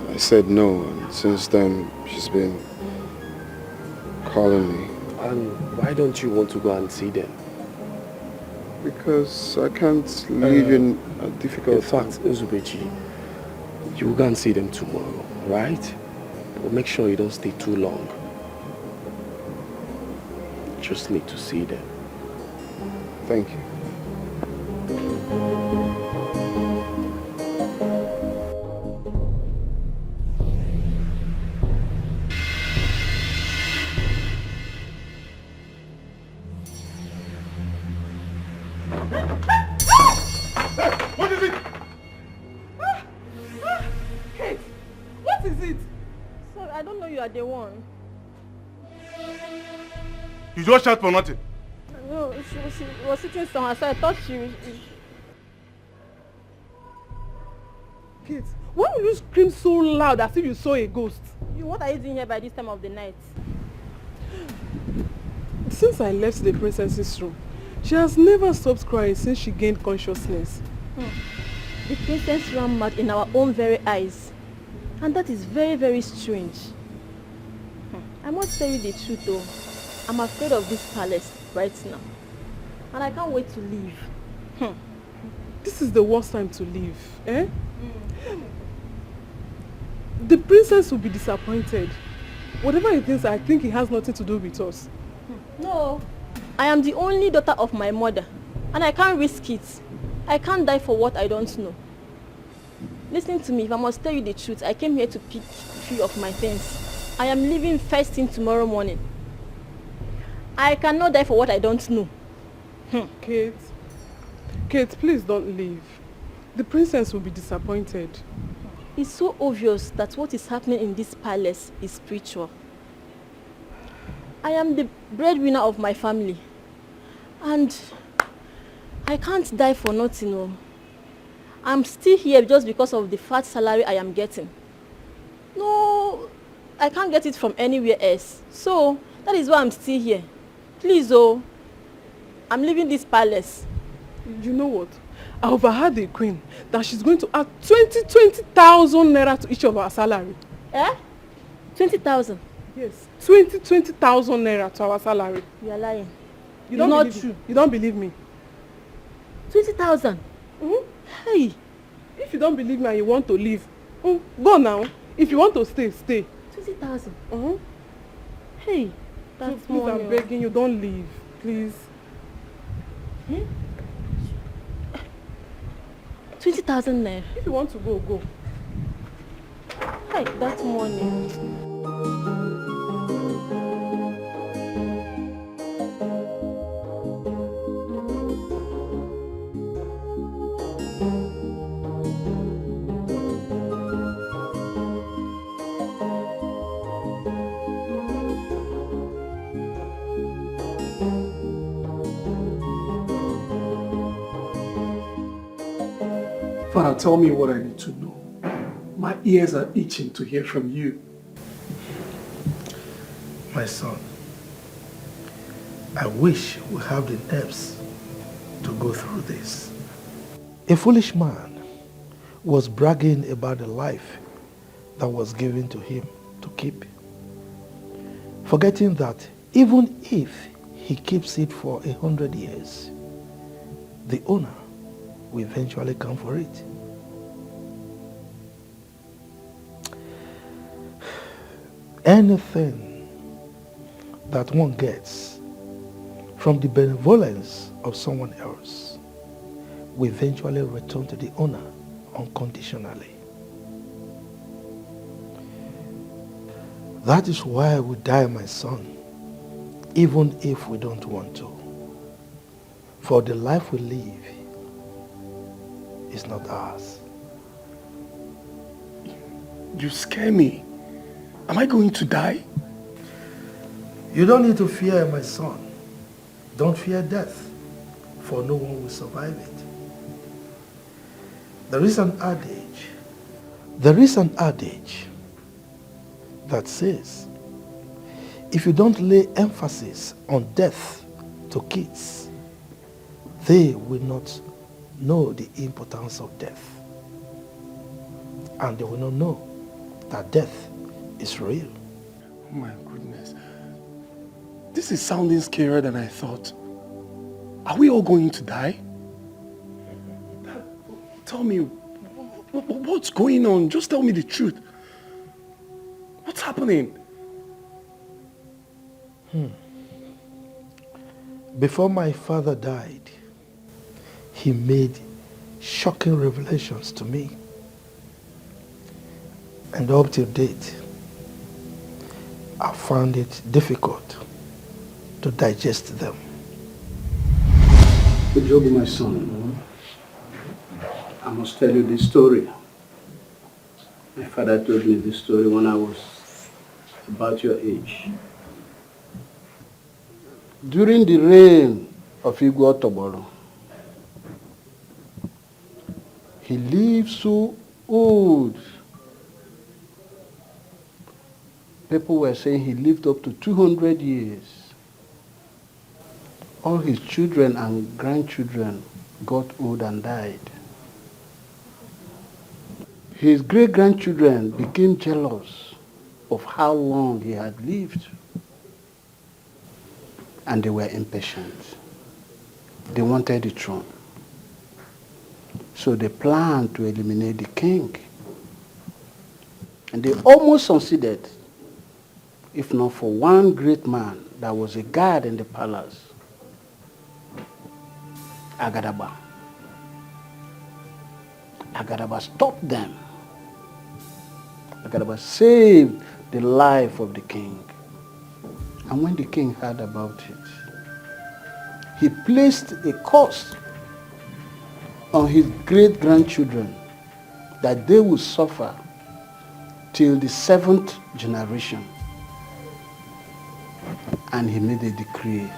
I said no, and since then she's been calling me. And why don't you want to go and see them? Because I can't live in a difficult time. In fact, Uzubechi, you will go and see them tomorrow, right? But make sure you don't stay too long. Just need to see them. Thank you. What is it? Kate, what is it? Sorry, I don't know you are the one. You just shout for nothing. No, she was sitting somewhere, so I thought she... Kate, why would you scream so loud as if you saw a ghost? What are you doing here by this time of the night? Since I left the princess's room, she has never stopped crying since she gained consciousness. The princess ran mad in our own very eyes. And that is very, very strange. I must tell you the truth though. I'm afraid of this palace right now. And I can't wait to leave. This is the worst time to leave, eh? The princess will be disappointed. Whatever he thinks, I think it has nothing to do with us. No, I am the only daughter of my mother. And I can't risk it. I can't die for what I don't know. Listen to me, if I must tell you the truth, I came here to pick 3 of my things. I am leaving first thing tomorrow morning. I cannot die for what I don't know. Kate, please don't leave. The princess will be disappointed. It's so obvious that what is happening in this palace is spiritual. I am the breadwinner of my family. And I can't die for nothing. No. I'm still here just because of the fat salary I am getting. No, I can't get it from anywhere else. So, that is why I'm still here. Please, I'm leaving this palace. You know what? I overheard the queen that she's going to add 20,000 naira to each of our salary. 20,000? Yes, 20,000 naira to our salary. You are lying. You don't not believe true. Me. You don't believe me. 20,000? Hey. If you don't believe me and you want to leave, go now. If you want to stay, stay. 20,000? Hey, that's please, money. I'm begging you, don't leave, please. 20,000 naira. If you want to go, go. Hey, that's money. Father, tell me what I need to know. My ears are itching to hear from you. My son, I wish we have the nerves to go through this. A foolish man was bragging about the life that was given to him to keep, forgetting that even if he keeps it for 100 years, the owner will eventually come for it. Anything that one gets from the benevolence of someone else will eventually return to the owner unconditionally. That is why we die, my son, even if we don't want to. For the life we live is not ours. You scare me. Am I going to die? You don't need to fear, my son. Don't fear death, for no one will survive it. There is an adage that says, if you don't lay emphasis on death to kids, they will not know the importance of death. And they will not know that death is real. Oh my goodness. This is sounding scarier than I thought. Are we all going to die? Tell me, what's going on? Just tell me the truth. What's happening? Before my father died, he made shocking revelations to me. And up to date, I found it difficult to digest them. Job, my son, I must tell you this story. My father told me this story when I was about your age. During the reign of Igwe Otobolo, he lived so old. People were saying he lived up to 200 years. All his children and grandchildren got old and died. His great-grandchildren became jealous of how long he had lived. And they were impatient. They wanted the throne. So they planned to eliminate the king. And they almost succeeded, if not for one great man that was a guard in the palace, Agadaba. Agadaba stopped them. Agadaba saved the life of the king. And when the king heard about it, he placed a curse on his great-grandchildren that they would suffer till the 7th generation. And he made a decree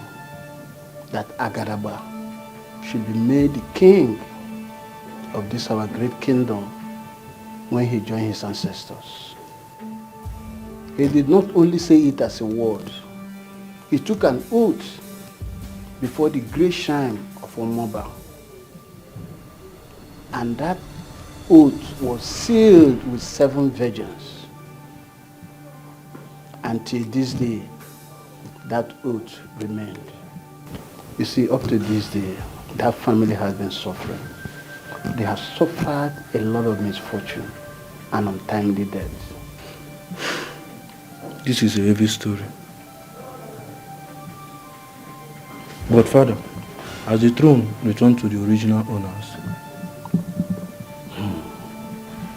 that Agadaba should be made the king of this our great kingdom when he joined his ancestors. He did not only say it as a word, he took an oath before the great shrine of Omoba. And that oath was sealed with 7 virgins. Until this day, that oath remained. You see, up to this day, that family has been suffering. They have suffered a lot of misfortune and untimely death. This is a heavy story. But Father, as the throne returned to the original owners,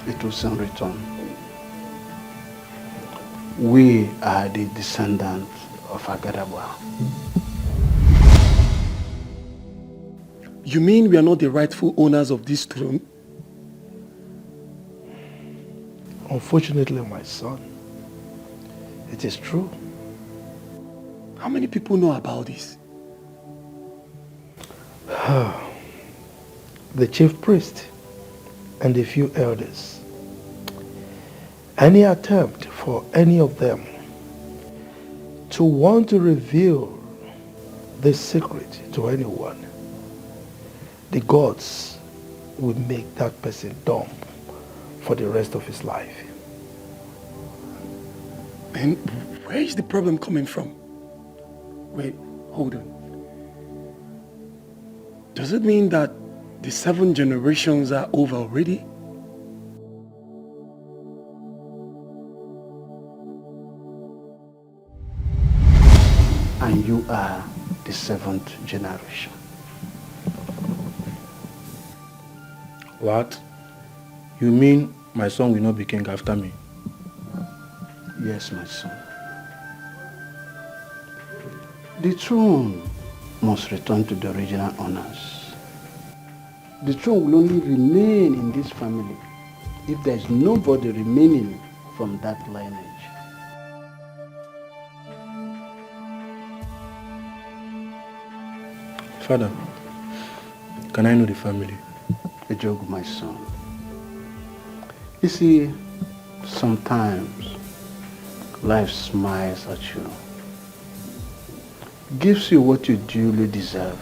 it will soon return. We are the descendants of Agadaba. You mean we are not the rightful owners of this throne? Unfortunately, my son, it is true. How many people know about this? The chief priest and a few elders. Any attempt for any of them to want to reveal this secret to anyone, the gods will make that person dumb for the rest of his life. And where is the problem coming from? Wait, hold on. Does it mean that the 7 generations are over already? And you are the 7th generation. what? You mean my son will not be king after me? Yes, my son. The throne must return to the original owners. The throne will only remain in this family if there is nobody remaining from that lineage. Father, can I know the family? Ejogu, my son. You see, sometimes life smiles at you, gives you what you duly deserve.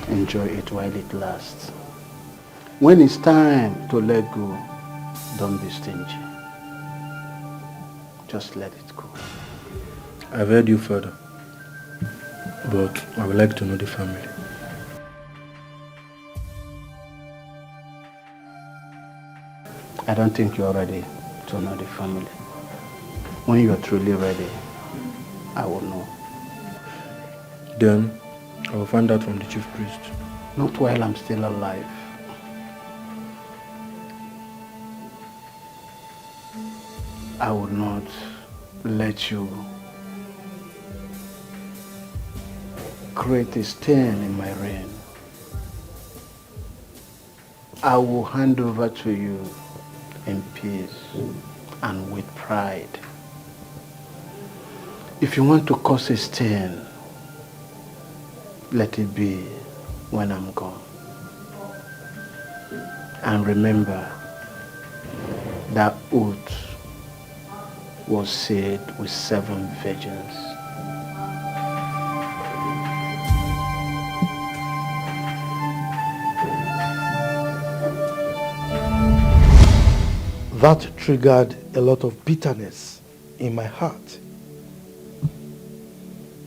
Enjoy it while it lasts. When it's time to let go, don't be stingy. Just let it go. I've heard you, Father, but I would like to know the family. I don't think you're ready to know the family. When you're truly ready, I will know. Then I will find out from the chief priest. Not while I'm still alive. I will not let you create a stain in my reign. I will hand over to you in peace and with pride. If you want to cause a stain, let it be when I'm gone. And remember, that oath was said with 7 virgins. That triggered a lot of bitterness in my heart.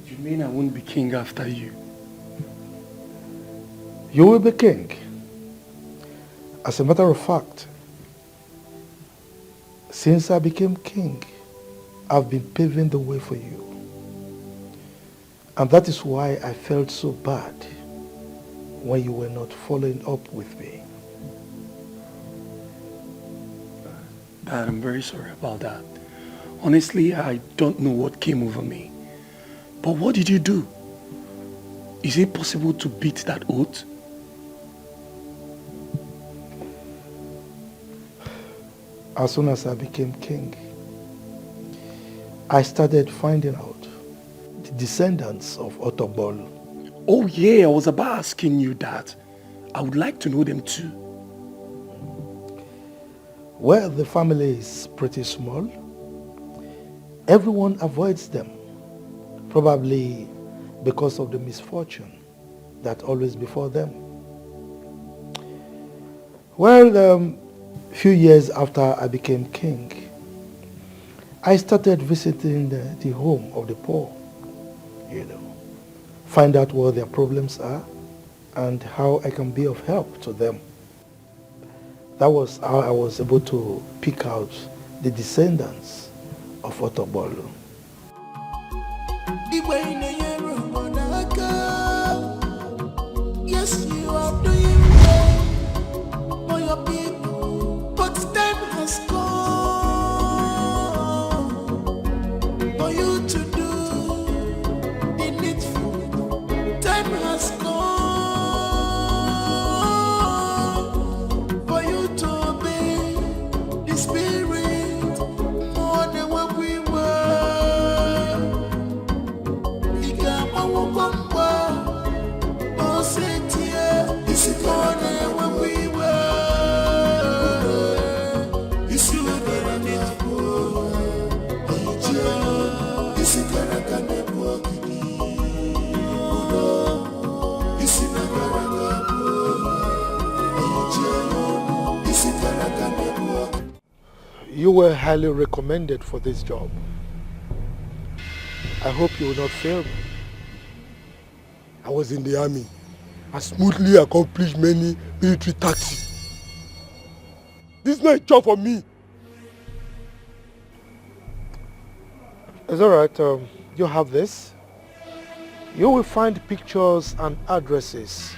You mean I won't be king after you? You will be king. As a matter of fact, since I became king, I've been paving the way for you. And that is why I felt so bad when you were not following up with me. Dad, I'm very sorry about that. Honestly, I don't know what came over me. But what did you do? Is it possible to beat that oath? As soon as I became king, I started finding out the descendants of Otobol. Oh yeah, I was about asking you that. I would like to know them too. Well, the family is pretty small. Everyone avoids them, probably because of the misfortune that always befall them. Well, a few years after I became king, I started visiting the home of the poor, find out what their problems are and how I can be of help to them. That was how I was able to pick out the descendants of Otobolo. Yes, you are doing well for your people, but time has come for you to do the needful. Time has come for you to obey the Spirit more than what we were. You were highly recommended for this job. I hope you will not fail me. I was in the army. I smoothly accomplished many military tactics. This is not a job for me. It's all right. You have this. You will find pictures and addresses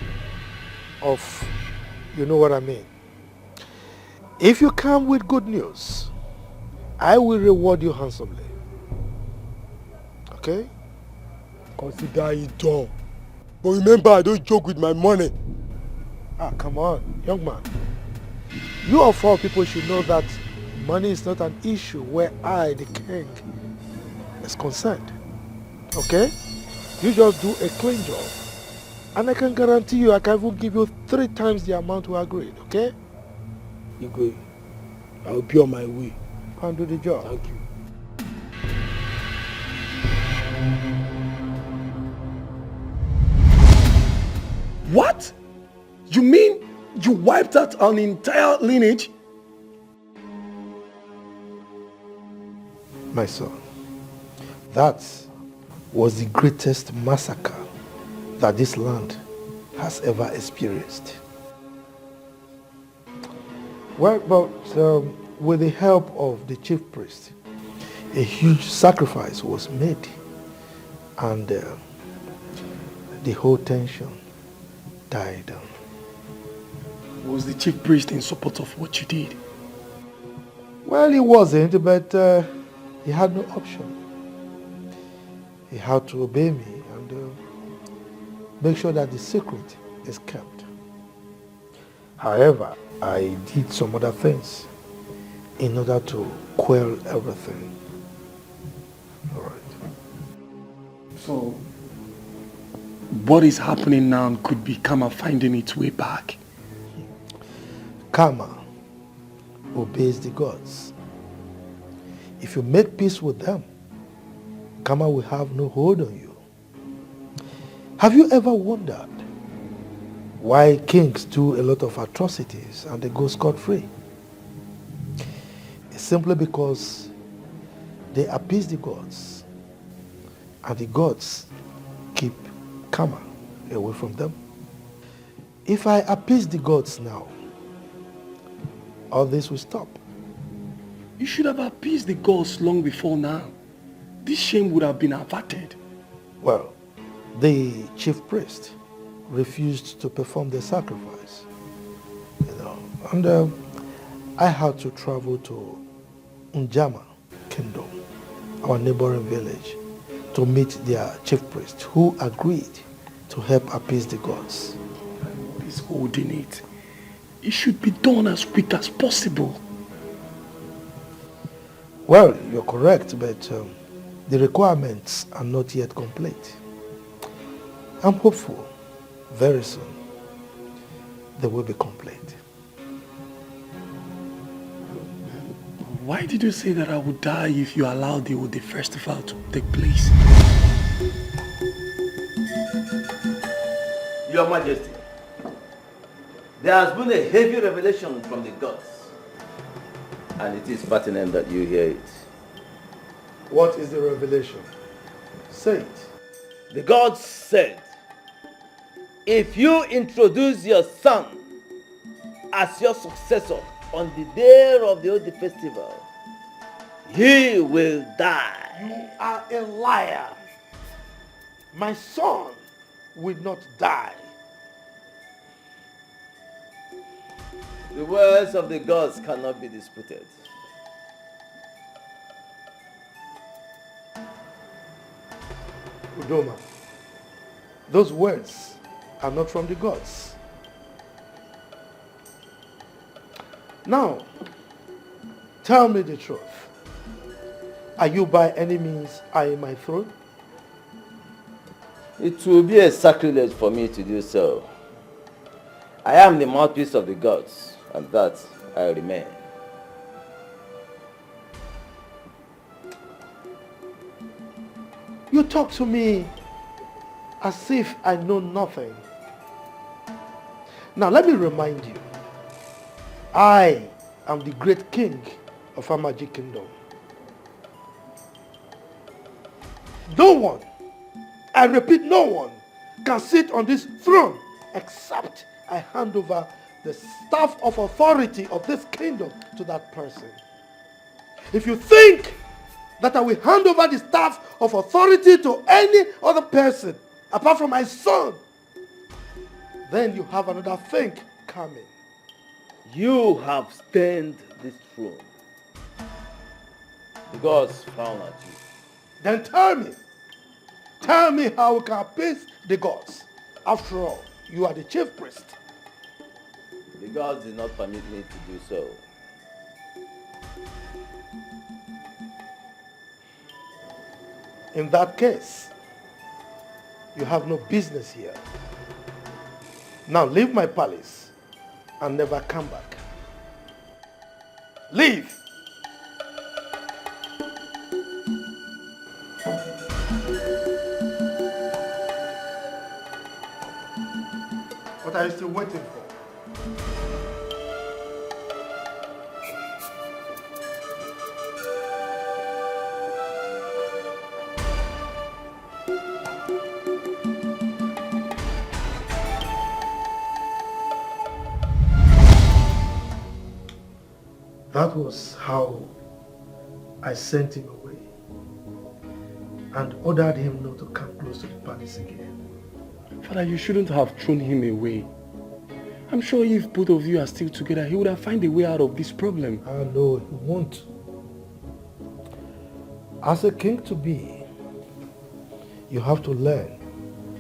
of, you know what I mean. If you come with good news, I will reward you handsomely. Okay? Consider it done. But remember, I don't joke with my money. Ah, come on, young man. You of all people should know that money is not an issue where I, the king, is concerned. Okay? You just do a clean job. And I can guarantee you I can even give you 3 times the amount we agreed, okay? Igwe, I will be on my way. Go and do the job. Thank you. What? You mean you wiped out an entire lineage? My son, that was the greatest massacre that this land has ever experienced. Well, but with the help of the chief priest, a huge sacrifice was made, and the whole tension died down. Was the chief priest in support of what you did? Well, he wasn't, but he had no option. He had to obey me and make sure that the secret is kept. However, I did some other things in order to quell everything. All right. So, what is happening now could be karma finding its way back. Karma obeys the gods. If you make peace with them, karma will have no hold on you. Have you ever wondered why kings do a lot of atrocities and they go scot-free? It's simply because they appease the gods, and the gods keep karma away from them. If I appease the gods now, all this will stop. You should have appeased the gods long before now. This shame would have been averted. Well, the chief priest refused to perform the sacrifice, and I had to travel to Njama Kingdom, our neighboring village, to meet their chief priest, who agreed to help appease the gods. He's holding it. It should be done as quick as possible. Well, you're correct, but the requirements are not yet complete. I'm hopeful very soon they will be complete. Why did you say that I would die if you allowed the festival to take place? Your Majesty, there has been a heavy revelation from the gods, and it is pertinent that you hear it. What is the revelation? Say it. The gods said, if you introduce your son as your successor on the day of the festival, he will die. You are a liar. My son will not die. The words of the gods cannot be disputed. Udoma, those words are not from the gods. Now, tell me the truth. Are you by any means eyeing my throne? It will be a sacrilege for me to do so. I am the mouthpiece of the gods, and that I remain. You talk to me as if I know nothing. Now let me remind you, I am the great king of Amaji Kingdom. No one, I repeat, no one can sit on this throne except I hand over the staff of authority of this kingdom to that person. If you think that I will hand over the staff of authority to any other person apart from my son, then you have another thing coming. You have stained this throne. The gods frown at you. Then tell me how we can appease the gods. After all, you are the chief priest. The gods did not permit me to do so. In that case, you have no business here. Now leave my palace and never come back. Leave! What are you still waiting for? That was how I sent him away and ordered him not to come close to the palace again. Father, you shouldn't have thrown him away. I'm sure if both of you are still together, he would have found a way out of this problem. I know he won't. As a king to be, you have to learn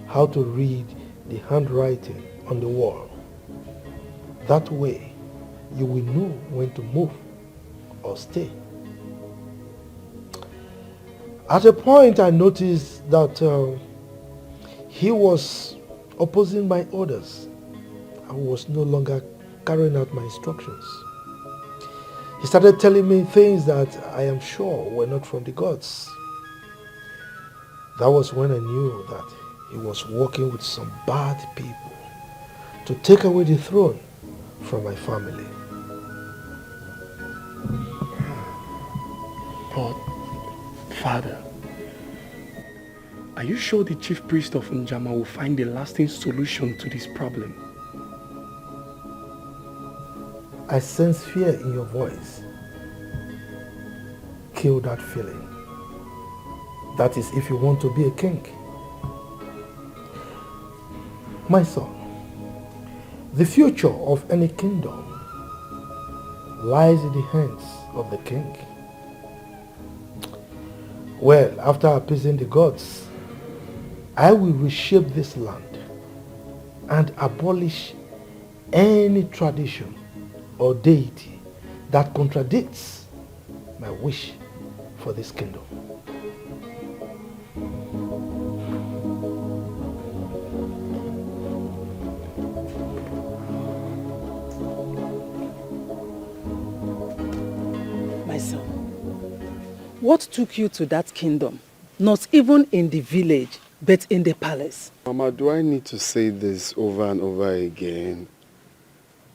how to read the handwriting on the wall. That way, you will know when to move or stay. At a point, I noticed that he was opposing my orders. I was no longer carrying out my instructions. He started telling me things that I am sure were not from the gods. That was when I knew that he was working with some bad people to take away the throne from my family. But, Father, are you sure the chief priest of Njama will find a lasting solution to this problem? I sense fear in your voice. Kill that feeling. That is if you want to be a king. My son, the future of any kingdom lies in the hands of the king. Well, after appeasing the gods, I will reshape this land and abolish any tradition or deity that contradicts my wish for this kingdom. My son, what took you to that kingdom? Not even in the village, but in the palace. Mama, do I need to say this over and over again?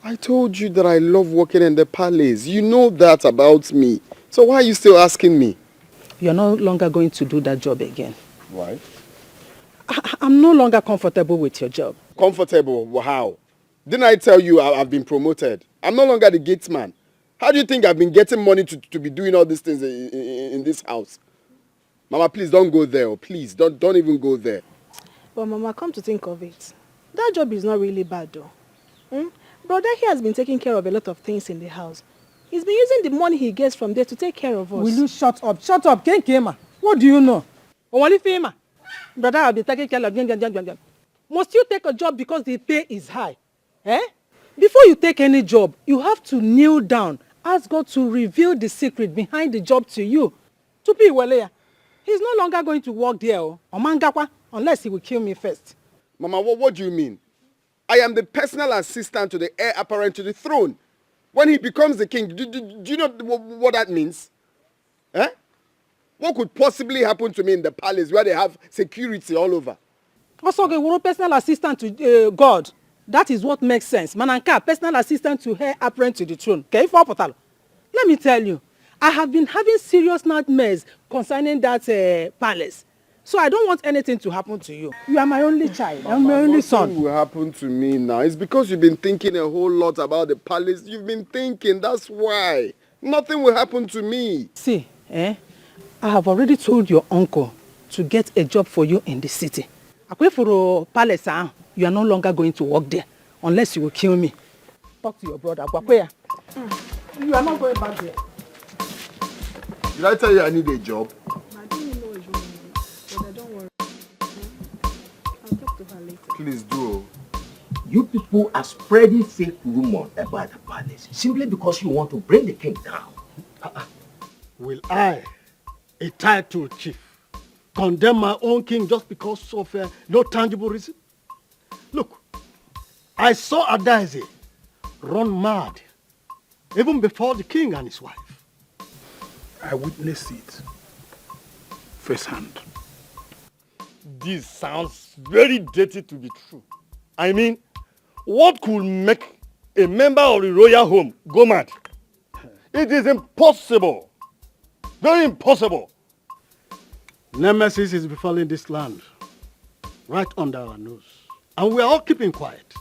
I told you that I love working in the palace. You know that about me. So why are you still asking me? You're no longer going to do that job again. Why? I'm no longer comfortable with your job. Comfortable? How? Didn't I tell you I've been promoted? I'm no longer the gate man. How do you think I've been getting money to be doing all these things in this house? Mama, please don't go there. Oh, please, don't even go there. But Mama, come to think of it, that job is not really bad though. Brother here has been taking care of a lot of things in the house. He's been using the money he gets from there to take care of us. Will you shut up? Shut up, Kenkema. What do you know? Only Fema. Brother, I'll be taking care of. Must you take a job because the pay is high? Before you take any job, you have to kneel down, ask God to reveal the secret behind the job to you. Tupi Waleya, he's no longer going to work there, unless he will kill me first. Mama, what do you mean? I am the personal assistant to the heir apparent to the throne. When he becomes the king, do you know what that means? What could possibly happen to me in the palace where they have security all over? Also, a personal assistant to God. That is what makes sense. Mananka, personal assistant to heir apparent to the throne. Let me tell you, I have been having serious nightmares concerning that palace. So I don't want anything to happen to you. You are my only child. I'm my only son. Nothing will happen to me now. It's because you've been thinking a whole lot about the palace. You've been thinking, that's why. Nothing will happen to me. See, I have already told your uncle to get a job for you in the city. Akwe for palace, you are no longer going to work there unless you will kill me. Talk to your brother. You are not going back there. Did I tell you I need a job? I didn't know you but don't worry. I'll talk to her later. Please do. You people are spreading fake rumors about the palace simply because you want to bring the king down. Will I, a titled chief, condemn my own king just because of no tangible reason? Look, I saw Adaeze run mad even before the king and his wife. I witnessed it firsthand. This sounds very dirty to be true. I mean, what could make a member of the royal home go mad? It is impossible. Very impossible. Nemesis is befalling this land right under our nose. And we are all keeping quiet.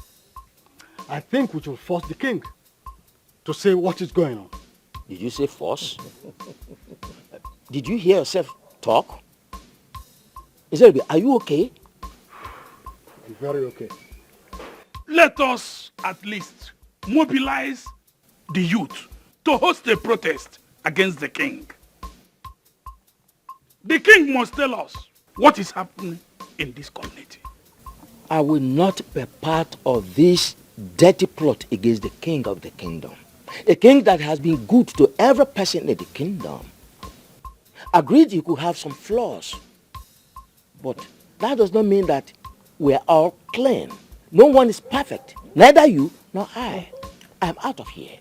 I think we should force the king to say what is going on. Did you say force? Did you hear yourself talk? Are you okay? I'm very okay. Let us at least mobilize the youth to host a protest against the king. The king must tell us what is happening in this community. I will not be part of this dirty plot against the king of the kingdom. A king that has been good to every person in the kingdom. Agreed, you could have some flaws. But that does not mean that we are all clean. No one is perfect. Neither you nor I. I'm out of here.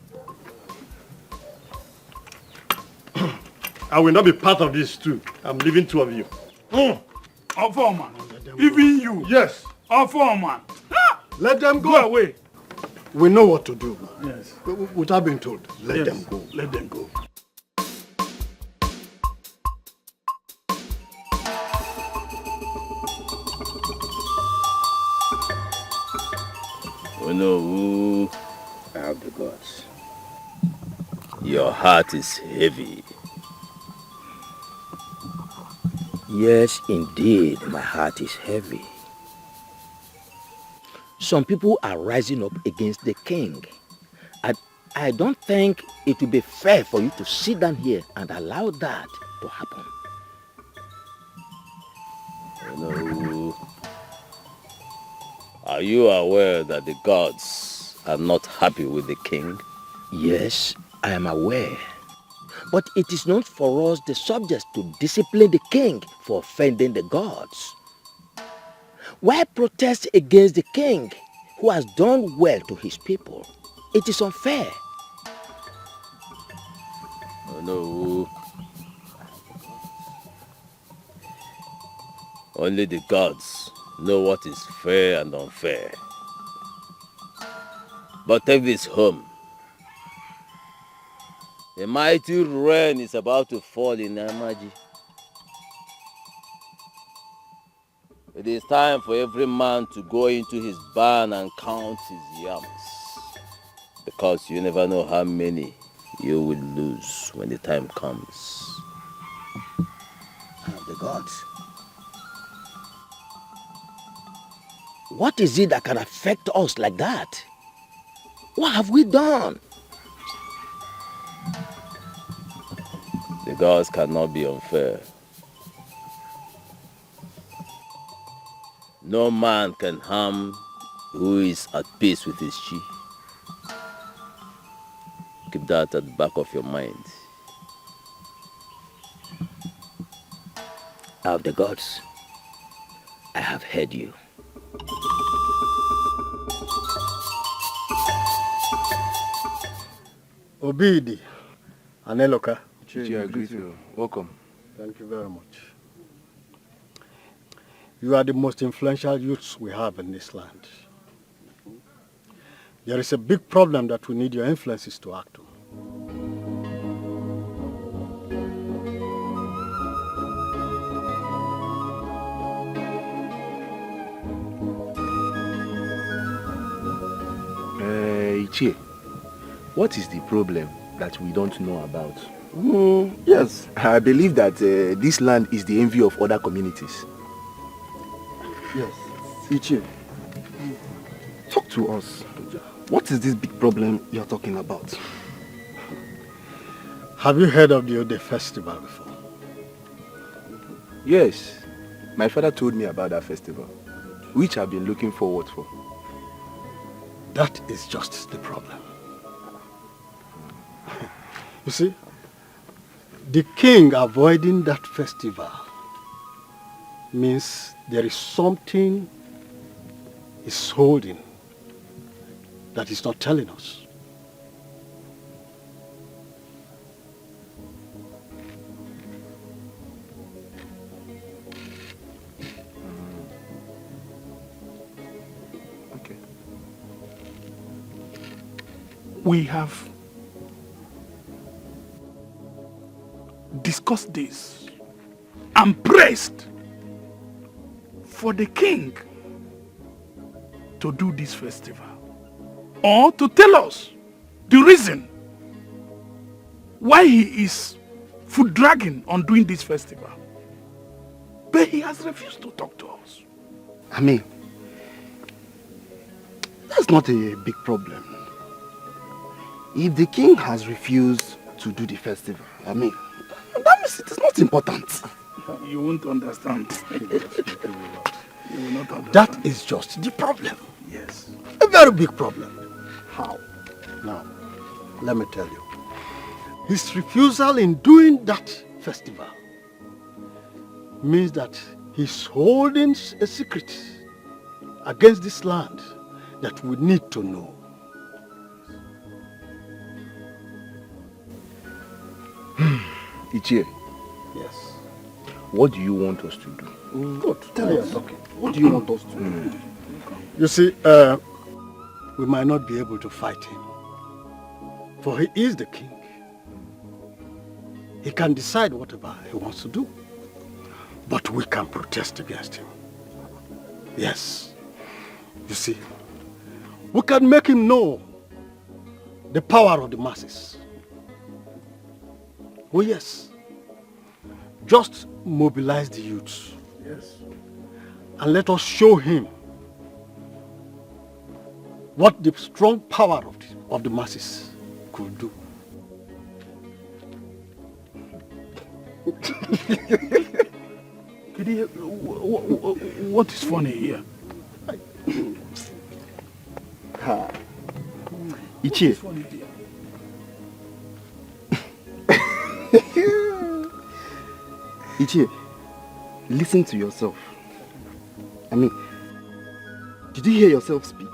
I will not be part of this too. I'm leaving two of you. Foreman. Even you. Yes. Foreman. Let them go. Go away. We know what to do. Yes. Without being told. Let them go. Let them go. Oh no, I have the gods. Your heart is heavy. Yes, indeed, my heart is heavy. Some people are rising up against the king. I don't think it will be fair for you to sit down here and allow that to happen. Oh no. Are you aware that the gods are not happy with the king? Yes, I am aware. But it is not for us, the subjects, to discipline the king for offending the gods. Why protest against the king who has done well to his people? It is unfair. Oh no. Only the gods know what is fair and unfair. But take this home. A mighty rain is about to fall in Amaji. It is time for every man to go into his barn and count his yams. Because you never know how many you will lose when the time comes. The gods. What is it that can affect us like that? What have we done? The gods cannot be unfair. No man can harm who is at peace with his chief. Keep that at the back of your mind. Of the gods, I have heard you. Obidi, Aneloka. I greet you. Welcome. Thank you very much. You are the most influential youths we have in this land. There is a big problem that we need your influences to act on. Ichie, what is the problem that we don't know about? Yes, I believe that this land is the envy of other communities. Yes. Ichie, talk to us. What is this big problem you're talking about? Have you heard of the Ode festival before? Yes, my father told me about that festival, which I've been looking forward for. That is just the problem. You see, the king avoiding that festival means there is something he's holding that he's not telling us. Okay. We have discussed this and pressed for the king to do this festival, or to tell us the reason why he is foot dragging on doing this festival. But he has refused to talk to us. I mean, that's not a big problem. If the king has refused to do the festival, I mean, that means it is not important. You won't understand. You will not understand. That is just the problem. Yes. A very big problem. How? Now, let me tell you. His refusal in doing that festival means that he's holding a secret against this land that we need to know. Ichie. Yes. What do you want us to do? Good. Tell us. What do you want us to do? You see, we might not be able to fight him, for he is the king. He can decide whatever he wants to do, but we can protest against him. Yes. You see, we can make him know the power of the masses. Oh yes. Just mobilize the youths. Yes. And let us show him what the strong power of the masses could do. What is funny here? Ichie. Ichie, listen to yourself. I mean, did you hear yourself speak?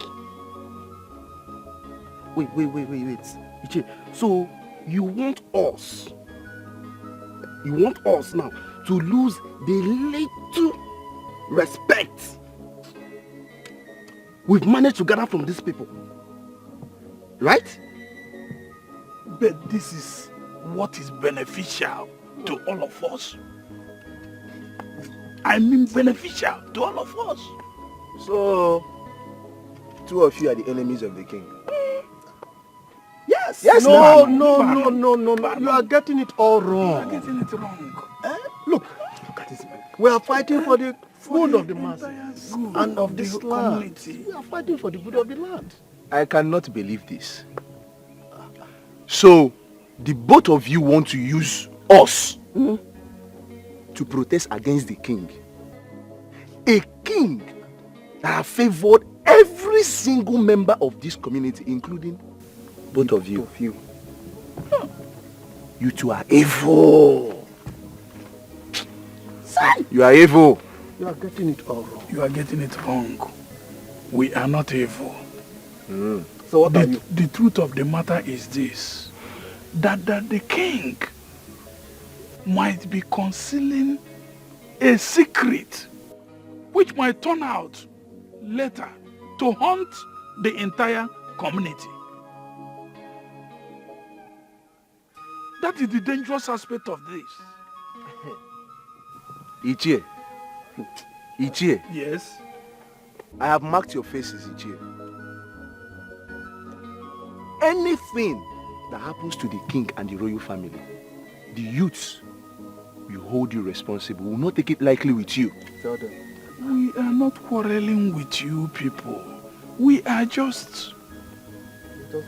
Wait. Ichie, so you want us now to lose the little respect we've managed to gather from these people, right? But this is what is beneficial to all of us. I mean beneficial to all of us. So, two of you are the enemies of the king. Yes. Yes, no. man. You are getting it all wrong. You are getting it wrong. Look at this man. We are fighting for the good of the masses and of this land. We are fighting for the good of the land. I cannot believe this. So, the both of you want to use us to protest against the king. A king that have favored every single member of this community, including both of you. You two are evil. Son. You are evil. You are getting it all wrong. You are getting it wrong. We are not evil. So what are you? The truth of the matter is this, that the king might be concealing a secret which might turn out later to haunt the entire community. That is the dangerous aspect of this. Ichie. Yes? I have marked your faces, Ichie. Anything that happens to the king and the royal family, the youths will hold you responsible. We will not take it lightly with you. Tell them. We are not quarreling with you people. We are just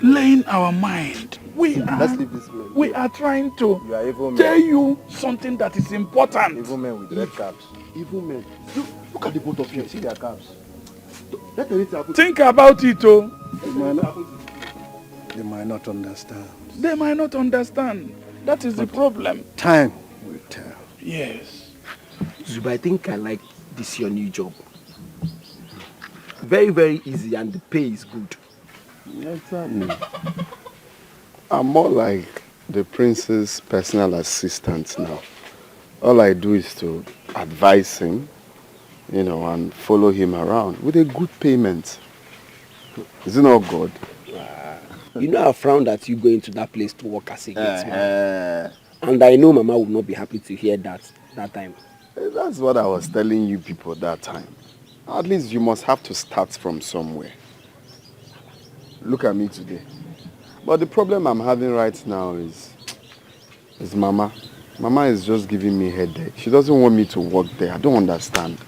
laying our mind. Let's leave this man. We are trying to You are evil men. tell you something that is important. Evil men with red caps. Evil men. Look at the both of you. See their caps. Let anything happen. Think about it, oh. They might not understand. They might not understand. That is the problem. Time will tell. Yes. Zuba, I think I like this your new job. Very, very easy and the pay is good. Exactly. I'm more like the prince's personal assistant now. All I do is to advise him, and follow him around with a good payment. Is it not good? You know I frowned at you going to that place to work as a gatesman. And I know Mama would not be happy to hear that time. That's what I was telling you people that time. At least you must have to start from somewhere. Look at me today. But the problem I'm having right now is Mama. Mama is just giving me headache. She doesn't want me to work there. I don't understand.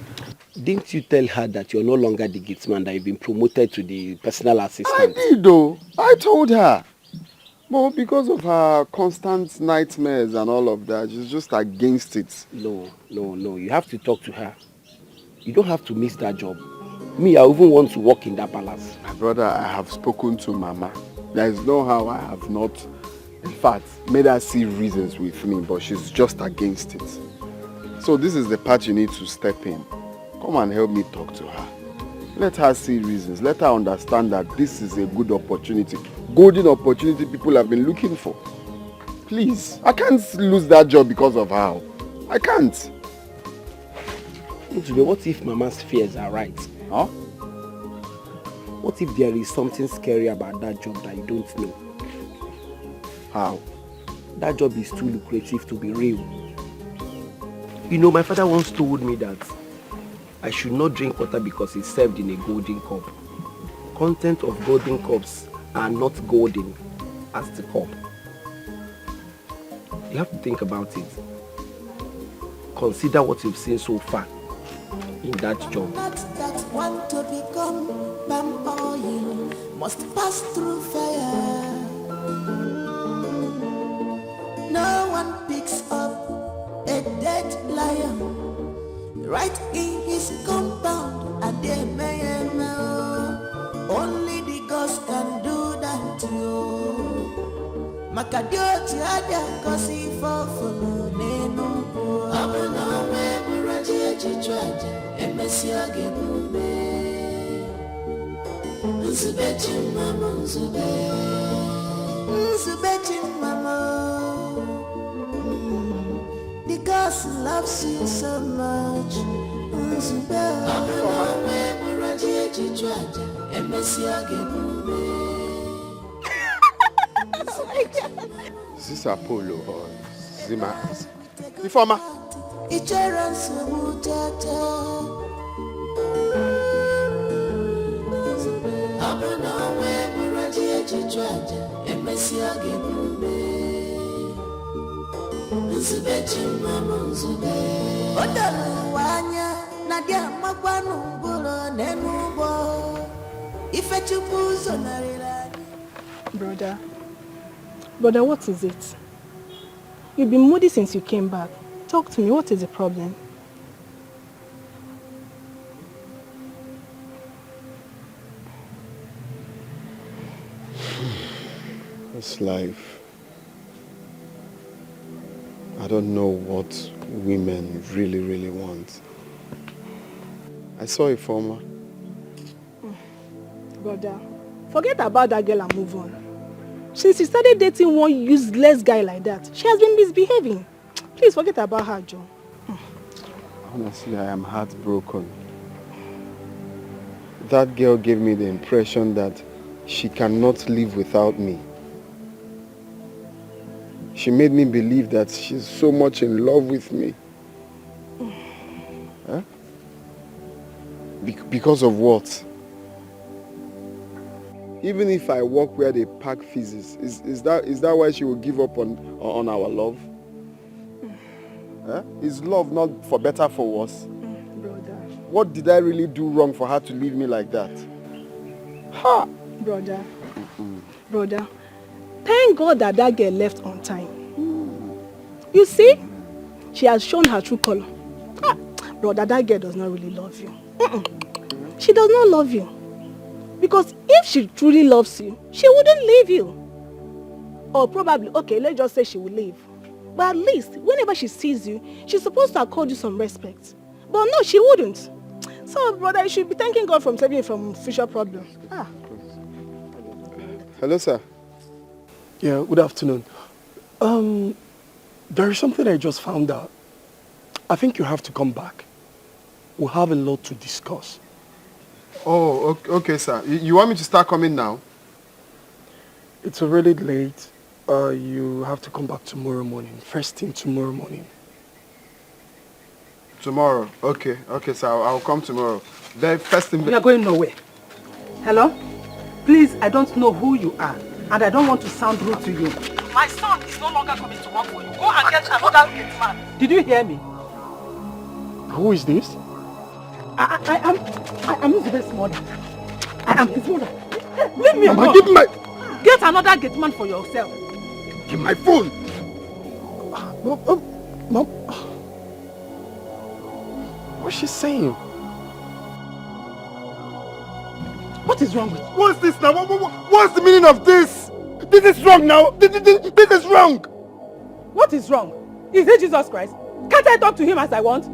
Didn't you tell her that you're no longer the gatesman, that you've been promoted to the personal assistant? I did though. I told her. But because of her constant nightmares and all of that, she's just against it. No. You have to talk to her. You don't have to miss that job. Me, I even want to work in that palace. My brother, I have spoken to Mama. There is no how I have not, in fact, made her see reasons with me, but she's just against it. So this is the part you need to step in. Come and help me talk to her. Let her see reasons. Let her understand that this is a good opportunity. Golden opportunity people have been looking for. Please, I can't lose that job because of her. I can't. What if Mama's fears are right? Huh? What if there is something scary about that job that you don't know? How? That job is too lucrative to be real. You know, my father once told me that I should not drink water because it's served in a golden cup. Content of golden cups are not golden as the cup. You have to think about it. Consider what you've seen so far in that job. Not that want to become palm oil must pass through fire. No one picks up a dead lion right in his compound, and they may know only the ghost can do that to you. Makadio tiada kosi fofolo nenu abuna me buraji chichwaja emesia gebumbe nzubechi mama nzubechi mama. The ghost loves you so much. Is this Apollo or Zima? The former. Brother, what is it? You've been moody since you came back. Talk to me, what is the problem? It's life. I don't know what women really want. I saw a former. Brother, forget about that girl and move on. Since you started dating one useless guy like that, she has been misbehaving. Please forget about her, Joe. Honestly, I am heartbroken. That girl gave me the impression that she cannot live without me. She made me believe that she's so much in love with me. Huh? Because of what? Even if I walk where they pack feces, is that why she will give up on our love? Huh? Is love not for better, for worse? Brother. What did I really do wrong for her to leave me like that? Ha! Brother. Brother. Thank God that that girl left on time. You see, she has shown her true color. Brother, that girl does not really love you. She does not love you. Because if she truly loves you, she wouldn't leave you. Or probably, okay, let's just say she will leave. But at least, whenever she sees you, she's supposed to accord you some respect. But no, she wouldn't. So, brother, you should be thanking God for saving you from future problems. Hello, sir. Yeah, good afternoon. There is something I just found out. I think you have to come back. We'll have a lot to discuss. Oh, okay, sir. You want me to start coming now? It's already late. You have to come back tomorrow morning. First thing tomorrow morning. Tomorrow? Okay, sir. I'll come tomorrow. The first thing... We are going nowhere. Hello? Please, I don't know who you are, and I don't want to sound rude to you. My son is no longer coming to work for you. Go and get another gate man. Did you hear me? Who is this? I am his mother. I am his mother. Leave me alone. Give my... Get another gate man for yourself. Give my phone. Mom. What's she saying? What is wrong with you? What's this now? What's the meaning of this? This is wrong now. This is wrong. What is wrong? Is it Jesus Christ? Can't I talk to him as I want?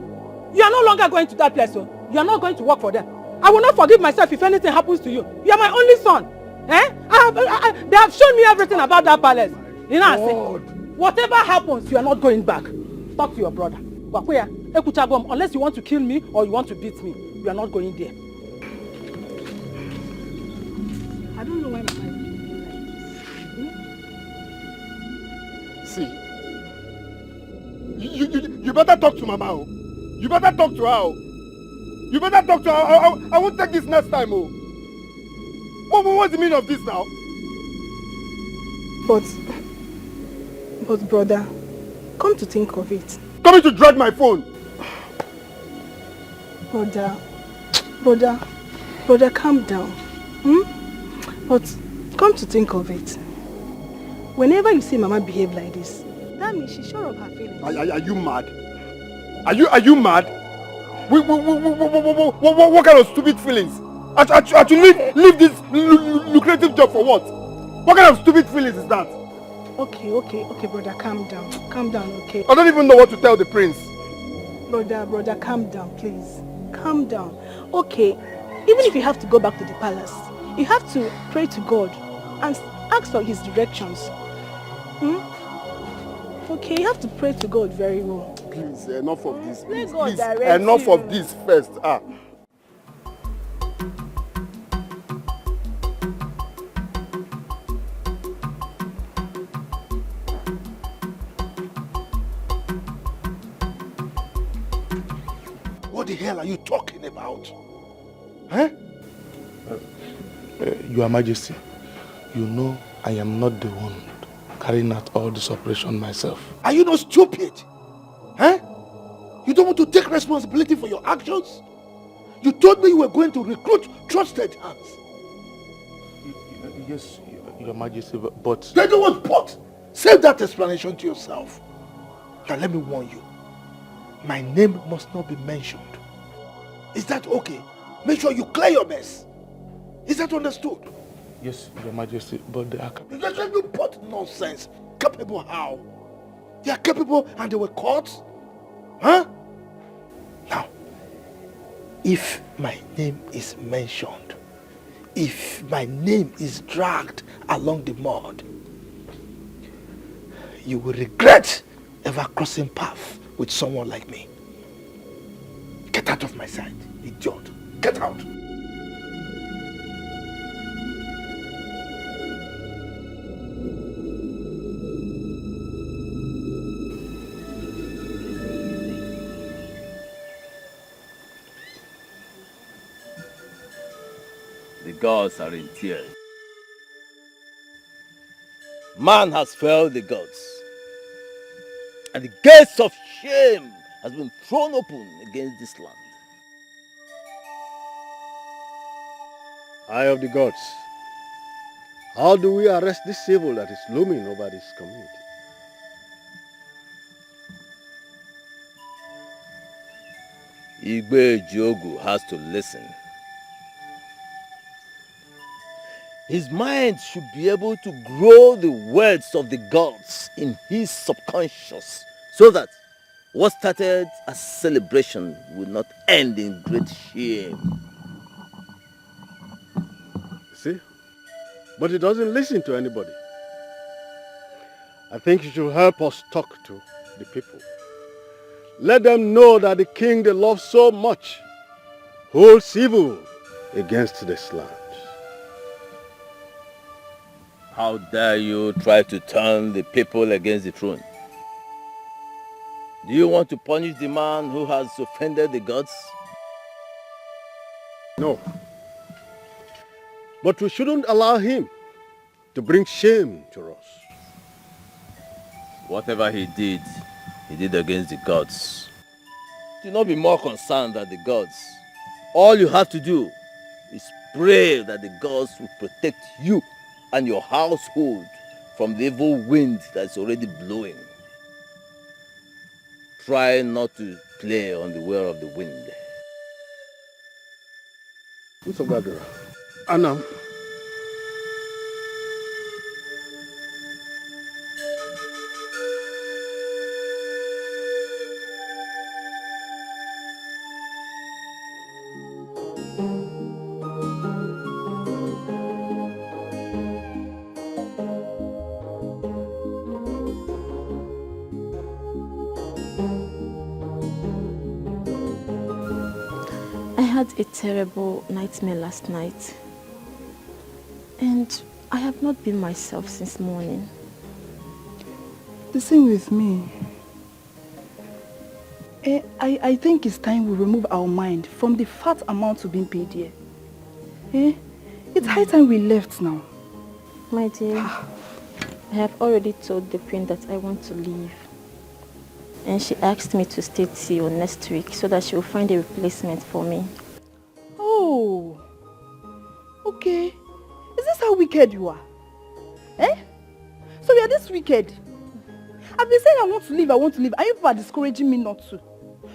You are no longer going to that place, so you are not going to work for them. I will not forgive myself if anything happens to you. You are my only son. Eh? They have shown me everything about that palace. You know, I say, whatever happens, you are not going back. Talk to your brother. Unless you want to kill me or you want to beat me, you are not going there. I don't know why Mama is See, you better talk to Mama. Oh. You better talk to her. Oh. You better talk to her. I won't take this next time. Oh. What's the meaning of this now? But brother, come to think of it. Coming to drag my phone. Brother, calm down. But come to think of it. Whenever you see Mama behave like this, that means she's sure of her feelings. Are you mad? Are you mad? What kind of stupid feelings? I should leave this lucrative job for what? What kind of stupid feelings is that? Okay, brother, calm down. Calm down, okay? I don't even know what to tell the prince. Brother, calm down, please. Calm down. Okay, even if you have to go back to the palace, you have to pray to God and ask for his directions. Okay, you have to pray to God very well. Please, enough of this. Please, enough of this first. What the hell are you talking about? Huh? Your Majesty, you know I am not the one carrying out all this operation myself. Are you not stupid? Huh? You don't want to take responsibility for your actions? You told me you were going to recruit trusted hands. Yes, Your Majesty, but... They don't want but. Save that explanation to yourself. Now let me warn you. My name must not be mentioned. Is that okay? Make sure you clear your mess. Is that understood? Yes, Your Majesty, but they are capable. You put nonsense. Capable how? They are capable and they were caught? Huh? Now, if my name is mentioned, if my name is dragged along the mud, you will regret ever crossing path with someone like me. Get out of my sight, idiot. Get out. The gods are in tears. Man has failed the gods. And the gates of shame has been thrown open against this land. Eye of the gods, how do we arrest this evil that is looming over this community? Igwe Jogu has to listen. His mind should be able to grow the words of the gods in his subconscious so that what started as celebration will not end in great shame. See? But he doesn't listen to anybody. I think you should help us talk to the people. Let them know that the king they love so much holds evil against this land. How dare you try to turn the people against the throne? Do you want to punish the man who has offended the gods? No. But we shouldn't allow him to bring shame to us. Whatever he did against the gods. Do not be more concerned than the gods. All you have to do is pray that the gods will protect you and your household from the evil wind that's already blowing. Try not to play on the will of the wind. Wazobia, Anam. I had a terrible nightmare last night. And I have not been myself since morning. The same with me. I think it's time we remove our mind from the fat amount we've been paid here. It's high time we left now. My dear, I have already told the queen that I want to leave. And she asked me to stay till next week so that she will find a replacement for me. Oh, okay. Is this how wicked you are? So you are this wicked? I've been saying I want to leave, and you people are discouraging me not to.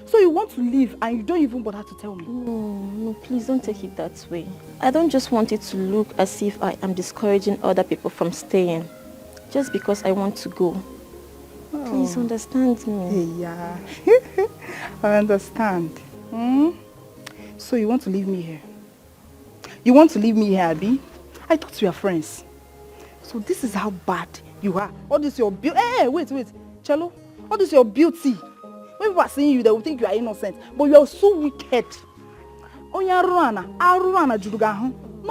So you want to leave and you don't even bother to tell me? No, please don't take it that way. I don't just want it to look as if I am discouraging other people from staying. Just because I want to go. Please understand me. Yeah, I understand. So you want to leave me here? You want to leave me here, Abby? I thought we were friends. So this is how bad you are. All this your beauty. Hey, wait. Cello. All this your beauty. When people are seeing you, they will think you are innocent. But you are so wicked. No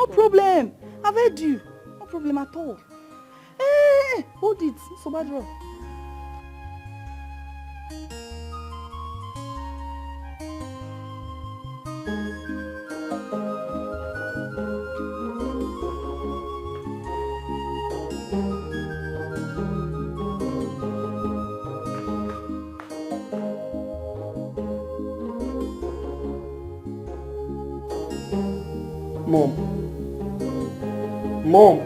problem. I've heard you. No problem at all. Hey, hold it. So bad. Mom,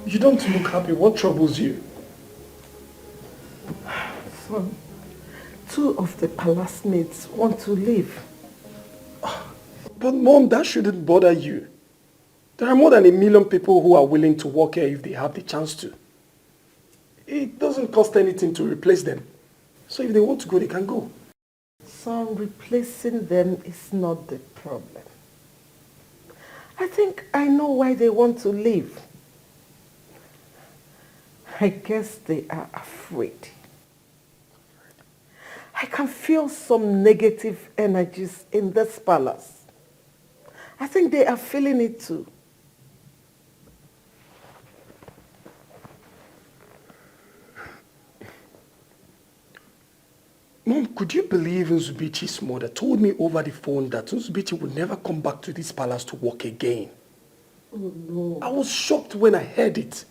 you don't look happy. What troubles you? Son, 2 of the palace maids want to leave. But Mom, that shouldn't bother you. There are more than 1 million people who are willing to work here if they have the chance to. It doesn't cost anything to replace them. So if they want to go, they can go. Son, replacing them is not the problem. I think I know why they want to leave. I guess they are afraid. I can feel some negative energies in this palace. I think they are feeling it too. Mom, could you believe Nzubichi's mother told me over the phone that Nzubichi would never come back to this palace to work again? Oh, no. I was shocked when I heard it.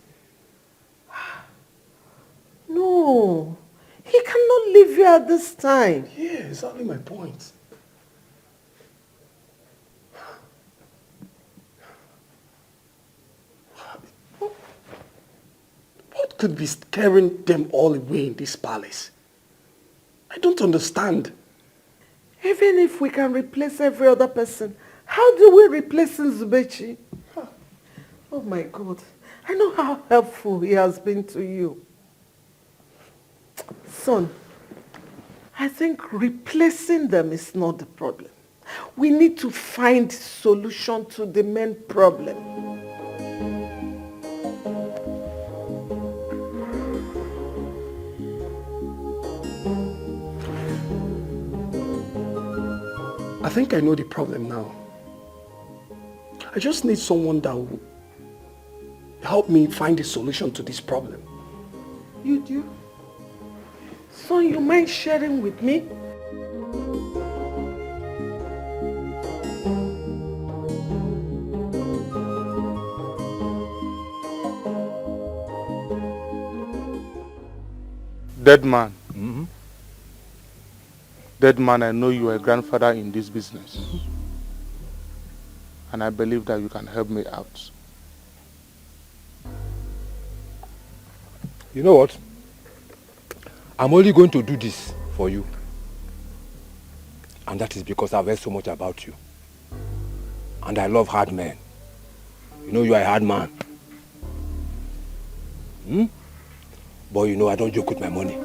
No, he cannot leave you at this time. Yeah, exactly my point. What could be scaring them all away in this palace? I don't understand. Even if we can replace every other person, how do we replace Nzubechi? Oh my God, I know how helpful he has been to you. Son, I think replacing them is not the problem. We need to find solution to the main problem. I think I know the problem now. I just need someone that will help me find a solution to this problem. You do? So you mind sharing with me? Dead man. Mm-hmm. Dead man, I know you are a grandfather in this business. And I believe that you can help me out. You know what? I'm only going to do this for you. And that is because I've heard so much about you. And I love hard men. You know you are a hard man. But you know I don't joke with my money.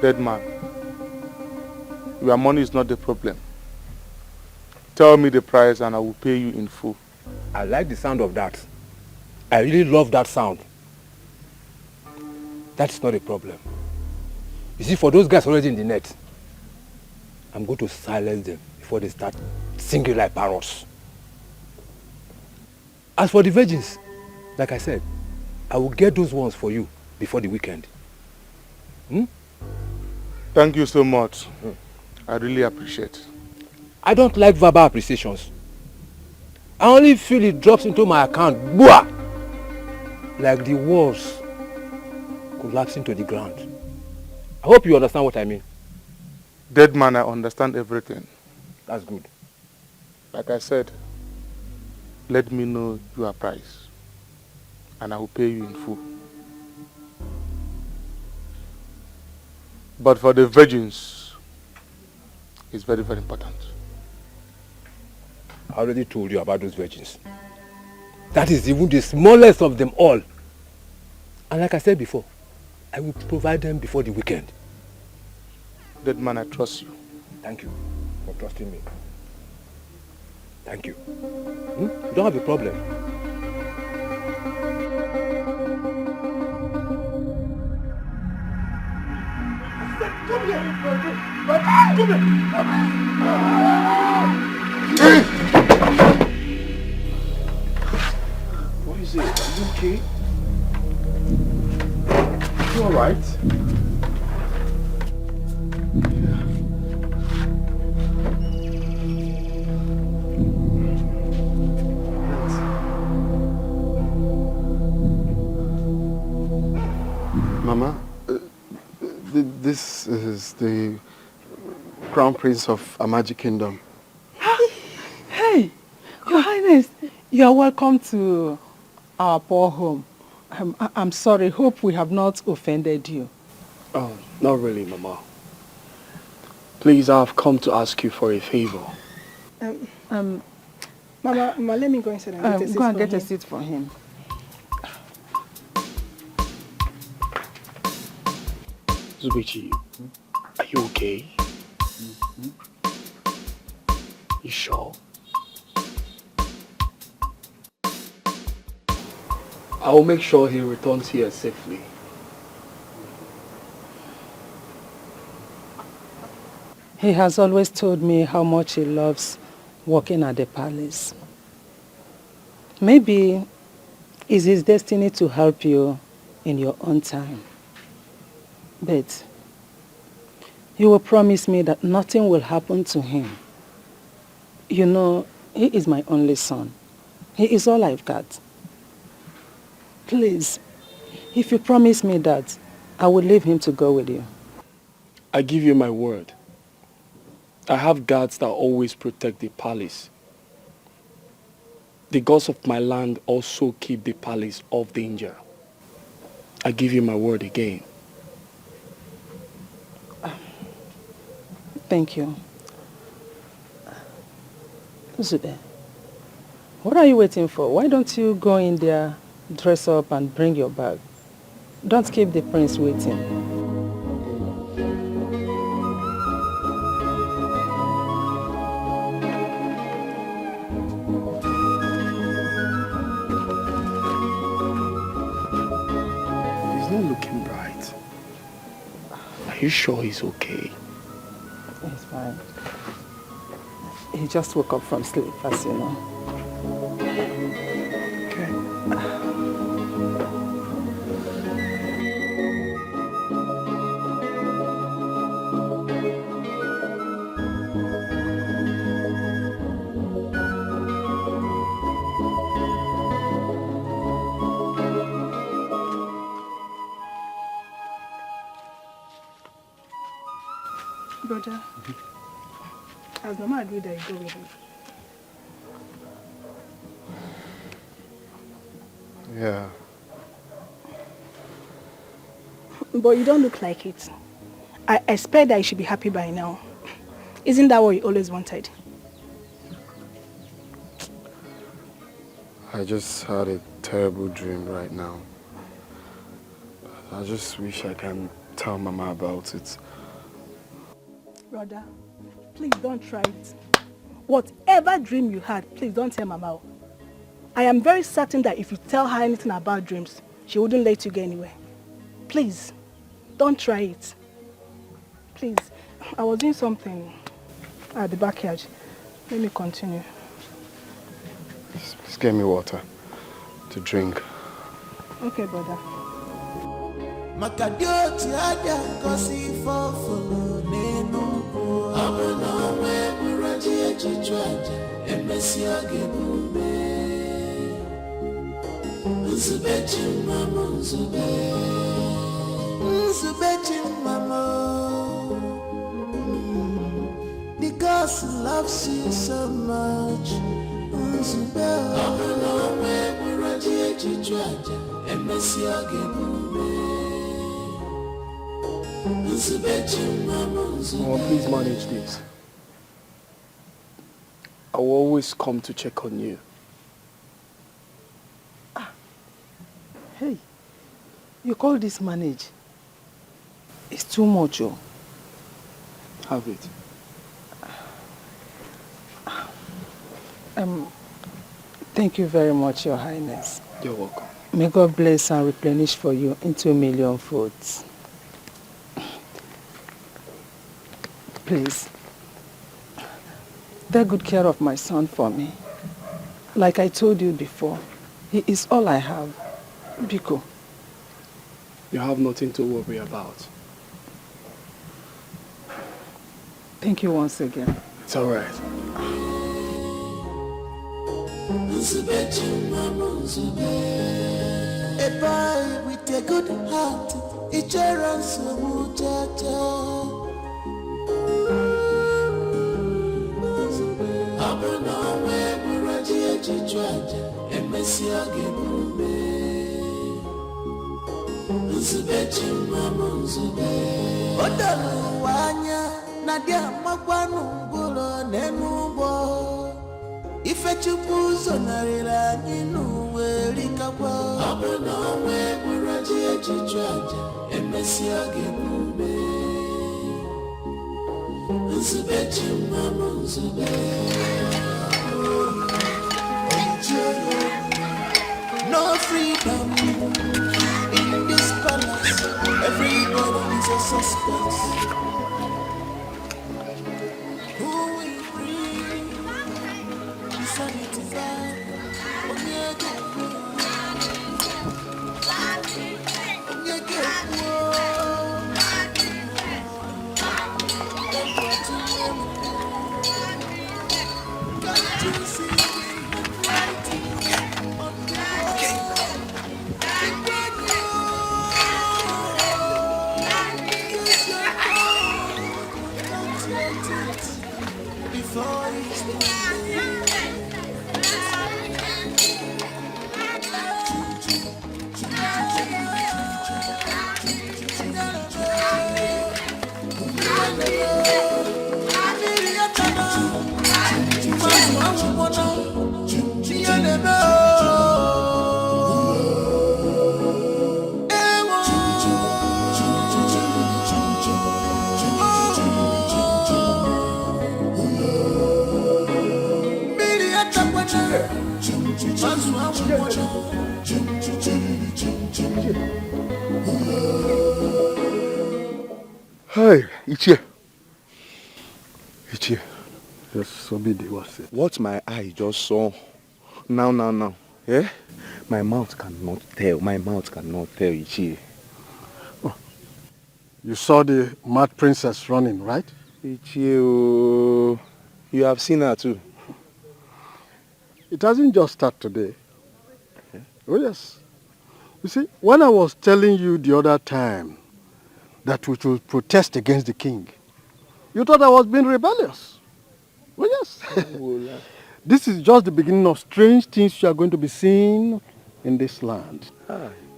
Dead man, your money is not the problem. Tell me the price and I will pay you in full. I like the sound of that. I really love that sound. That's not a problem. You see, for those guys already in the net, I'm going to silence them before they start singing like parrots. As for the virgins, like I said, I will get those ones for you before the weekend. Thank you so much. I really appreciate it. I don't like verbal appreciations. I only feel it drops into my account, boah, like the walls collapsing to the ground. I hope you understand what I mean. Dead man, I understand everything. That's good. Like I said, let me know your price, and I will pay you in full. But for the virgins, it's very, very important. I already told you about those virgins. That is even the smallest of them all. And like I said before, I will provide them before the weekend. Dead man, I trust you. Thank you for trusting me. Thank you. You don't have a problem. Come here! What is it? Are you okay? You alright? Mama, this is the Crown Prince of Amaji Kingdom. Hey, Your Highness, you are welcome to our poor home. I'm sorry, hope we have not offended you. Oh, not really, Mama. Please, I have come to ask you for a favor. Mama, let me go inside and get a seat go and for get a him. seat for him. Zubichi, are you okay? You sure? I will make sure he returns here safely. He has always told me how much he loves working at the palace. Maybe it's his destiny to help you in your own time. But you will promise me that nothing will happen to him. You know, he is my only son. He is all I've got. Please, if you promise me that, I will leave him to go with you. I give you my word. I have guards that always protect the palace. The gods of my land also keep the palace off danger. I give you my word again. Thank you. Zube, what are you waiting for? Why don't you go in there, dress up and bring your bag? Don't keep the prince waiting. He's not looking bright. Are you sure he's okay? He's fine. He just woke up from sleep, as you know. Okay. Brother, as Mama agreed that you go with him. Yeah. But you don't look like it. I expect that you should be happy by now. Isn't that what you always wanted? I just had a terrible dream right now. I just wish I can tell Mama about it. Brother, please don't try it. Whatever dream you had, please don't tell Mama. I am very certain that if you tell her anything about dreams, she wouldn't let you get anywhere. Please, don't try it. Please, I was doing something at the backyard. Let me continue. Please get me water to drink. Okay, brother. Makadioti aja kosi fofolo nenu Abuna we muraji echichwaja emesi agebume Nzubechi mama nzube Nzubechi mama Because he loves you so much Nzube Abuna we muraji echichwaja emesi agebume Mama, please manage this. I will always come to check on you. Hey, you call this manage? It's too much, oh. Have it. Thank you very much, Your Highness. You're welcome. May God bless and replenish for you into 1,000,000 folds. Please, take good care of my son for me. Like I told you before, he is all I have. Biko. You have nothing to worry about. Thank you once again. It's all right. A boy with a good heart, it runs so much. Abuna we muraji echichwaja emesi agebume Nzubechi mama nzube Odalu wanya nadia makwanu ngulo nenubo Ifechupu zonarira ninu werikakwa Abuna we muraji echichwaja emesi agebume Nzubechi mama nzube No freedom in this palace. Everybody is a suspect. Who will bring sanity back? Hey, Ichie. Ichie. Just Obidi was it. What my eye just saw. Now. Eh? My mouth cannot tell. Ichie. Oh. You saw the mad princess running, right? Ichie, you have seen her too. It hasn't just started today. Okay. Oh yes. You see, when I was telling you the other time that we should protest against the king, you thought I was being rebellious. Oh yes. This is just the beginning of strange things you are going to be seeing in this land.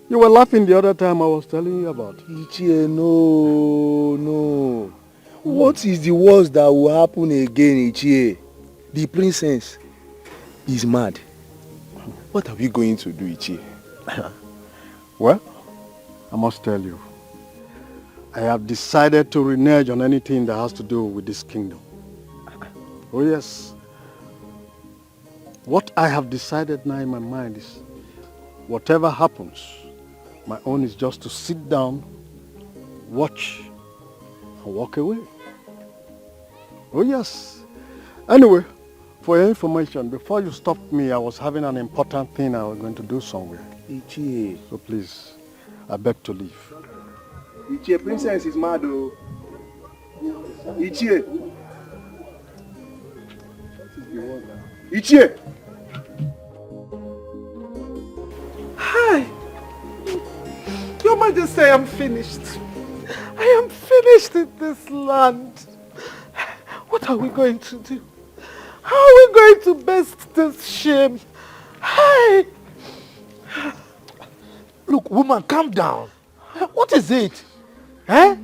You were laughing the other time I was telling you about. Ichie, no. What is the worst that will happen again, Ichie? The princess is mad. What are we going to do, Ichie? Well, I must tell you, I have decided to renege on anything that has to do with this kingdom. Oh yes. What I have decided now in my mind is, whatever happens, my own is just to sit down, watch, and walk away. Oh yes. Anyway, for your information, before you stopped me, I was having an important thing I was going to do somewhere. Ichie. So please, I beg to leave. Ichie, princess is mad though. Ichie. Ichie. Hi. Your Majesty, I am finished. I am finished in this land. What are we going to do? How are we going to best this shame? Hi. Look, woman, calm down. What is it? Eh?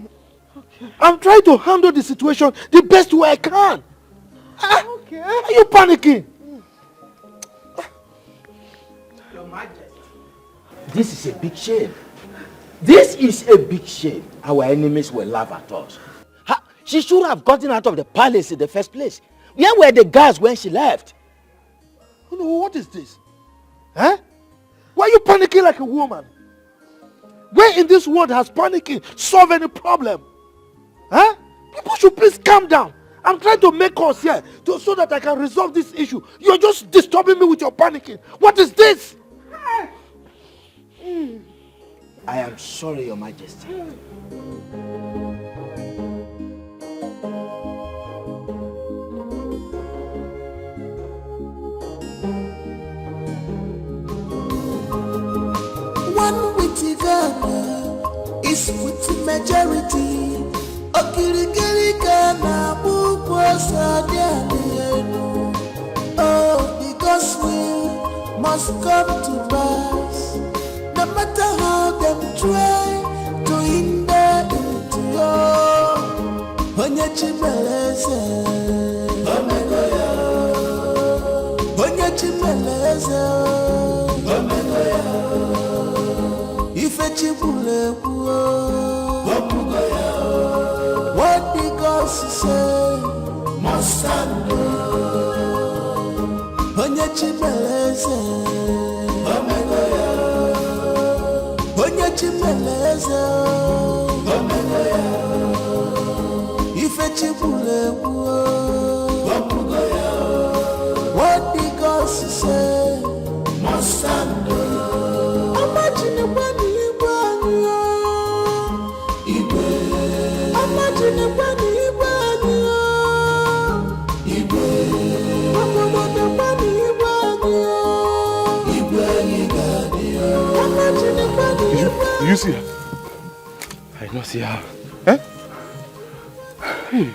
Okay. I'm trying to handle the situation the best way I can. Okay. Are you panicking? Your Majesty. This is a big shame. This is a big shame. Our enemies will laugh at us. She should have gotten out of the palace in the first place. Where were the guards when she left? No, what is this? Eh? Why are you panicking like a woman? Where in this world has panicking solved any problem? Huh? People should please calm down. I'm trying to make us here so that I can resolve this issue. You're just disturbing me with your panicking. What is this? I am sorry, Your Majesty. One witty Ghana is with the majority. Okirikiri Ghana, oh, because we must come to pass. No matter how them try to hinder it, Onye Chimeleze, Omegoya, Onye Chimeleze, Omegoya, Ife Chibule, Omegoya, what the gods say, must stand. Onye Chimeleze, Omegoya, Onye Chimeleze, Omegoya, Ife Chibule, Omegoya, what the gods say, must stand. Imagine when Imagine when You see her? I don't see her. Eh? Hey.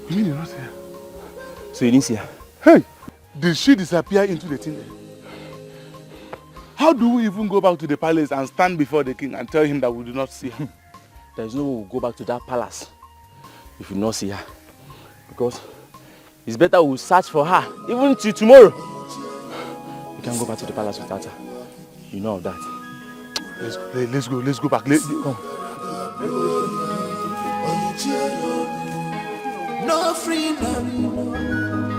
You mean you don't see her? So you didn't see her? Hey! Did she disappear into the tunnel? How do we even go back to the palace and stand before the king and tell him that we do not see her? There is no way we'll go back to that palace if we not see her. Because it's better we'll search for her, even till tomorrow. We can't go back to the palace without her. You know of that. Let's go back. Come. No freedom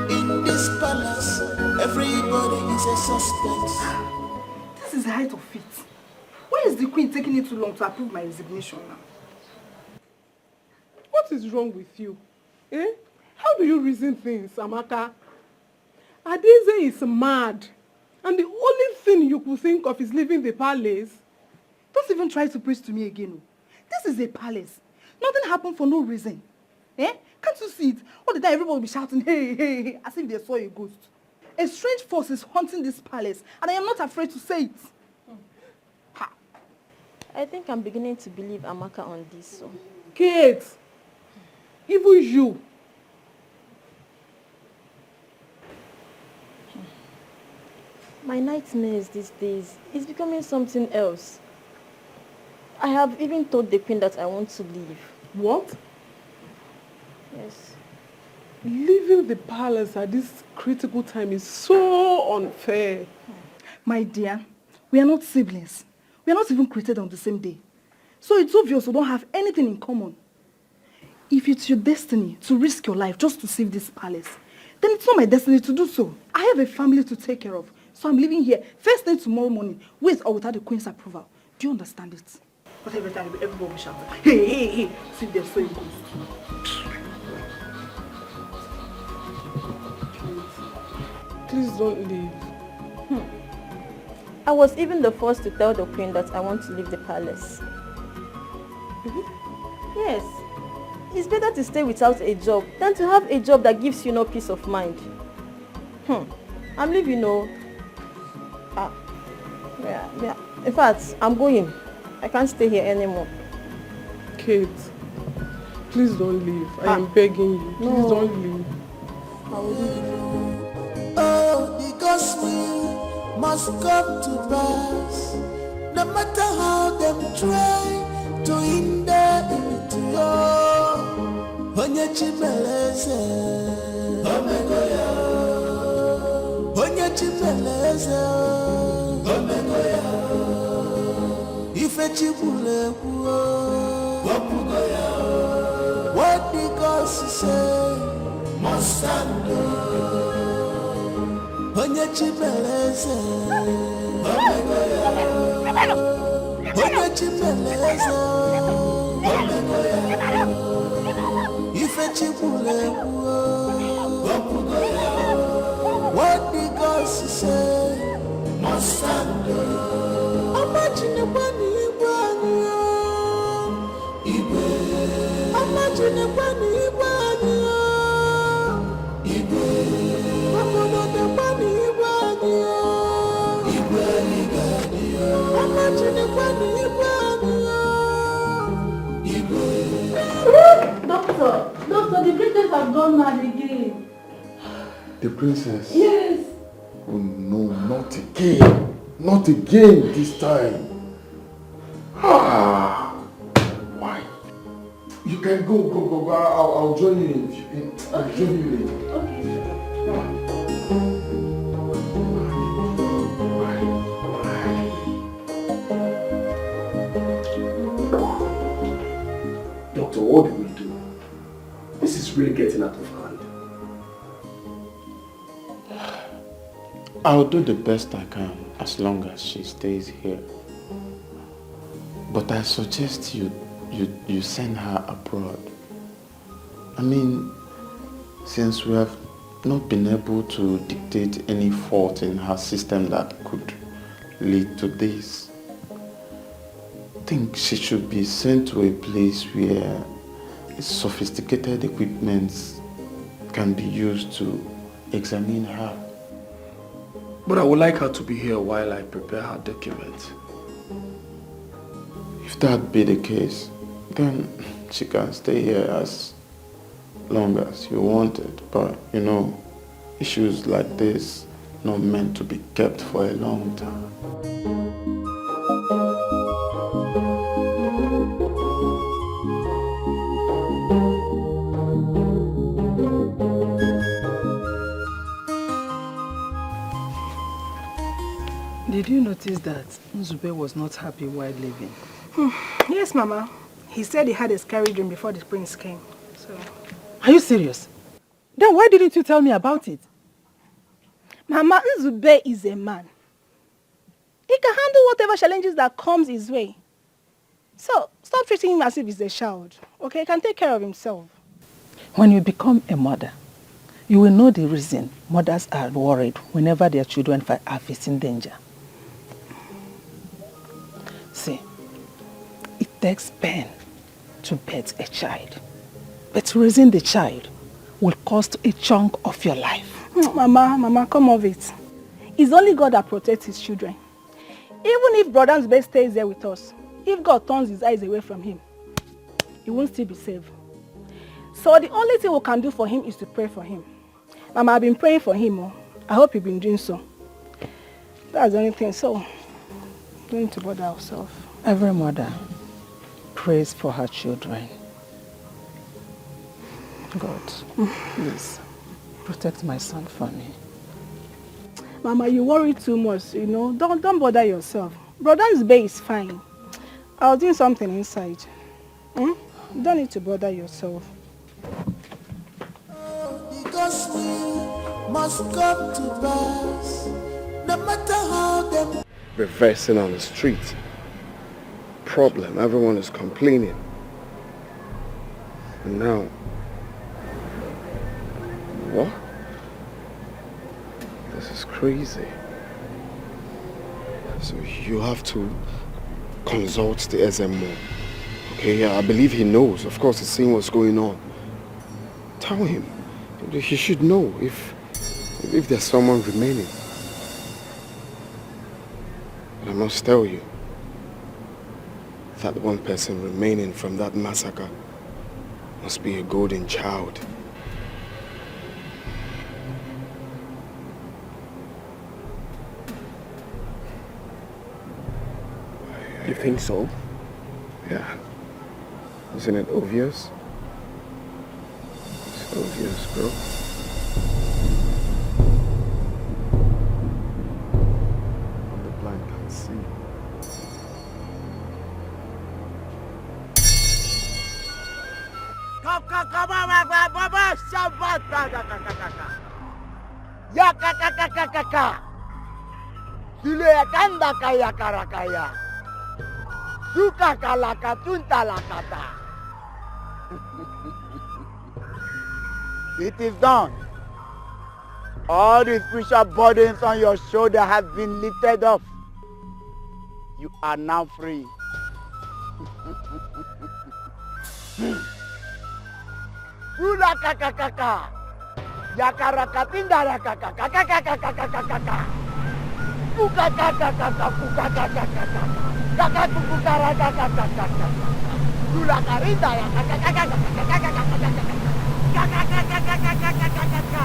in this palace. Everybody is a suspect. This is the height of it. Why is the queen taking it too long to approve my resignation now? What is wrong with you? Eh? How do you reason things, Amaka? Adize is mad. And the only thing you could think of is leaving the palace. Don't even try to preach to me again. This is a palace. Nothing happened for no reason. Eh? Can't you see it? All the time everybody will be shouting, hey, hey, hey, as if they saw a ghost. A strange force is haunting this palace, and I am not afraid to say it. Ha. I think I'm beginning to believe Amaka on this. So. Kate, even you. My nightmares these days is becoming something else. I have even told the queen that I want to leave. What? Yes. Leaving the palace at this critical time is so unfair. My dear, we are not siblings. We are not even created on the same day. So it's obvious we don't have anything in common. If it's your destiny to risk your life just to save this palace, then it's not my destiny to do so. I have a family to take care of. So I'm living here first thing tomorrow morning, with or without the queen's approval. Do you understand it? But every time everybody will shout, hey, hey, hey, see them so it goes. Please don't leave. I was even the first to tell the queen that I want to leave the palace. Yes. It's better to stay without a job than to have a job that gives you no peace of mind. I'm leaving, yeah. In fact, I'm going. I can't stay here anymore. Kate, please don't leave. I am begging you. Please don't leave. I will leave. Oh, the gospel must come to pass. No matter how them try to hinder it, Onye chimeleze, Omegoya. Onye chimeleze, Omegoya. Ife chibule kuo, Wapugoya. What the gospel say, Mosando. Onye chimeleze, Omegoya. Onye chimeleze, Omegoya. Ife chibule kuo, Wapugoya. What the gospel say, Mosando. Imagine kwani Igwe. Imagine kwani Igwe. Imagine kwani Doctor, the princess has gone mad again. The princess? Yes. Oh no, not again. Not again this time. Why? You can go. I'll join you in. I'll join you in. Okay. Doctor, what do we do? This is really getting out of hand. I'll do the best I can as long as she stays here. But I suggest you send her abroad. I mean, since we have not been able to dictate any fault in her system that could lead to this, I think she should be sent to a place where sophisticated equipment can be used to examine her. But I would like her to be here while I prepare her documents. If that be the case, then she can stay here as long as you want it. But, issues like this not meant to be kept for a long time. Did you notice that Nzube was not happy while leaving? Yes, Mama. He said he had a scary dream before the prince came. So. Are you serious? Then why didn't you tell me about it? Mama, Nzube is a man. He can handle whatever challenges that comes his way. So, stop treating him as if he's a child. Okay, he can take care of himself. When you become a mother, you will know the reason mothers are worried whenever their children are facing danger. See, it takes pain to birth a child, but raising the child will cost a chunk of your life. Mama, come off it. It's only God that protects his children. Even if Brother Nzube stays there with us, if God turns his eyes away from him, he won't still be saved. So the only thing we can do for him is to pray for him. Mama, I've been praying for him. I hope you've been doing so. That's the only thing. So, don't need to bother ourselves. Every mother prays for her children. God, please protect my son for me. Mama, you worry too much, Don't bother yourself. Brother Nzube is fine. I was doing something inside. You don't need to bother yourself. Because we must come to pass, no matter how them Reversing on the street. problem. Everyone is complaining. And now, what? This is crazy. So you have to consult the SMO. Okay, yeah, I believe he knows. Of course, he's seeing what's going on. Tell him. He should know if there's someone remaining. But I must tell you, that one person remaining from that massacre must be a golden child. You think so? Yeah. Isn't it obvious? It's obvious, bro. And the blind can see. Yakakakakaka. Sile yakanda kaya karakaya. Suka kalaka tunta lakata. It is done. All the spiritual burdens on your shoulder have been lifted off. You are now free. Sula kakakaka. Yakarakatinda rakakakakakakakakaka. Kukakakakaka kukakakakaka. Kakakukukarakakakakaka. Sula karinda yakakakakakakakakakakaka. Kakakakakakakakakaka.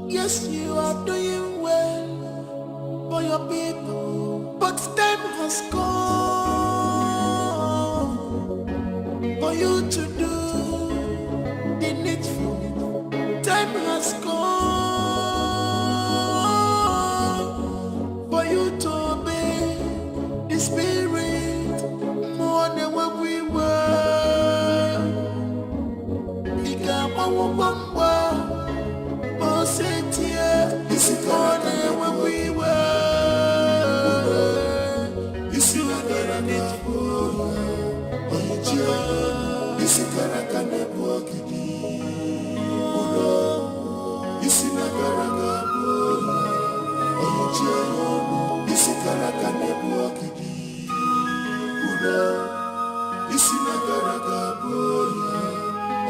Yes, you are doing well for your people, but time has come for you to do the needful. Time has come for you to obey the Spirit more than what we were. Oh, sit here, this is more than what we were. This is what I need for. Oh, you child, this is what I can walk in. This is what I can walk. Oh, you child, this is what I can walk in. This is what I can walk.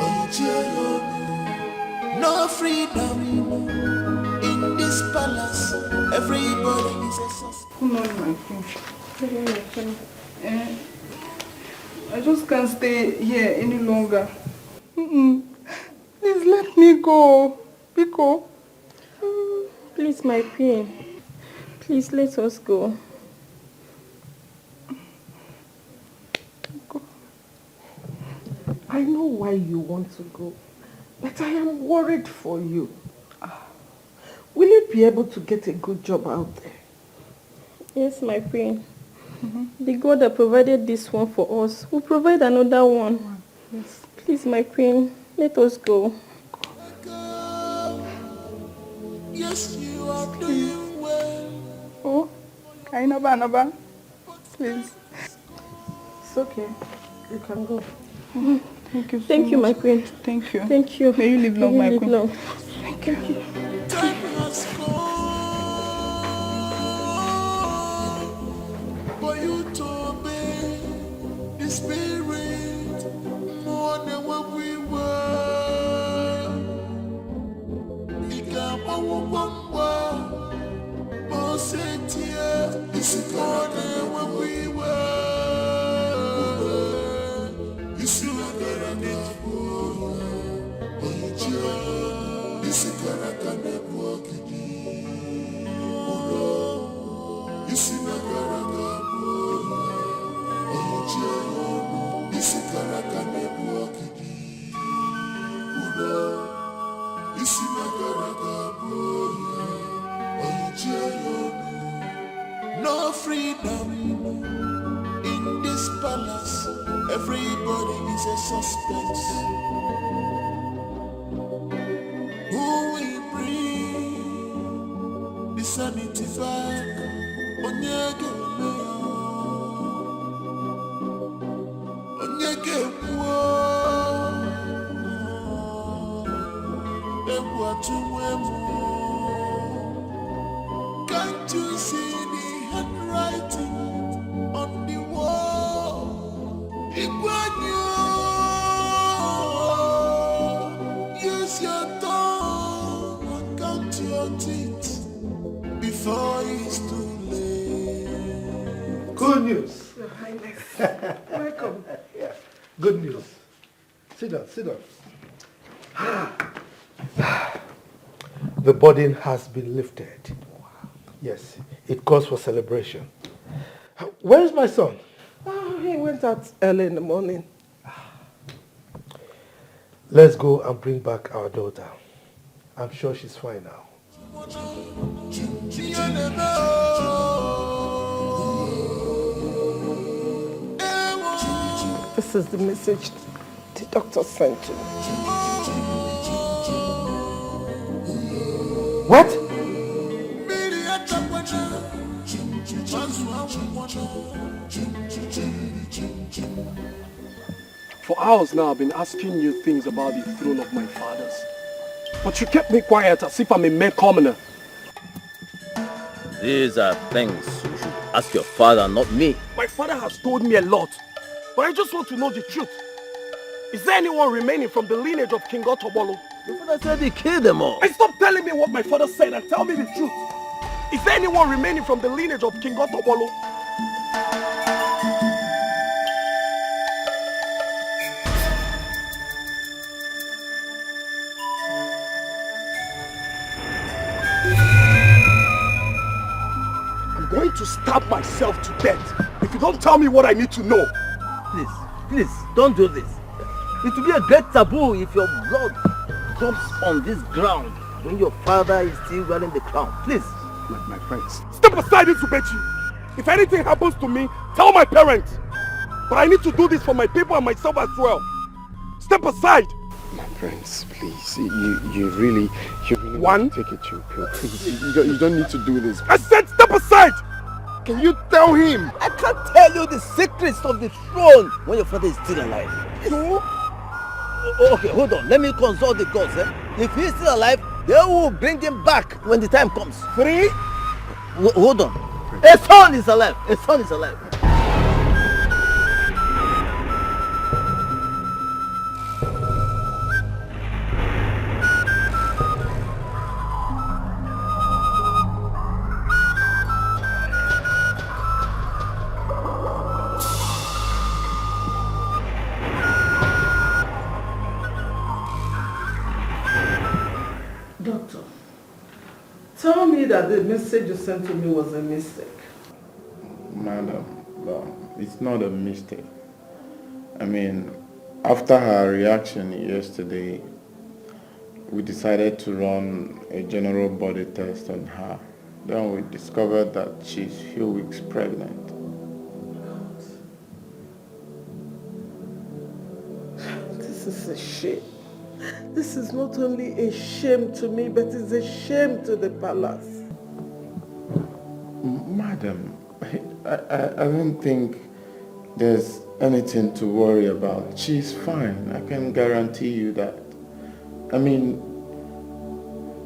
Oh, you child. No freedom in this palace. Everybody is a suspect. Come on, my friend. I just can't stay here any longer. Please let me go. Biko. Please, my queen. Please let us go. I know why you want to go. But I am worried for you. Will you be able to get a good job out there? Yes, my queen. The God that provided this one for us will provide another one. Yes. Please, my queen, let us go. Yes, you are doing well. Oh, Kainaba, please. It's okay. You can go. Thank you so Thank you, much. my queen. Thank you. Thank you. May you live long, my queen. Long. Thank you. Time has come for you to obey the Spirit more than what we were. Oh, sit here, this is more than what we were. You see what I need for. Oh, you child, this is what I can walk in. You see what I got for. Oh, you child, this is what I can walk in. You see what I got for. Oh, you child, no freedom palace, everybody is a suspect. Who will bring the sanity back? Onyege Mayor, Onyege Wo, Ewatumwemu. Can't you see the handwriting on the wall? Igwanyo, use your tongue and count your teeth before it's too late. Good news. Your Highness. Welcome. Yeah. Good news. Sit down, sit down. The burden has been lifted. Yes, it calls for celebration. Where is my son? Oh, he went out early in the morning. Let's go and bring back our daughter. I'm sure she's fine now. This is the message the doctor sent to me. What? For hours now, I've been asking you things about the throne of my fathers. But you kept me quiet as if I'm a mere commoner. These are things you should ask your father, not me. My father has told me a lot, but I just want to know the truth. Is there anyone remaining from the lineage of King Otobolo? Your father said he killed them all. And stop telling me what my father said and tell me the truth. Is there anyone remaining from the lineage of King Otobolo? I'm going to stab myself to death if you don't tell me what I need to know. Please, don't do this. It will be a great taboo if your blood drops on this ground when your father is still wearing the crown. Please. My friends, step aside, Isubechi. If anything happens to me, tell my parents. But I need to do this for my people and myself as well. Step aside. My friends, please. You really One, take it chill pill. Please, you don't need to do this. I said step aside. Can you tell him? I can't tell you the secrets of the throne when your father is still alive. Two. Okay, hold on. Let me consult the gods. If he's still alive, they will bring him back when the time comes. 3. Hold on. A son is alive. A son is alive. Doctor, tell me that the message you sent to me was a mistake. Madam, well, it's not a mistake. I mean, after her reaction yesterday, we decided to run a general body test on her. Then we discovered that she's a few weeks pregnant. This is a shame. This is not only a shame to me, but it's a shame to the palace. Madam, I don't think there's anything to worry about. She's fine. I can guarantee you that. I mean,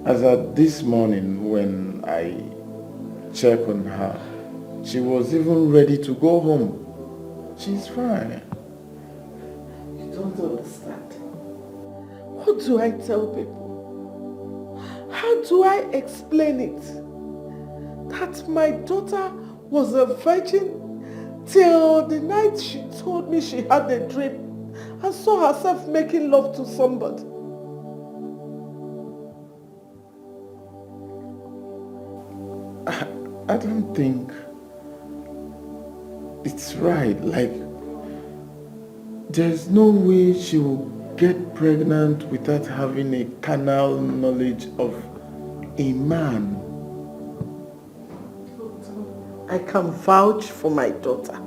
as at this morning when I checked on her, she was even ready to go home. She's fine. You don't understand. What do I tell people? How do I explain it? That my daughter was a virgin till the night she told me she had a dream and saw herself making love to somebody. I don't think it's right. Like, there's no way she will get pregnant without having a carnal knowledge of a man. I can vouch for my daughter.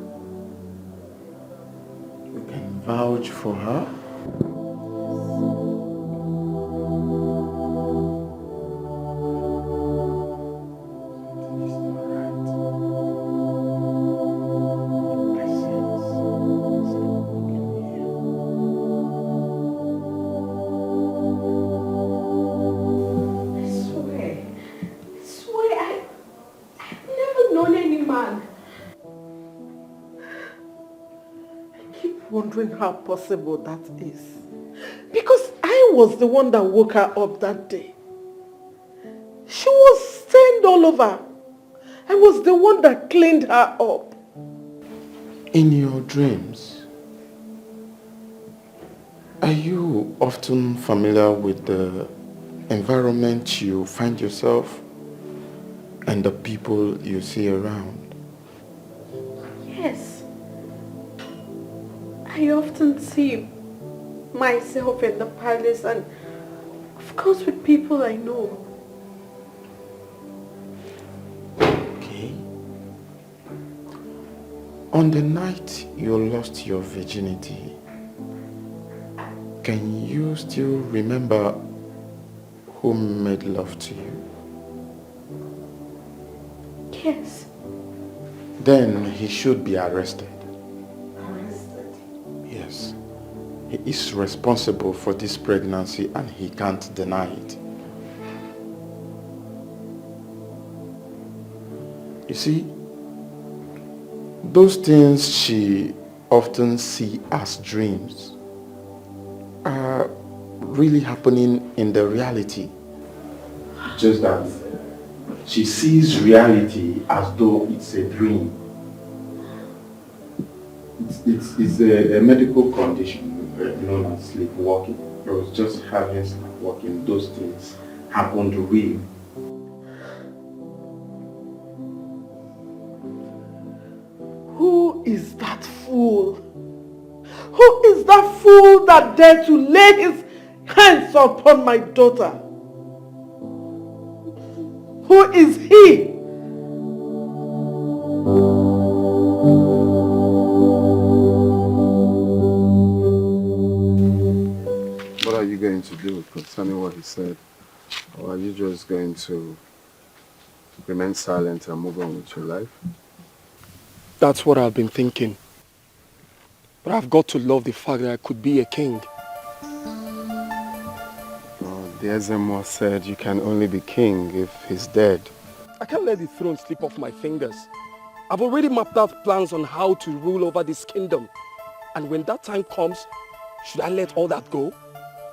Vouch for her? Wondering how possible that is. Because I was the one that woke her up that day. She was stained all over. I was the one that cleaned her up. In your dreams, are you often familiar with the environment you find yourself and the people you see around? Yes. I often see myself in the palace and of course with people I know. Okay. On the night you lost your virginity, can you still remember who made love to you? Yes. Then he should be arrested. Yes. He is responsible for this pregnancy and he can't deny it. You see, those things she often sees as dreams are really happening in the reality. Just that she sees reality as though it's a dream. It's a medical condition known as sleepwalking. I was just having sleepwalking. Those things happened real. Who is that fool? Who is that fool that dared to lay his hands upon my daughter? Who is he? What are you going to do concerning what he said? Or are you just going to remain silent and move on with your life? That's what I've been thinking. But I've got to love the fact that I could be a king. The Ezemo said you can only be king if he's dead. I can't let the throne slip off my fingers. I've already mapped out plans on how to rule over this kingdom. And when that time comes, should I let all that go?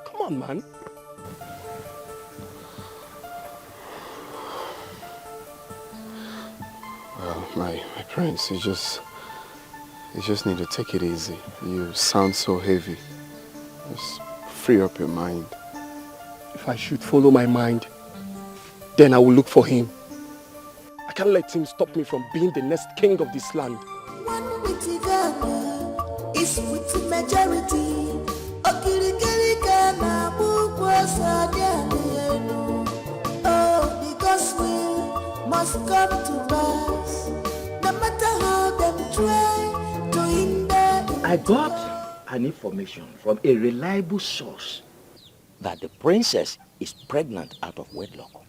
Come on, man. Well, my prince, you just need to take it easy. You sound so heavy. Just free up your mind. If I should follow my mind, then I will look for him. I can't let him stop me from being the next king of this land. One witty Ghana is with the majority. Oh, because we must come to pass. No matter how them try to hinder. I got an information from a reliable source that the princess is pregnant out of wedlock.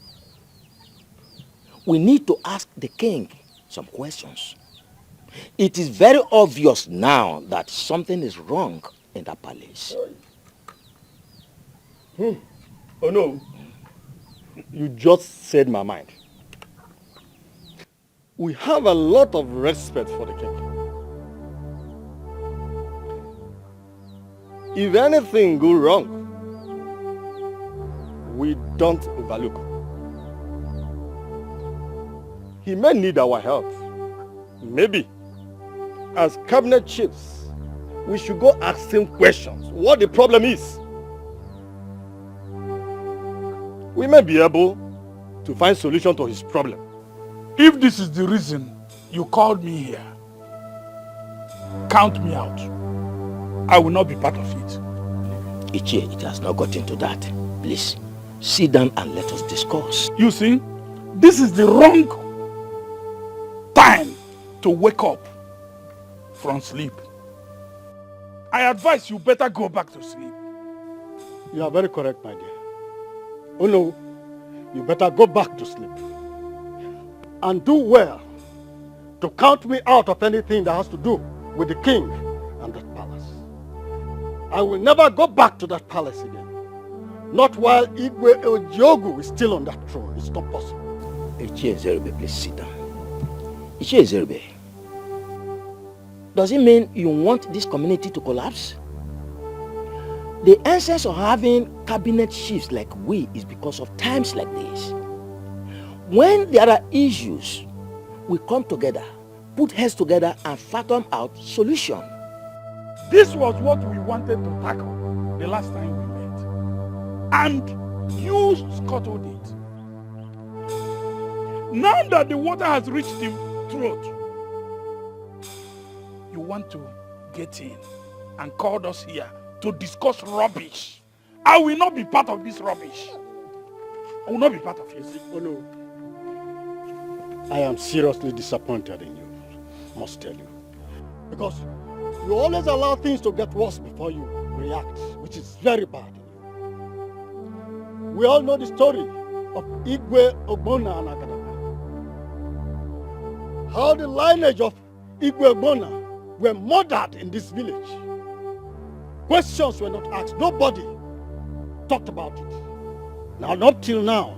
We need to ask the king some questions. It is very obvious now that something is wrong in that palace. Oh no, you just said my mind. We have a lot of respect for the king. If anything goes wrong, we don't overlook. He may need our help. Maybe, as cabinet chiefs, we should go ask him questions, what the problem is. We may be able to find solution to his problem. If this is the reason you called me here, count me out. I will not be part of it. Ichie, it has not got into that. Please, sit down and let us discuss. You see, this is the wrong time to wake up from sleep. I advise you better go back to sleep. You are very correct, my dear. Oh no, you better go back to sleep. And do well to count me out of anything that has to do with the king and that palace. I will never go back to that palace again. Not while Igwe Ojiogu is still on that throne. It's not possible. Ichie Zerbe, please sit down. Ichie Zerbe, does it mean you want this community to collapse? The essence of having cabinet chiefs like we is because of times like this. When there are issues, we come together, put heads together and fathom out solution. This was what we wanted to tackle the last time we met. And you scuttled it. Now that the water has reached the throat, you want to get in and called us here to discuss rubbish. I will not be part of this rubbish. I will not be part of it. Oh no. I am seriously disappointed in you, must tell you. Because you always allow things to get worse before you react, which is very bad in you. We all know the story of Igwe Ogbonna and Agadaka. How the lineage of Igwe Ogbonna were murdered in this village. Questions were not asked. Nobody talked about it. Now, up till now,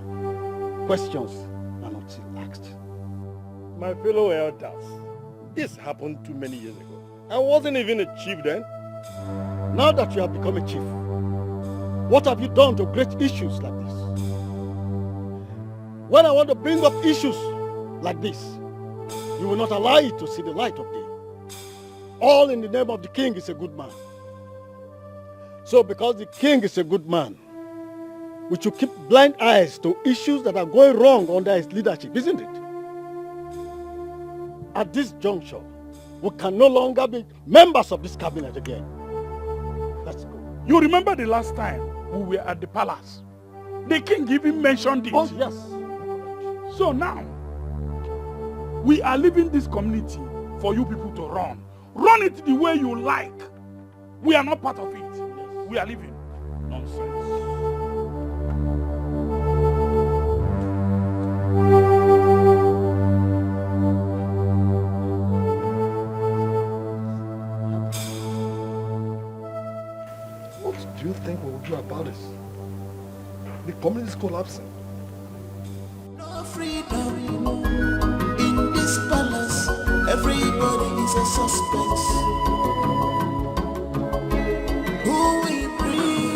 questions are not still asked. My fellow elders, this happened too many years ago. I wasn't even a chief then. Now that you have become a chief, what have you done to great issues like this? When I want to bring up issues like this, you will not allow it to see the light of day. All in the name of the king is a good man. So because the king is a good man, we should keep blind eyes to issues that are going wrong under his leadership, isn't it? At this juncture, we can no longer be members of this cabinet again. Let's go. You remember the last time we were at the palace? The king even mentioned it. Oh, yes. So now, we are leaving this community for you people to run. Run it the way you like. We are not part of it. Yes. We are leaving. Nonsense. What do you think we will do about this? The community is collapsing. No freedom in this palace. Everybody is a suspect. Who will bring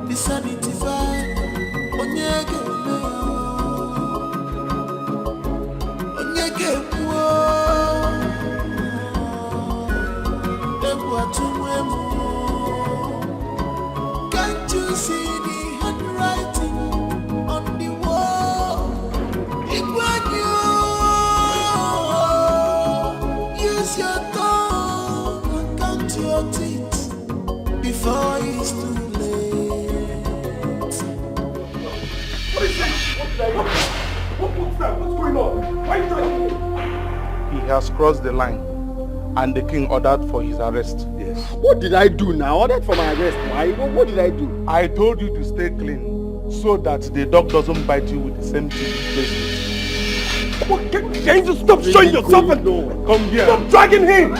the sanity back? Onyege wo. Can't you see the handwriting on the wall? Use your tongue and count your teeth before it's too late. What is that? What's that? What's going on? Why are you talking? He has crossed the line and the king ordered for his arrest. Yes. What did I do now? Ordered for my arrest. Why? What did I do? I told you to stay clean so that the dog doesn't bite you with the same teeth he plays with. Can you just stop showing yourself and come here? Stop dragging him!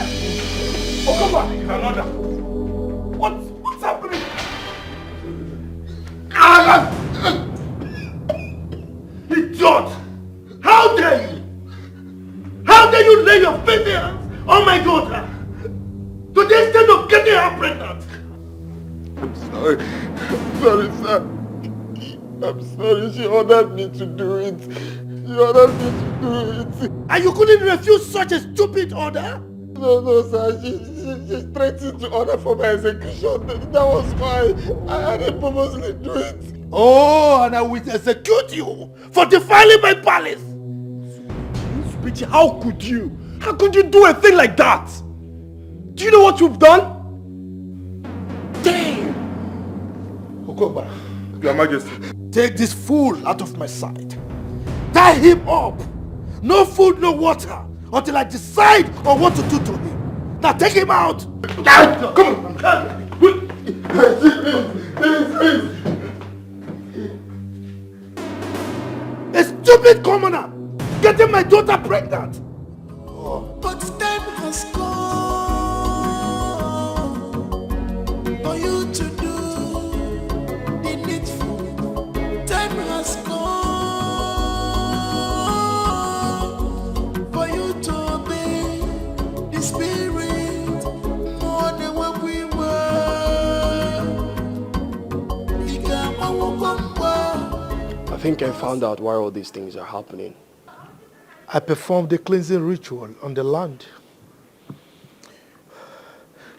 Oh, come back! Another. What's happening? Idiot! How dare you? How dare you lay your filthy hands on my daughter? To the extent of getting her pregnant? I'm sorry. I'm sorry, sir. I'm sorry. She ordered me to do it. She ordered me to do it. And you couldn't refuse such a stupid order? No, sir. She threatened to order for my execution. That was why I didn't purposely do it. Oh, and I will execute you for defiling my palace. How could you? How could you do a thing like that? Do you know what you've done? Damn! Okoba, Your Majesty. Take this fool out of my sight. Tie him up. No food, no water, until I decide on what to do to him. Now take him out. Now, come on. A stupid commoner getting my daughter pregnant. But time has come for you to do the needful. Time has come for you to obey the Spirit more than what we were. I think I found out why all these things are happening. I performed the cleansing ritual on the land.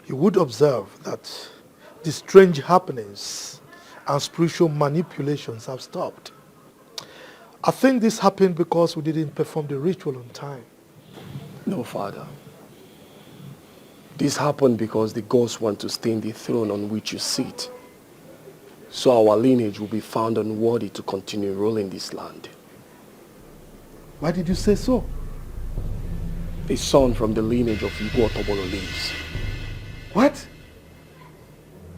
You would observe that the strange happenings and spiritual manipulations have stopped. I think this happened because we didn't perform the ritual on time. No, Father. This happened because the gods want to stain the throne on which you sit. So our lineage will be found unworthy to continue ruling this land. Why did you say so? A son from the lineage of Igbo Otobolo lives. What?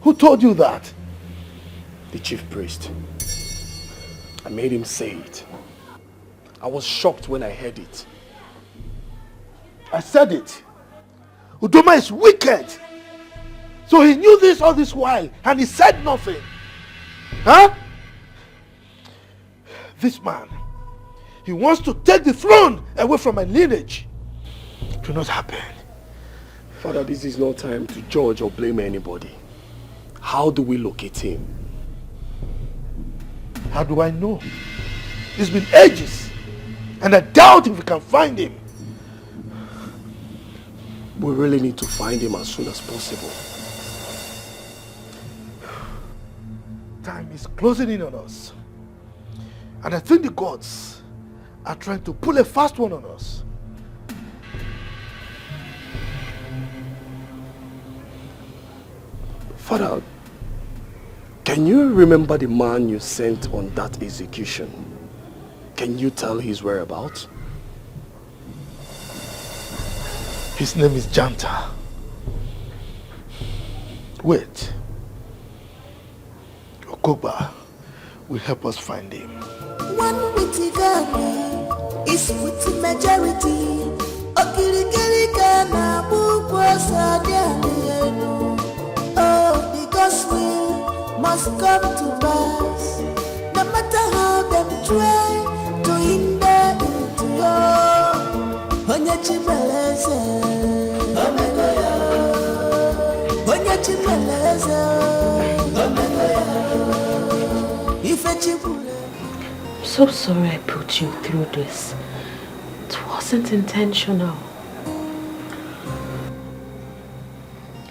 Who told you that? The chief priest. I made him say it. I was shocked when I heard it. I said it. Udoma is wicked. So he knew this all this while and he said nothing. Huh? This man, he wants to take the throne away from my lineage. It will not happen. Father, this is no time to judge or blame anybody. How do we locate him? How do I know? It's been ages, and I doubt if we can find him. We really need to find him as soon as possible. Time is closing in on us. And I think the gods are trying to pull a fast one on us. Father, can you remember the man you sent on that execution? Can you tell his whereabouts? His name is Janta. Wait. Okogba will help us find him. One witty Ghana is with the majority. Okirikirikana bukwasa dianienu. Oh, the gospel must come to pass. No matter how them try to hinder into your Onyachimeleze. Omegoya. Onyachimeleze. Omegoya. I'm so sorry I put you through this. It wasn't intentional.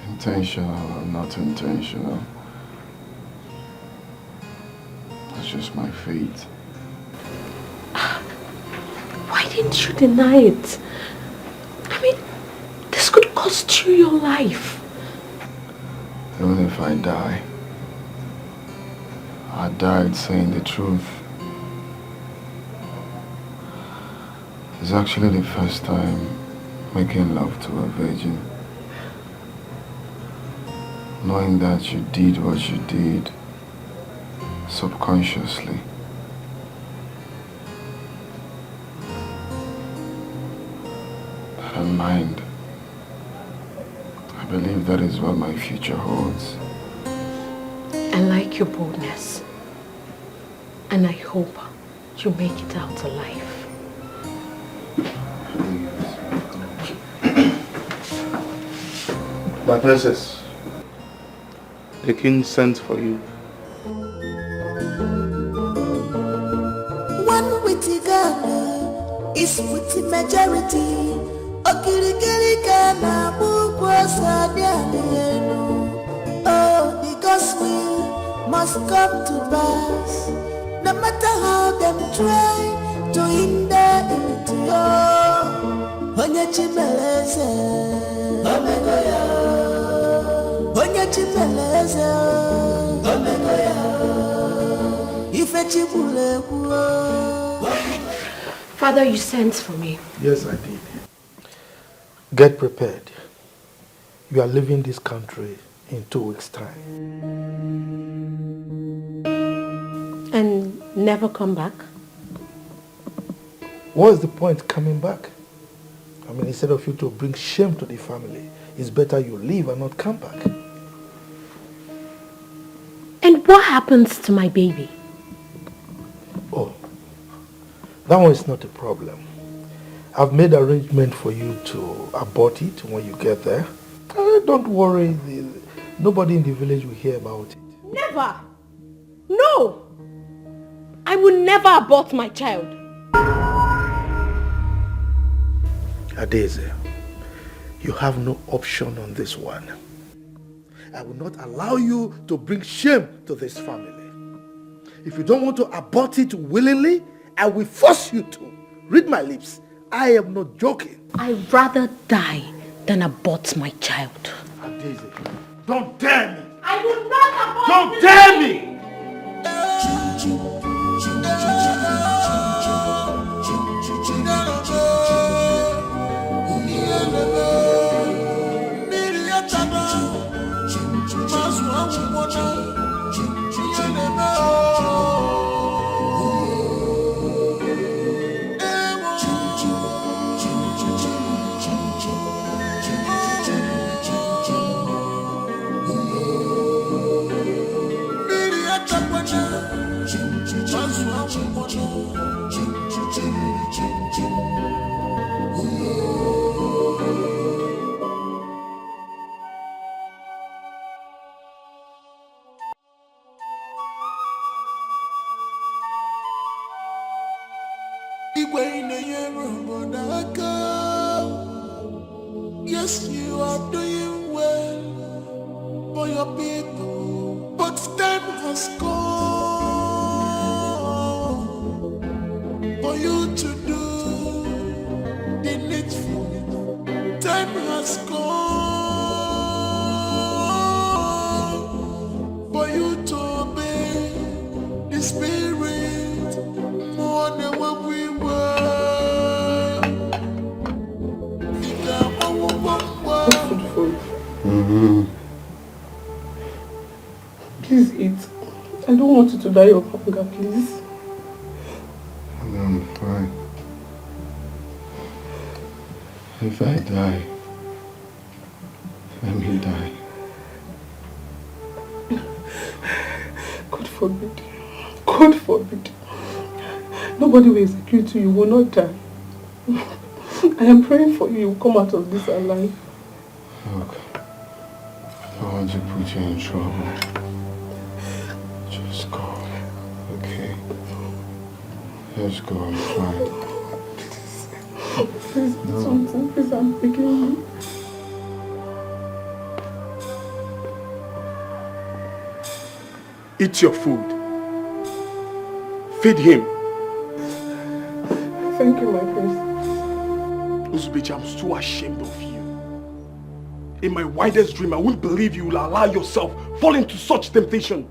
Intentional or not intentional. That's just my fate. Why didn't you deny it? I mean, this could cost you your life. Even if I die, I died saying the truth. It's actually the first time making love to a virgin. Knowing that you did what you did subconsciously. I don't mind. I believe that is what my future holds. I like your boldness. And I hope you make it out alive. My princess, the king sent for you. One witty Ghana is with the majority. Okirikirikana bukwasa dianienu. Oh, the gospel must come to pass. No matter how them try to hinder into your Onyachimeleze. Omegoya. Onyachimeleze. Omegoya. Ifechibulekuo. Father, you sent for me. Yes, I did. Get prepared. You are leaving this country in 2 weeks' time. And never come back? What is the point coming back? I mean, instead of you to bring shame to the family, it's better you leave and not come back. And what happens to my baby? Oh, that one is not a problem. I've made arrangement for you to abort it when you get there. Don't worry, nobody in the village will hear about it. Never! No! I will never abort my child. Adeze, you have no option on this one. I will not allow you to bring shame to this family. If you don't want to abort it willingly, I will force you to. Read my lips. I am not joking. I'd rather die than abort my child. Adeze, don't dare me. I will not abort. Don't dare me. Yes, you are doing well for your people, but time has come for you to do the needful. Time has come for you to obey the Spirit more than what we were. Please eat. I don't want you to die of hunger, please. I'm fine. If I die, let me die. God forbid. God forbid. Nobody will execute you. You will not die. I am praying for you. You will come out of this alive. Look, I don't want to put you in trouble. Just go, okay? Just go, I'm fine. Please do something. Please, I'm begging you. Eat your food. Feed him. Thank you, my prince. Uzbeji, I'm so ashamed of you. In my wildest dream, I wouldn't believe you will allow yourself fall into such temptation.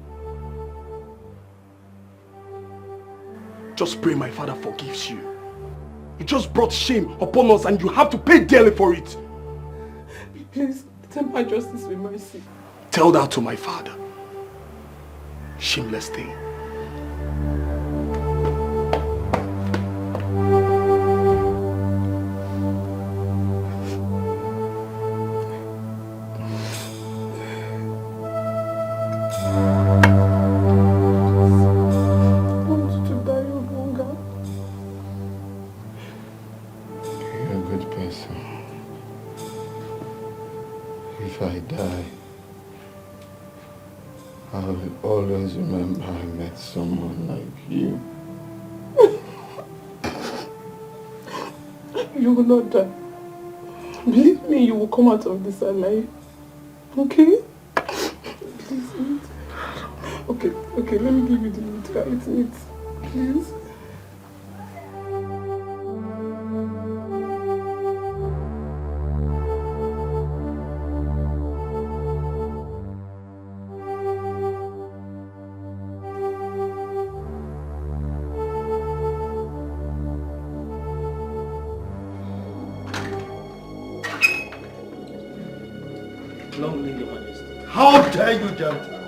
Just pray my father forgives you. You just brought shame upon us and you have to pay dearly for it. Please, temper justice with mercy. Tell that to my father. Shameless thing. Someone like you. You will not die. Believe me, you will come out of this alive. Okay? Please eat. Okay, let me give you the meat. Eat, please. dare you, gentleman?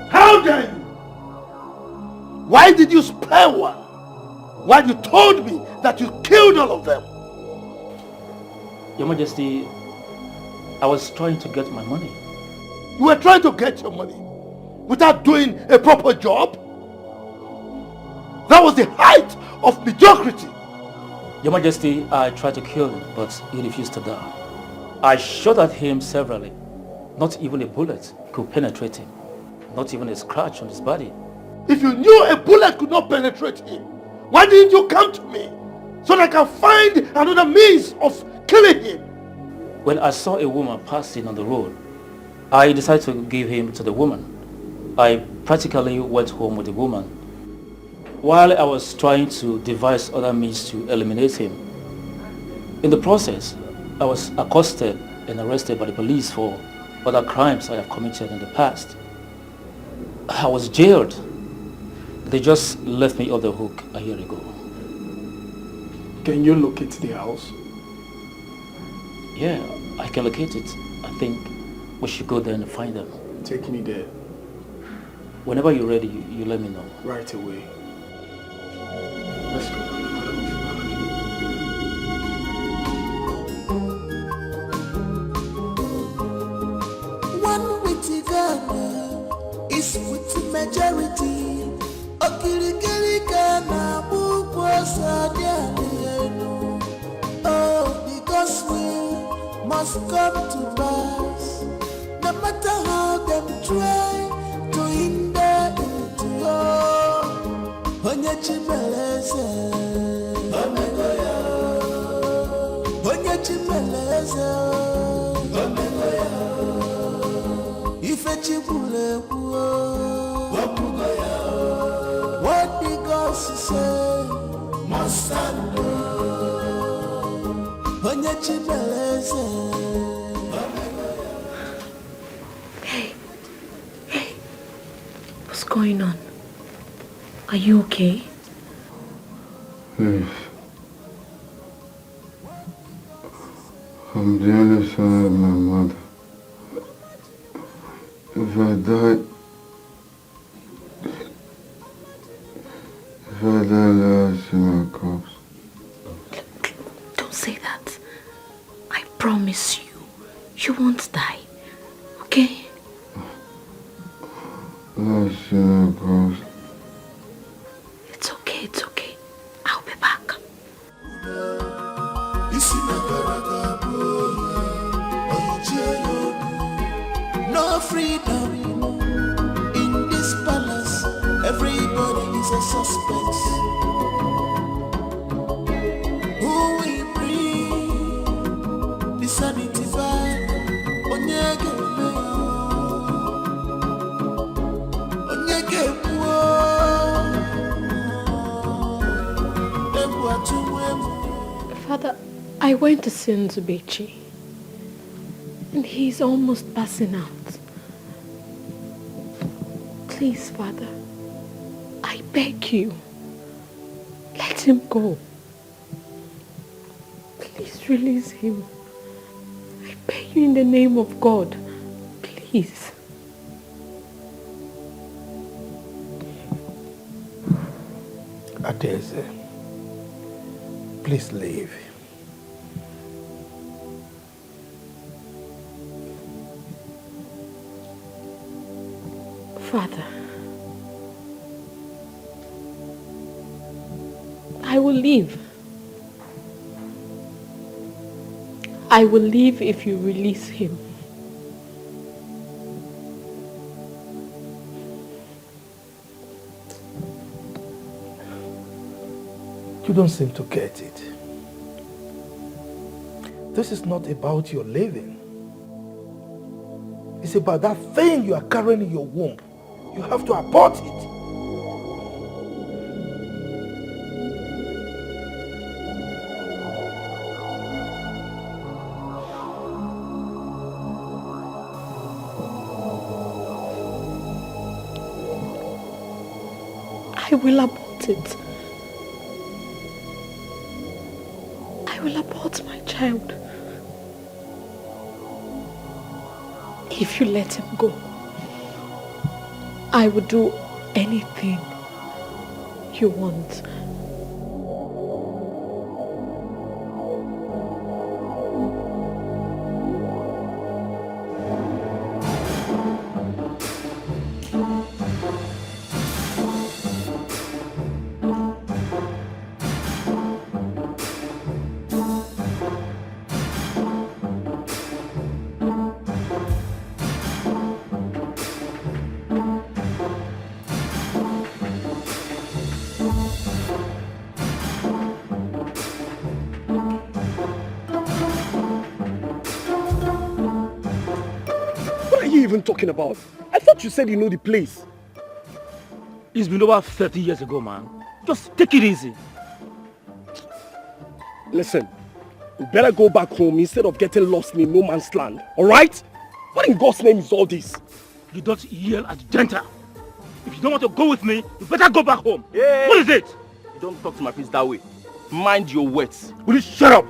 How dare you? Why did you spare one while you told me that you killed all of them? Your Majesty, I was trying to get my money. You were trying to get your money without doing a proper job? That was the height of mediocrity. Your Majesty, I tried to kill him, but he refused to die. I shot at him severally. Not even a bullet could penetrate him. Not even a scratch on his body. If you knew a bullet could not penetrate him, why didn't you come to me so that I can find another means of killing him? When I saw a woman passing on the road, I decided to give him to the woman. I practically went home with the woman. While I was trying to devise other means to eliminate him, in the process, I was accosted and arrested by the police for other crimes I have committed in the past. I was jailed. They just left me off the hook a year ago. Can you locate the house? Yeah, I can locate it. I think we should go there and find them. Take me there. Whenever you're ready, you let me know. Right away. Let's go. One witty Ghana is with the majority. Okirikiri Ghana, oh, because we must come to pass. No matter how them try to hinder it, oh, Onye Chimeleze, Omegoya, Onye Chimeleze, Omegoya, Ife Chibule, Omegoya, what the gods say must stand. Onye Chimeleze. Hey, what's going on? Are you okay? Please. I'm the only son of my mother. If I die, let her see my corpse. Don't say that. I promise you won't die. Okay? Let her see my corpse. It's okay. I'll be back. No freedom in this palace. Everybody is a suspect. Who will bring the sanity back? Onyege Father, I went to see Nzubechi, and he's almost passing out. Please, Father, I beg you, let him go. Please release him. I beg you in the name of God. Please. Adeze, please leave. Father, I will leave. I will leave if you release him. You don't seem to get it. This is not about your living. It's about that thing you are carrying in your womb. You have to abort it. I will abort it. I will abort my child. If you let him go, I would do anything you want. Even talking about? I thought you said you know the place. It's been over 30 years ago, man. Just take it easy. Listen, you better go back home instead of getting lost in no man's land, alright? What in God's name is all this? You don't yell at Genta. If you don't want to go with me, you better go back home. Hey. What is it? You don't talk to my priest that way. Mind your words. Will you shut up?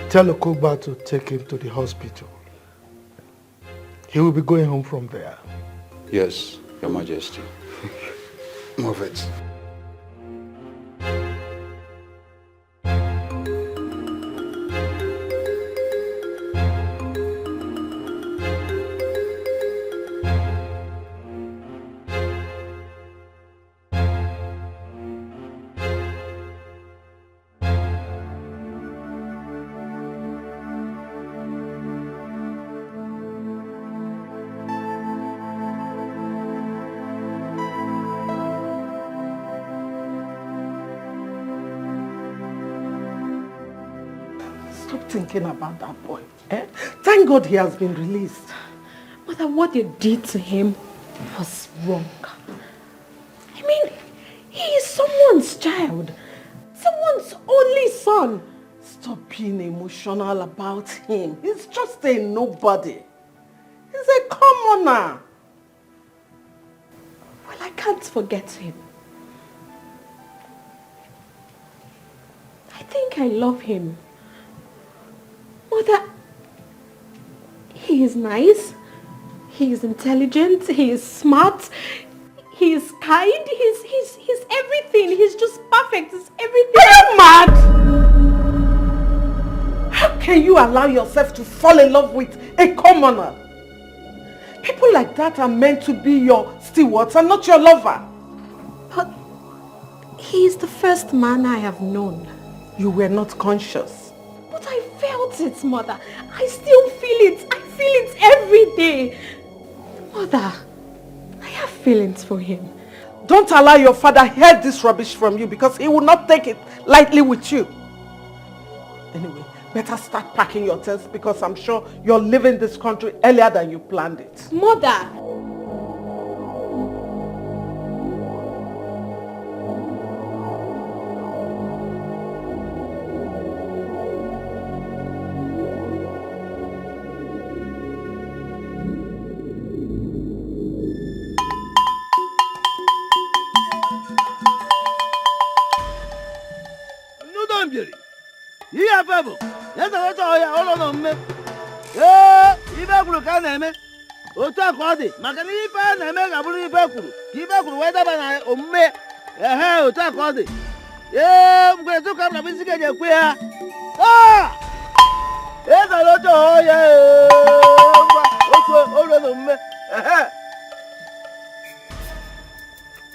Tell Okoba to take him to the hospital. He will be going home from there. Yes, Your Majesty. Move it. Thinking about that boy. Thank God he has been released. Mother, what you did to him was wrong. I mean, he is someone's child. Someone's only son. Stop being emotional about him. He's just a nobody. He's a commoner. Well, I can't forget him. I think I love him. Mother, he is nice, he is intelligent, he is smart, he is kind, he's everything, he's just perfect, he's everything. Are you mad? How can you allow yourself to fall in love with a commoner? People like that are meant to be your stewards and not your lover. But he is the first man I have known. You were not conscious. But I felt it, Mother. I still feel it. I feel it every day. Mother, I have feelings for him. Don't allow your father hear this rubbish from you because he will not take it lightly with you. Anyway, better start packing your things because I'm sure you're leaving this country earlier than you planned it. Mother! otu a ka ọ dị maka na ife a na-eme ga-abụrụ ife kwuru ka ife kwuru wee daba na omume otu a ka ọ dị mgbe etu ka m na isi ga-eji ekwe ya ezara otu ọhịa ngwa otu olu na omume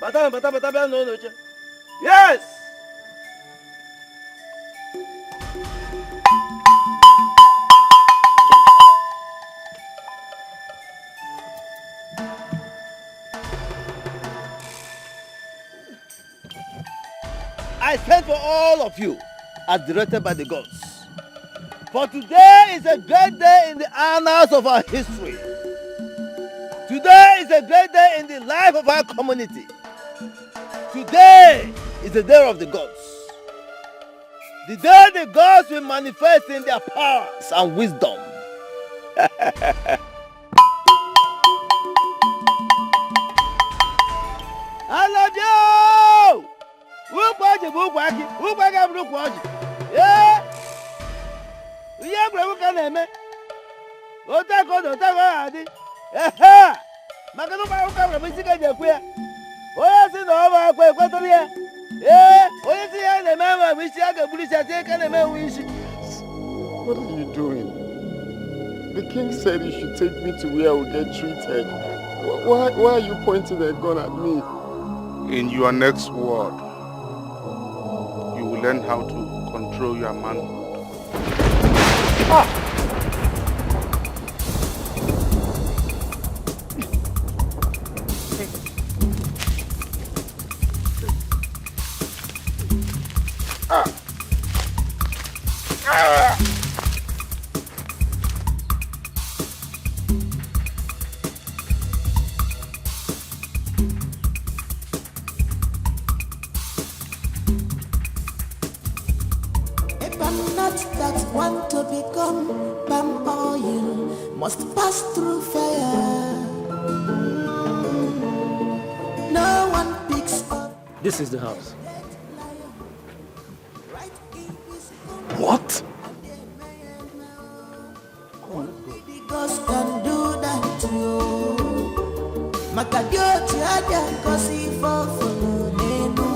Bata, no. Yes! I sent for all of you as directed by the gods. For today is a great day in the annals of our history. Today is a great day in the life of our community. Today is the day of the gods. The day the gods will manifest in their powers and wisdom. I love you! What are you doing? The king said you should take me to where I will get treated. Why are you pointing a gun at me? In your next word, you will learn how to control your manhood. Ah! Must pass through fire. No one picks up. This is the house. What? Because can do that to you. Makadio tiada kosi fofo nenu.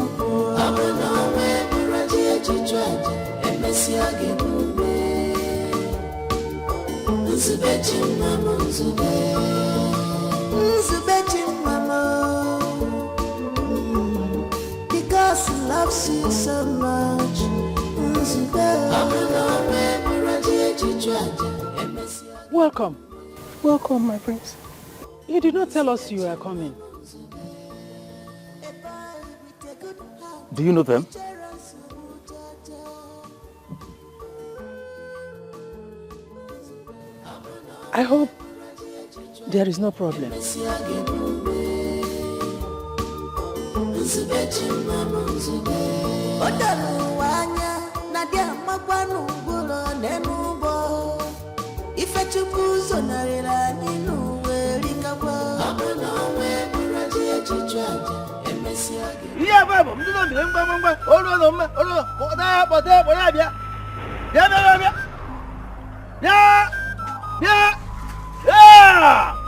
Abana we buraji echichwaje emesi agebume. Nzube chimama because he loves you so much. Welcome. Welcome, my prince. You did not tell us you were coming. Do you know them? I hope there is no problem.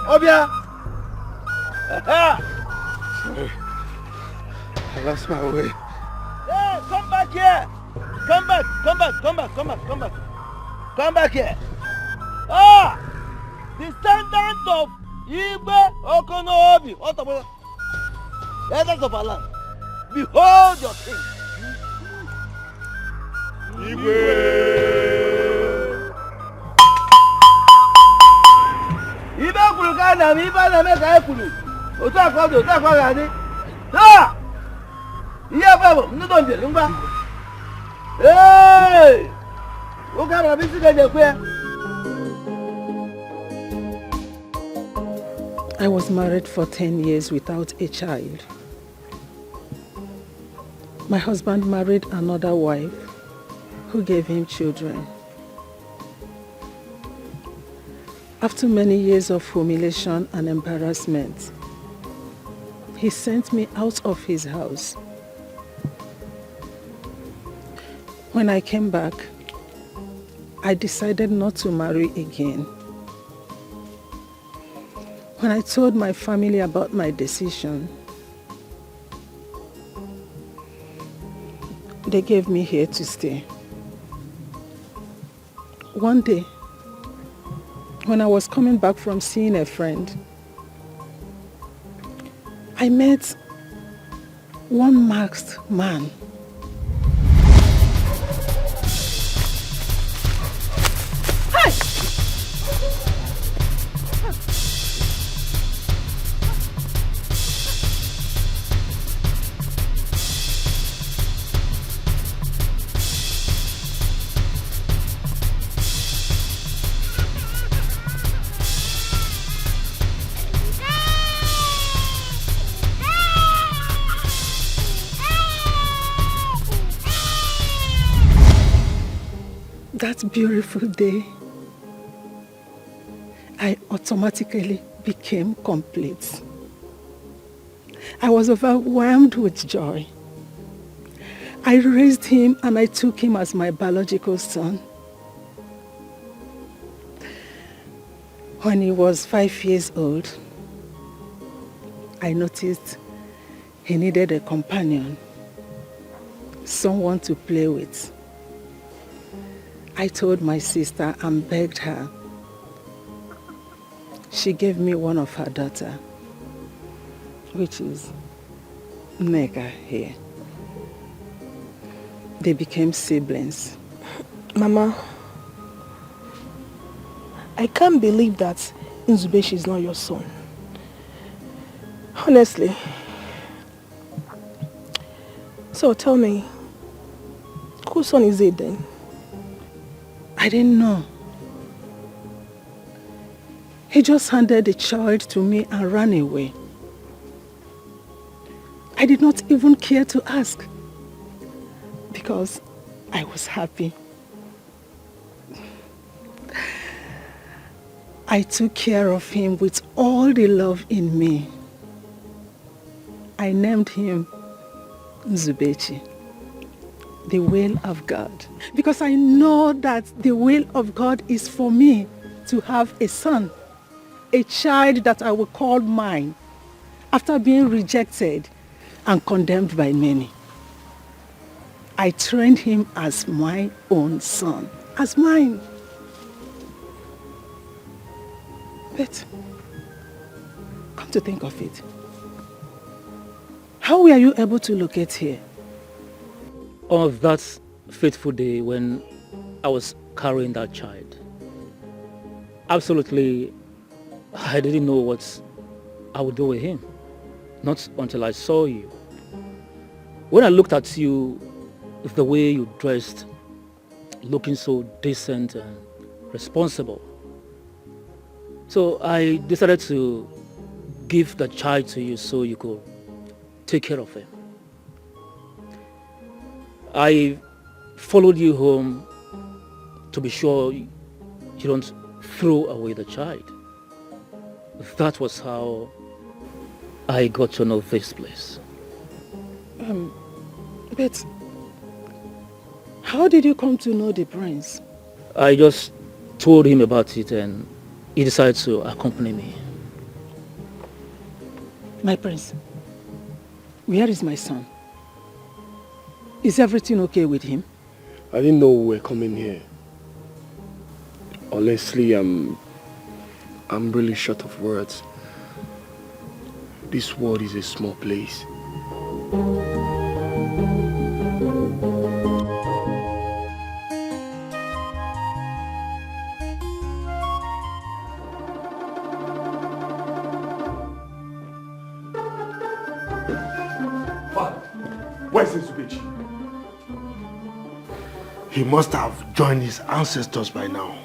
Obia! Sorry. I lost my way. Hey, come back here! Come back! Come back here! Ah! Descendant of Igbe Okonobi, Otobo, elders of our land, behold your king. Ibe kulu kana mi ba na me ka kulu. Otu akwa ga ni. Ha! Iya babo, ndo nje ngba. Hey! O ka ra bi si ga je pe. I was married for 10 years without a child. My husband married another wife who gave him children. After many years of humiliation and embarrassment, he sent me out of his house. When I came back, I decided not to marry again. When I told my family about my decision, they gave me here to stay. One day, when I was coming back from seeing a friend, I met one masked man. Hey! That beautiful day, I automatically became complete. I was overwhelmed with joy. I raised him and I took him as my biological son. When he was 5 years old, I noticed he needed a companion, someone to play with. I told my sister and begged her. She gave me one of her daughter, which is Nega here. They became siblings. Mama, I can't believe that Nzubechi is not your son. Honestly. So tell me, whose son is it then? I didn't know. He just handed the child to me and ran away. I did not even care to ask because I was happy. I took care of him with all the love in me. I named him Nzubechi, the will of God, because I know that the will of God is for me to have a son, a child that I will call mine after being rejected and condemned by many. I trained him as my own son, as mine. But come to think of it, how were you able to locate here? On that fateful day when I was carrying that child, absolutely, I didn't know what I would do with him. Not until I saw you. When I looked at you, the way you dressed, looking so decent and responsible. So I decided to give the child to you so you could take care of him. I followed you home to be sure you don't throw away the child. That was how I got to know this place. But how did you come to know the prince? I just told him about it and he decided to accompany me. My prince, where is my son? Is everything okay with him? I didn't know we were coming here. Honestly, I'm really short of words. This world is a small place. Where's Nzubechi? He must have joined his ancestors by now.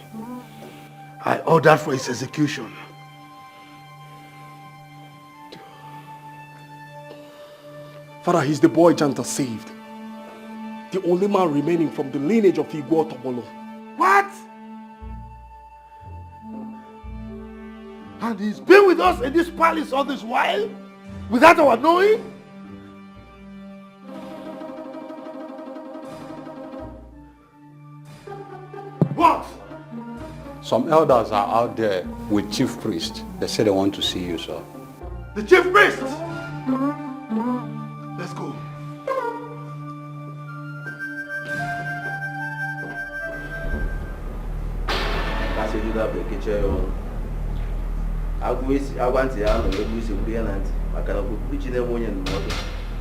I ordered for his execution. Father, he's the boy Janta saved. The only man remaining from the lineage of Igbo Tobolo. What? And he's been with us in this palace all this while? Without our knowing? What? Some elders are out there with chief priest. They say they want to see you, sir. The chief priest! Let's go.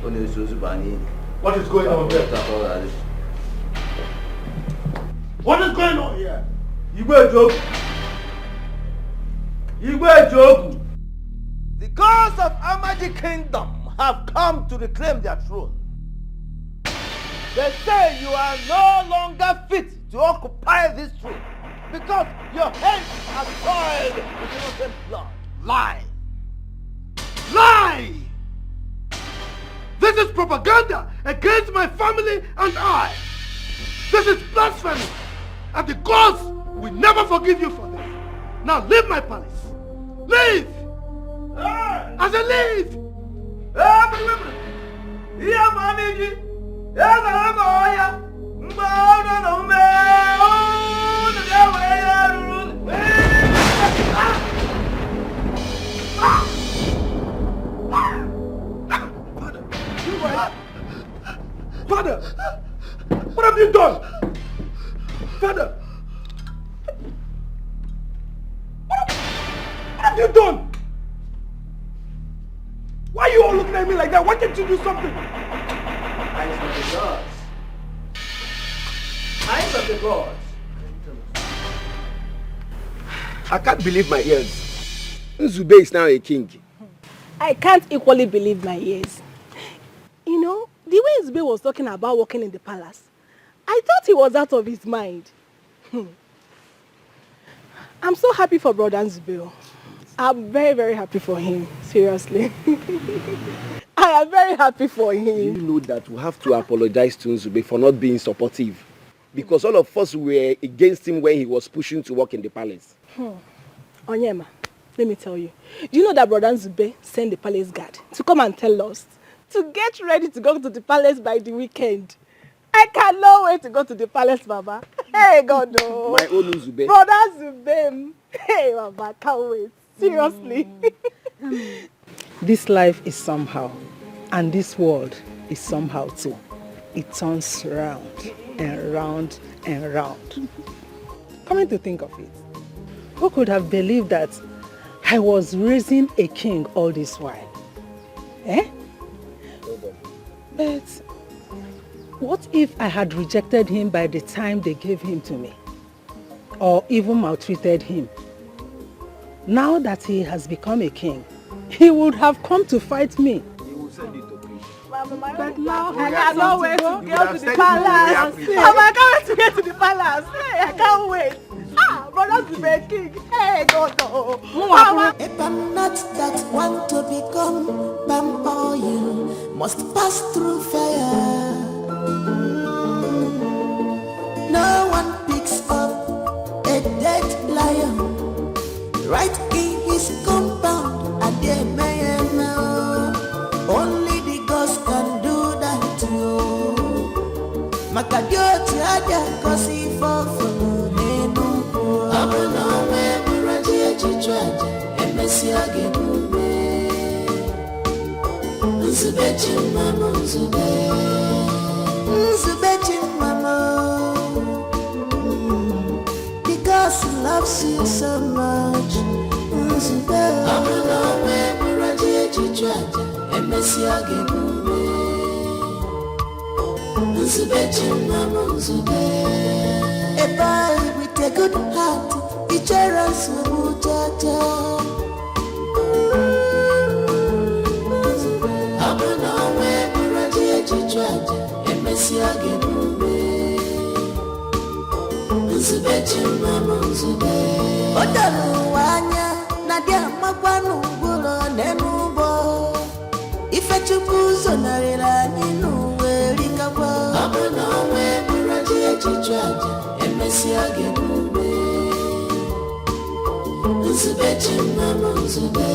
What is going on here? What is going on here? You go joke. You go joke. The gods of Amaji Kingdom have come to reclaim their throne. They say you are no longer fit to occupy this throne because your hands are soiled with innocent blood. Lie! Lie! This is propaganda against my family and I. This is blasphemy. And the gods will never forgive you for this. Now leave my palace. Leave! I said leave! Father, what have you done? Father, what have you done? Why are you all looking at me like that? Why can't you do something? Eyes of the gods. Eyes of the gods. I can't believe my ears. Nzube is now a king. I can't equally believe my ears. You know, the way Nzube was talking about working in the palace, I thought he was out of his mind. I'm so happy for Brother Nzube. I'm very, very happy for him. Seriously. I am very happy for him. Do you know that we have to apologize to Nzube for not being supportive? Because all of us were against him when he was pushing to work in the palace. Onyema, let me tell you. Do you know that Brother Nzube sent the palace guard to come and tell us to get ready to go to the palace by the weekend? I cannot wait to go to the palace, Baba. Hey, God, no. My own Nzube. Brother Nzube. Hey, Baba, can't wait. Seriously. This life is somehow, and this world is somehow too. It turns round and round and round. Coming to think of it, who could have believed that I was raising a king all this while? Eh? But what if I had rejected him by the time they gave him to me? Or even maltreated him? Now that he has become a king, he would have come to fight me. He will send it to preach. But now I cannot wait to go to the palace. I can't wait to get to the palace. Hey, I can't wait. Brother Nzube king. Hey, God, no. If I'm not that one to become palm oil, must pass through fire. No one picks up a dead lion right in his compound, and they may know only the gods can do that to you. Makadioti aja kosi fofo nenu. Abuna me buraji echichwaja emesi agenume. Nzube chimama nzube. Nzube chimama. Because he loves you so much. Nzube. Abuna me buraji echichwaja emesi agenume. Nzube chimama nzube. A boy with a good heart, he cherishes Mujaja. Abuna me buraji echichwaja emesi agenume. Nzube chimama nzube. Odalu wanya nadia magwanu gulo nenubo. Ife chukuzo narira ninu werikabwa. Abuna me buraji echichwaja emesi agenume. Nzube chimama nzube.